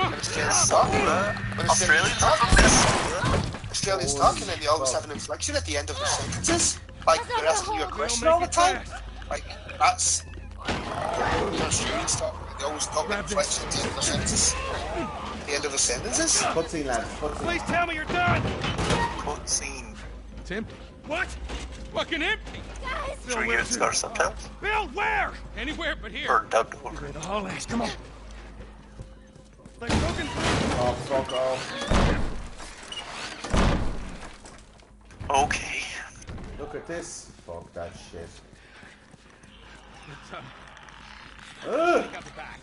When Australians talk. When Australians are from Minnesota. Australians talk and then they always have an inflection at the end of their sentences. Like, they're asking you a question all the time. Like, that's... When Australians talk, they always talk with inflection at the end of their sentences. The end of the sentences. Cutscene, lads. Cutscene. Please tell me you're done. Quote scene. It's empty. What? Fucking empty. Should we use Scottish subtitles? Bill, where? Anywhere but here. Or dubbed over? The hallways. Come on. Like broken. Oh, fuck off. Okay. Look at this. Fuck that shit. It's, Ugh. got the back.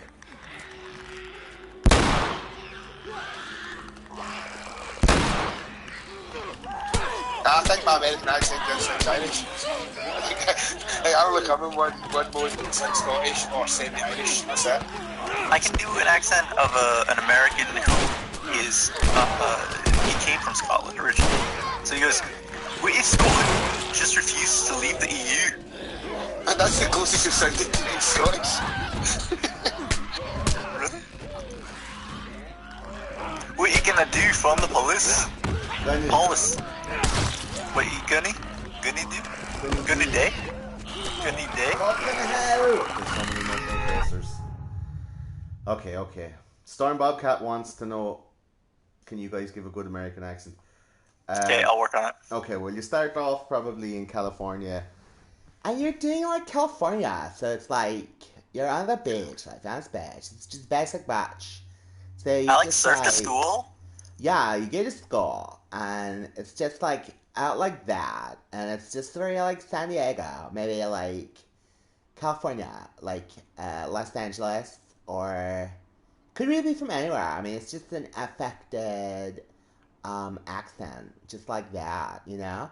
I think my American accent just sounds Irish. Like, I don't look up in one mode and sound Scottish or semi-Irish. That's it. I can do an accent of an American who is, he came from Scotland originally. So he goes, "We if Scotland just refuses to leave the EU." And that's the closest you've sounded to being Scottish. Really? What are you gonna do from the police? Then you- Police. What you gonna do? Gonna day? Gonna day? Fucking hell! There's so many multiplacers. Okay. Storm Bobcat wants to know, can you guys give a good American accent? Okay, I'll work on it. Okay, well, you start off probably in California. And you're doing like California, so it's like, you're on the beach, like that's beach. It's just basic batch. So you I like just surf to school. Yeah, you get to school, and it's just like out like that, and it's just very like San Diego, maybe like California, like Los Angeles, or could really be from anywhere. I mean, it's just an affected accent, just like that, you know.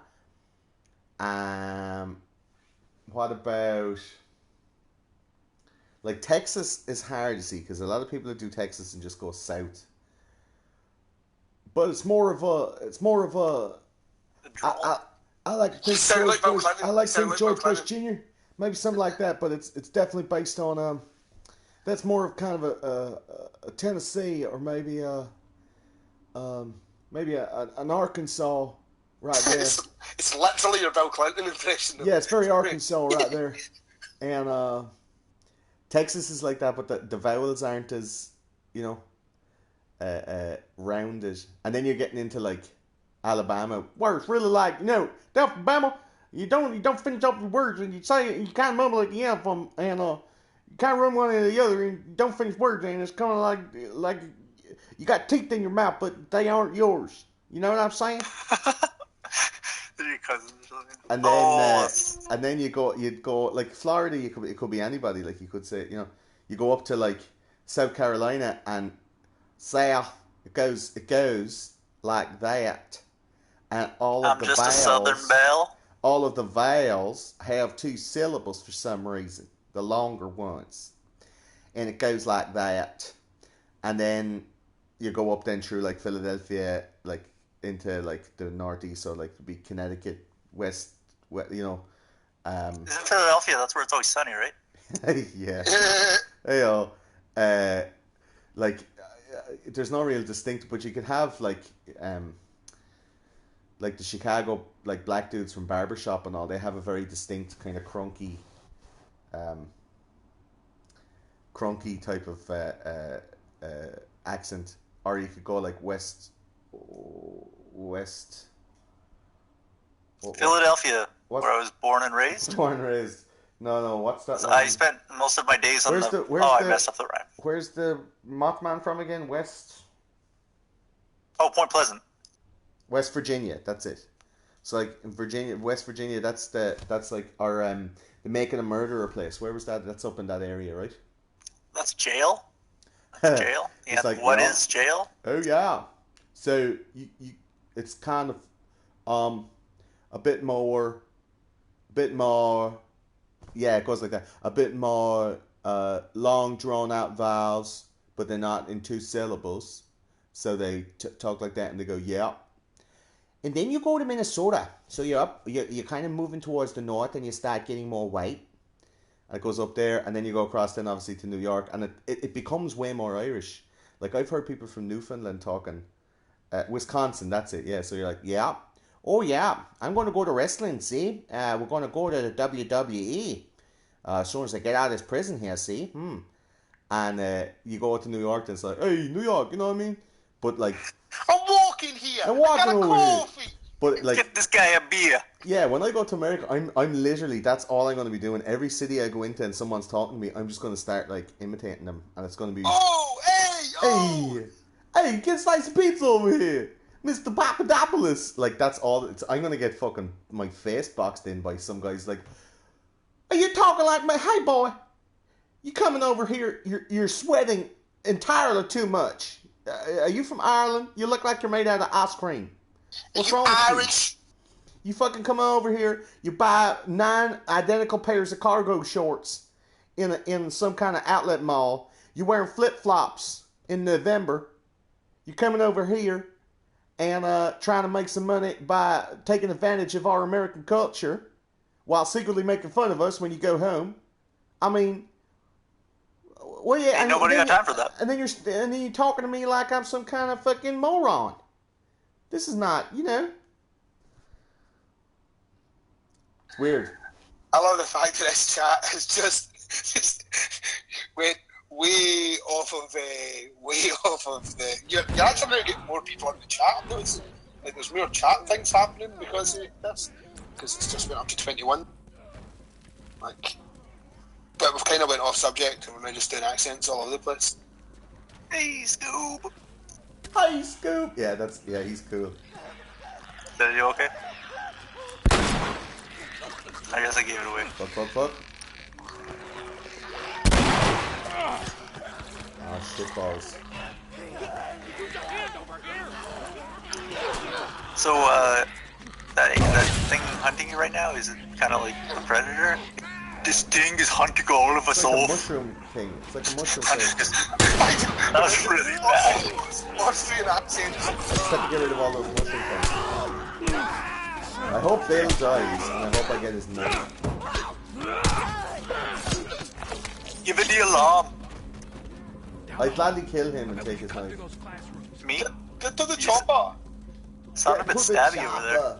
What about like Texas is hard to see because a lot of people that do Texas and just go south. But it's more of a. I like to think Sound like Bill Clinton. I like to Sound think like George Bill Bush Jr. Maybe something like that, but it's definitely based on that's more of kind of a Tennessee or maybe an Arkansas right there. It's literally your Bill Clinton impression. Yeah, it's very Arkansas right there, and Texas is like that, but the vowels aren't as rounded, and then you're getting into like Alabama, where it's really like, they're from Alabama, You don't finish off your words, and you say it, and you kind of mumble at the end from, and you kind of run one into the other, and you don't finish words, and it's kind of like you got teeth in your mouth, but they aren't yours. You know what I'm saying? They're your cousins or something. And then you'd go like Florida. It could be anybody. Like you could say, you go up to like South Carolina and south. It goes like that, and I'm just a Southern belle. All of the vowels have 2 syllables for some reason, the longer ones, and it goes like that, and then you go up then through like Philadelphia, like into like the northeast, so like to be Connecticut, west, Is in Philadelphia? That's where it's always sunny, right? Yeah. There's no real distinct, but you could have like the Chicago like black dudes from Barbershop and all. They have a very distinct kind of crunky type of accent, or you could go like west. Philadelphia, where I was born and raised. Born and raised. No. What's that? I spent most of my days on I messed up the rhyme. Where's the Mothman from again? West. Oh, Point Pleasant. West Virginia. That's it. So like in West Virginia. That's like our the Making a Murderer place. Where was that? That's up in that area, right? That's jail. Jail. Yeah. Like, what is jail? Oh yeah. So you it's kind of a bit more. Yeah, it goes like that. A bit more long, drawn-out vowels, but they're not in 2 syllables. So they talk like that, and they go, yeah. And then you go to Minnesota. So you're kind of moving towards the north, and you start getting more white. And it goes up there, and then you go across then, obviously, to New York. And it becomes way more Irish. Like, I've heard people from Newfoundland talking. Wisconsin, that's it, yeah. So you're like, yeah. Oh, yeah, I'm going to go to wrestling, see? We're going to go to the WWE as soon as I get out of this prison here, see? And you go to New York, and it's like, hey, New York, you know what I mean? But, like... I'm walking here! I'm walking over coffee. Here. But, like... Get this guy a beer! Yeah, when I go to America, I'm literally, that's all I'm going to be doing. Every city I go into and someone's talking to me, I'm just going to start, like, imitating them. And it's going to be... Oh, hey! Oh! Hey, get a slice of pizza over here! Mr. Papadopoulos! Like, that's all. I'm gonna get fucking my face boxed in by some guys like, are you talking like me? Hey, boy, you coming over here, you're sweating entirely too much. Are you from Ireland? You look like you're made out of ice cream. What's wrong with Irish? You fucking come over here, you buy 9 identical pairs of cargo shorts in some kind of outlet mall. You're wearing flip-flops in November. You're coming over here and trying to make some money by taking advantage of our American culture while secretly making fun of us when you go home. I mean, well, yeah. Ain't nobody got time for that. And then you're talking to me like I'm some kind of fucking moron. This is not, It's weird. I love the fact that this chat is just went way off of the. You're actually now getting more people on the chat. There's more chat things happening because of this. Because it's just went up to 21. Like, but we've kind of went off subject and we're now just doing accents all over the place. Hey, Scoop. Hi, Scoop. Yeah, he's cool. Are you okay? I guess I gave it away. Fuck. Oh, shit balls. So, that thing hunting you right now, is it kind of like a predator? This thing is hunting all of us off. It's like a mushroom thing. It's like a mushroom thing. That was really bad. What's the accent? I just have to get rid of all those mushroom things. I hope Bale dies, and I hope I get his name. Give it the alarm. I'd gladly kill him and take his knife. Me? Get to the chopper! Sound a bit stabby over there.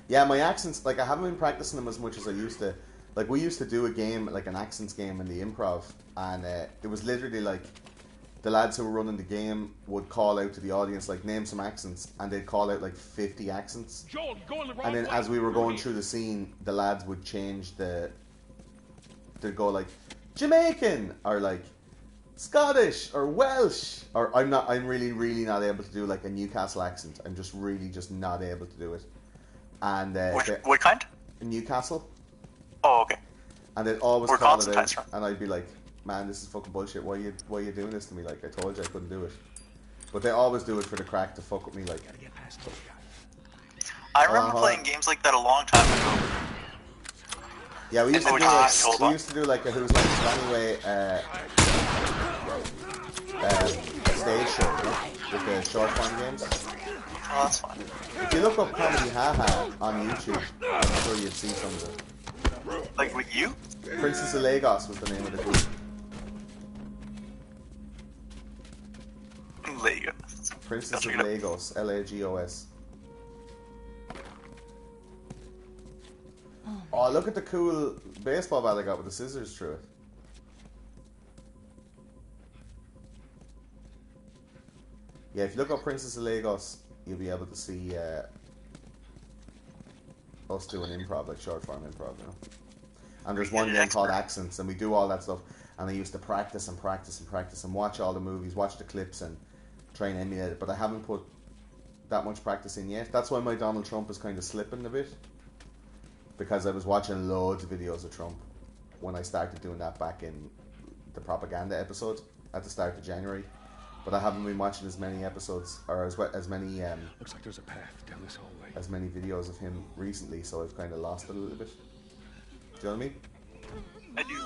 Yeah, my accents, like, I haven't been practicing them as much as I used to. Like, we used to do a game, like an accents game in the improv, and it was literally like the lads who were running the game would call out to the audience, like, name some accents, and they'd call out like 50 accents. Joel, you're going the wrong And then way. as we were going through the scene, the lads would change they'd go like Jamaican or like Scottish or Welsh, or I'm really not able to do like a Newcastle accent. I'm just really not able to do it. And What kind? Newcastle. Oh, okay. And they'd always Where call it out, Constantine's from. and I'd be like, man, this is fucking bullshit. Why are you doing this to me? Like, I told you I couldn't do it. But they always do it for the crack to fuck with me. Like, I remember playing games like that a long time ago. yeah, we used to do like a Who's Like It Anyway stage show with the short form games. Oh, that's fine. If you look up Comedy Haha on YouTube, I'm sure you'd see some of it. Like with you? Princess of Lagos was the name of the group. Lagos. Princess of Lagos, Lagos. Oh, look at the cool baseball bat I got with the scissors through it. Yeah, if you look up Princess of Lagos, you'll be able to see us doing improv, like short form improv, you know. And there's one game called Accents, and we do all that stuff. And I used to practice and watch all the movies, watch the clips, and try and emulate it. But I haven't put that much practice in yet. That's why my Donald Trump is kind of slipping a bit, because I was watching loads of videos of Trump when I started doing that back in the propaganda episode at the start of January. But I haven't been watching as many episodes or as many Looks like there's a path down this hallway. as many videos of him recently, so I've kind of lost it a little bit. Do you know what I mean? I do.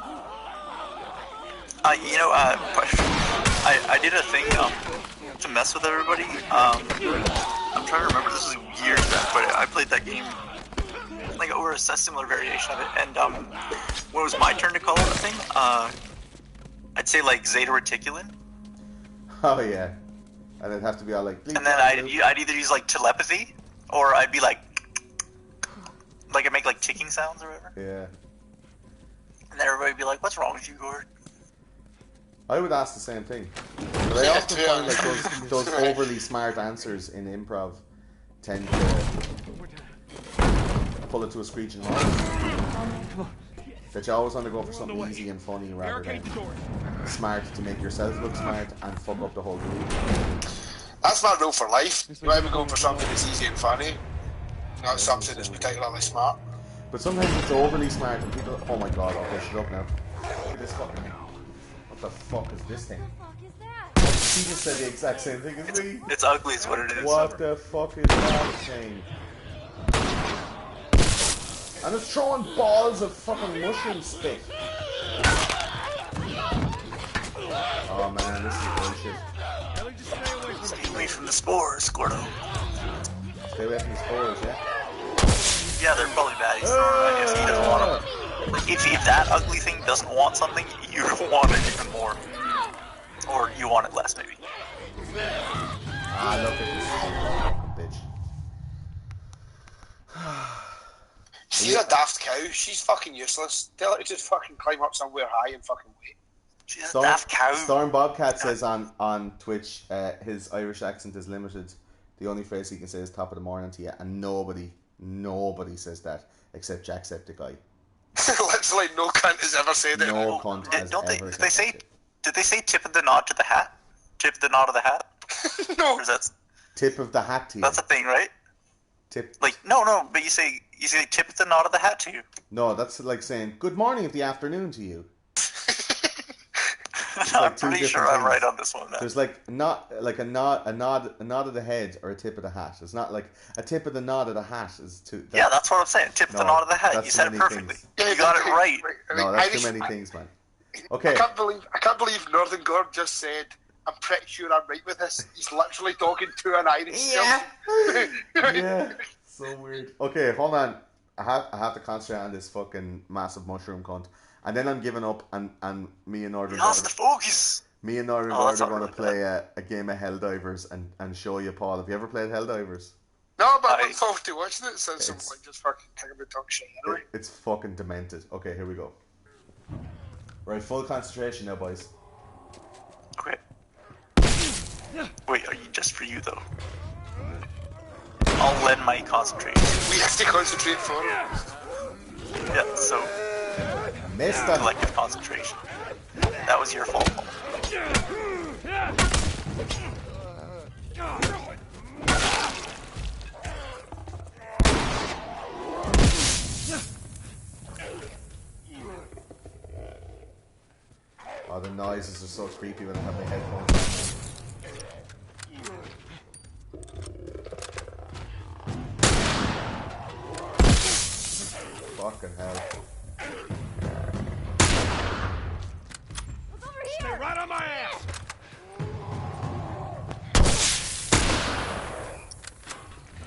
I did a thing to mess with everybody. I'm trying to remember, this was years back, but I played that game like over a similar variation of it. And when it was my turn to call it a thing, I'd say like Zeta Reticulin. Oh yeah, and it'd have to be all like. And then I'd either use like telepathy, or I'd be like I make like ticking sounds or whatever. Yeah. And then everybody'd be like, "What's wrong with you, Gord?" I would ask the same thing, but I often find like those overly smart answers in improv tend to pull it to a screeching halt. That you always want to go for something easy and funny rather than smart to make yourself look smart and fuck up the whole group. That's my rule for life. You either go for something that's easy and funny, not something that's particularly smart. But sometimes it's overly smart and people, oh my god, okay, shut up now. Look at this fucking, what the fuck is this thing? He just said the exact same thing as me. It's ugly is what it is. What the fuck is that thing? And it's throwing balls of fucking mushroom spit. Oh man, this is bullshit. Stay away from the spores, Gordo. Stay away from the spores, yeah? Yeah, they're probably bad. He's if he doesn't want them. Like, if that ugly thing doesn't want something, you want it even more. Or you want it less, maybe. Ah, look at this bitch. She's a daft cow. She's fucking useless. Tell her to just fucking climb up somewhere high and fucking wait. She's a daft cow. Storm Bobcat says on Twitch, his Irish accent is limited. The only phrase he can say is top of the morning to you, and nobody says that except Jacksepticeye. Literally no cunt has ever said it. No cunt has ever said it. Did they say tip of the nod to the hat? Tip the nod of the hat? No. Or is that, Tip of the hat to you. that's a thing, right? Tip. Like, no, but you say tip the nod of the hat to you. No, that's like saying good morning of the afternoon to you. I'm two pretty sure different I'm right things. on this one, man. There's like not like a nod of the head or a tip of the hat. It's not like a tip of the nod of the hat is too. Yeah, that's what I'm saying. Tip the nod of the hat. that's You too said it many perfectly. things. You got it right. No, that's Irish- too many things, man. Okay. I can't believe Northern Gord just said, I'm pretty sure I'm right with this. He's literally talking to an Irish Yeah. So weird. Okay, hold on. I have to concentrate on this fucking massive mushroom cunt. And then I'm giving up and me and Northern Lost the Gord focus. are that's going to not play a game of Helldivers and show you, Paul. Have you ever played Helldivers? No, but I look forward to watching it since I'm It's- like just fucking kicking my tongue shit anyway. It's fucking demented. Okay, here we go. Right, full concentration now, boys. Okay. Wait, are you just for you though? I'll lend my concentration. We have to concentrate for it. Yeah, so Missed him. collective concentration. That was your fault. Oh, the noises are so creepy when I have my headphones on. Fucking hell. What's over here? Right on my ass!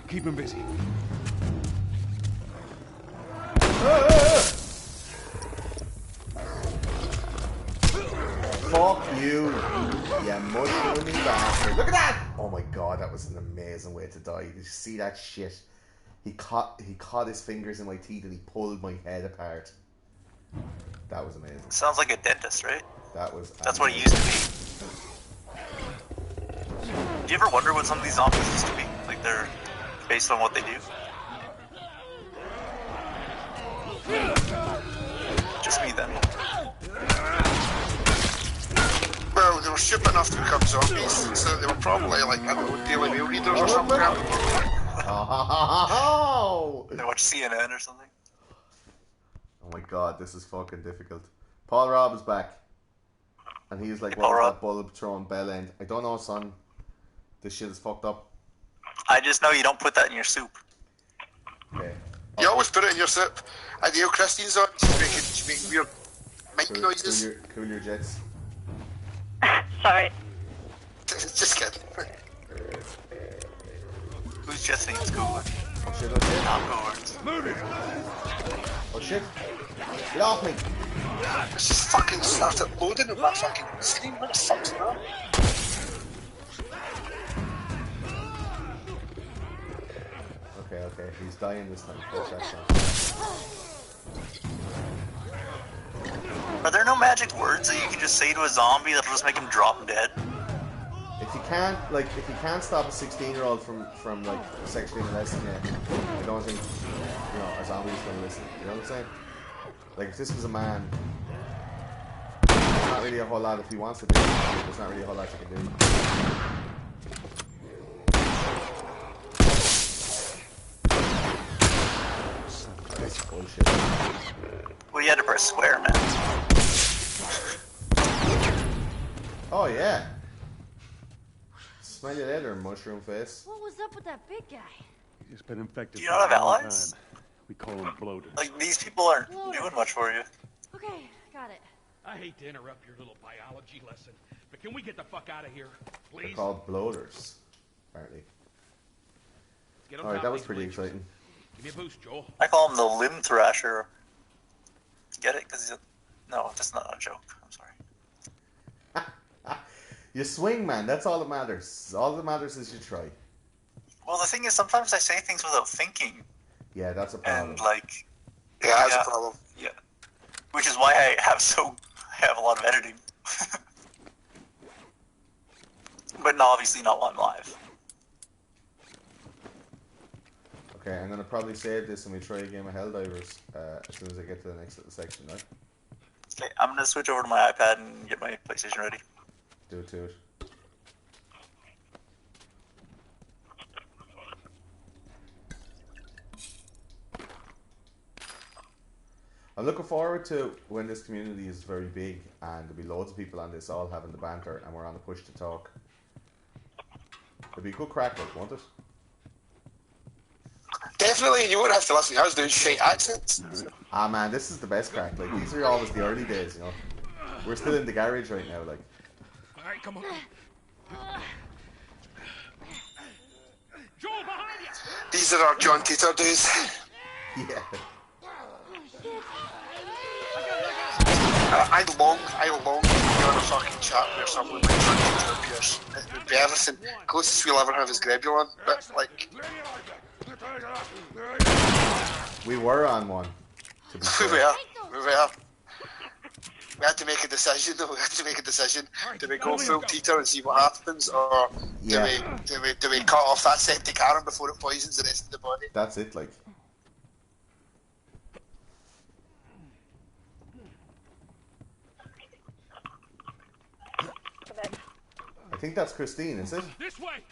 Keep him busy. Fuck you, you mushroomy bastard. Look at that! Oh my god, that was an amazing way to die. Did you see that shit? He caught his fingers in my teeth and he pulled my head apart. That was amazing. Sounds like a dentist, right? That was That's what it used to be. Do you ever wonder what some of these zombies used to be? Like they're based on what they do? Just me then. Well, they were stupid enough to become zombies, so they were probably like, I don't know, Daily Mail readers or something. Oh! They watch CNN or something? Oh my god, this is fucking difficult. Paul Robb is back. And he's like, Hey, what Paul was Robb. that bullet throwing bell end? I don't know, son. This shit is fucked up. I just know you don't put that in your soup. Okay. You always put it in your soup. And you know, Christine's on, she's making weird mic noises. Cool your jets. Sorry. Just kidding. Who's just name's Gold? Oh shit, oh shit. I'm Gold. Move it! Oh shit. Get off me. It's just fucking started loading on that fucking screen. What the fuck's that? Okay. He's dying this time. Push that down. Are there no magic words that you can just say to a zombie that'll just make him drop dead? If you can't stop a 16-year-old from like sexually molesting you, I don't think a zombie's gonna listen. You know what I'm saying? Like if this was a man, there's not really a whole lot. If he wants to do it, there's not really a whole lot you can do. That's bullshit. Well, you had to press square, man. Oh yeah. Smell you later, mushroom face. What was up with that big guy? He's just been infected. Do you not for a have long allies? time. We call him bloated. Like, these people aren't doing much for you. Okay, got it. I hate to interrupt your little biology lesson, but can we get the fuck out of here, They're please? called bloaters, apparently. Get on Alright, top that of was these pretty bleachers. exciting. Give me a boost, Joel. I call him the limb thrasher. Get it? Because he's a... No, that's not a joke. I'm sorry. You swing, man. That's all that matters. All that matters is you try. Well, the thing is, sometimes I say things without thinking. Yeah, that's a problem. And, like... Yeah, that's a problem. Yeah. Which is why I have a lot of editing. But no, obviously not one live. Okay, I'm gonna probably save this and we try a game of Helldivers as soon as I get to the next little section, right? Okay, I'm gonna switch over to my iPad and get my PlayStation ready. Do it to it. I'm looking forward to when this community is very big and there'll be loads of people on this all having the banter and we're on the push to talk. It'll be a good crack, like, won't it? Definitely, you won't have to listen to us doing shit accents. Ah man, this is the best crack. Like, these are always the early days, you know. We're still in the garage right now, like. All right, come on. Joel, behind you! These are our John Titor days. Yeah. I long to be on a fucking chat where someone like John Titor appears. It would be everything. Closest we'll ever have is Grebulon, but like... We were on one. To be We fair. were. We had to make a decision, though. We had to make a decision. Alright, Do we gotta go leave, full go. Peter and see what happens, or Yeah. do we cut off that septic arm before it poisons the rest of the body? That's it, like. I think that's Christine, is it? This way.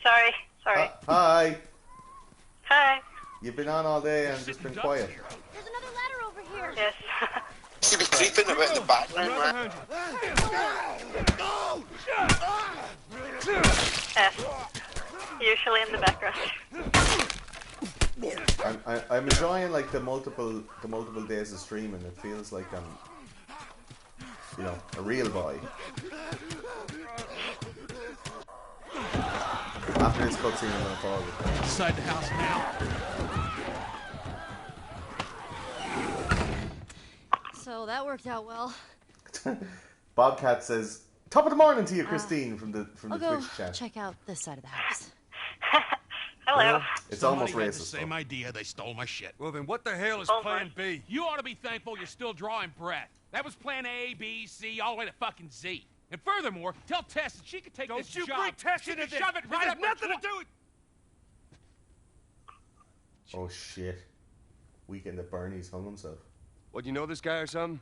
Sorry. Hi. Hi. You've been on all day and just been quiet. There's another ladder over here. Yes. See me creeping about in the background, man. Yes. Usually in the background. I'm enjoying like the multiple days of streaming. It feels like I'm, a real boy. After this cutscene, I'm gonna follow it. Inside the house now. So that worked out well. Bobcat says, "Top of the morning to you, Christine," from the I'll go Twitch chat. check out this side of the house. Hello. It's Somebody almost had the racist. same though. idea. They stole my shit. Well, then what the hell is Oh, Plan B? You ought to be thankful you're still drawing breath. That was Plan A, B, C, all the way to fucking Z. And furthermore, tell Tess that she could take this Don't you job. bring Tess She into can this. shove it right This up has nothing her to do with... Oh shit! Weekend at Bernie's hung himself. What, you know this guy or something?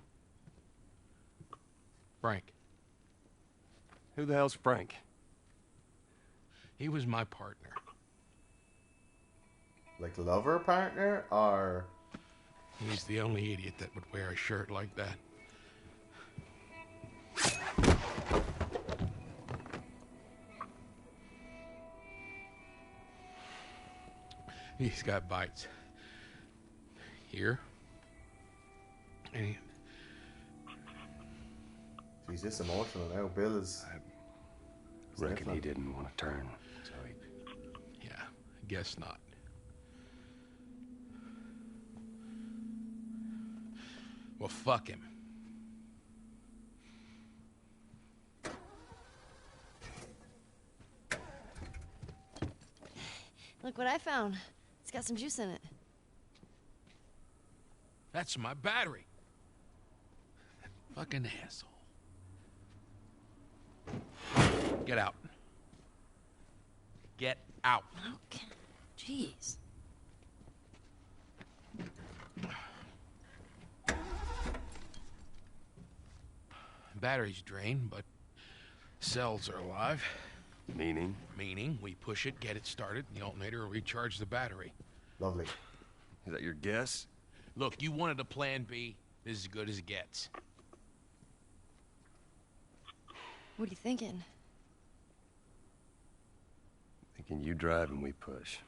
Frank. Who the hell's Frank? He was my partner. Like lover partner or? He's the only idiot that would wear a shirt like that. He's got bites. Here. And He's just emotional now. Bill is. Reckon he didn't want to turn, so he... yeah, I guess not. Well, fuck him. Look what I found. It's got some juice in it. That's my battery. That fucking asshole. Get out. Get out. Okay. Jeez. Battery's drained, but cells are alive. Meaning? Meaning, we push it, get it started, the alternator will recharge the battery. Lovely. Is that your guess? Look, you wanted a plan B. This is as good as it gets. What are you thinking? Thinking you drive and we push.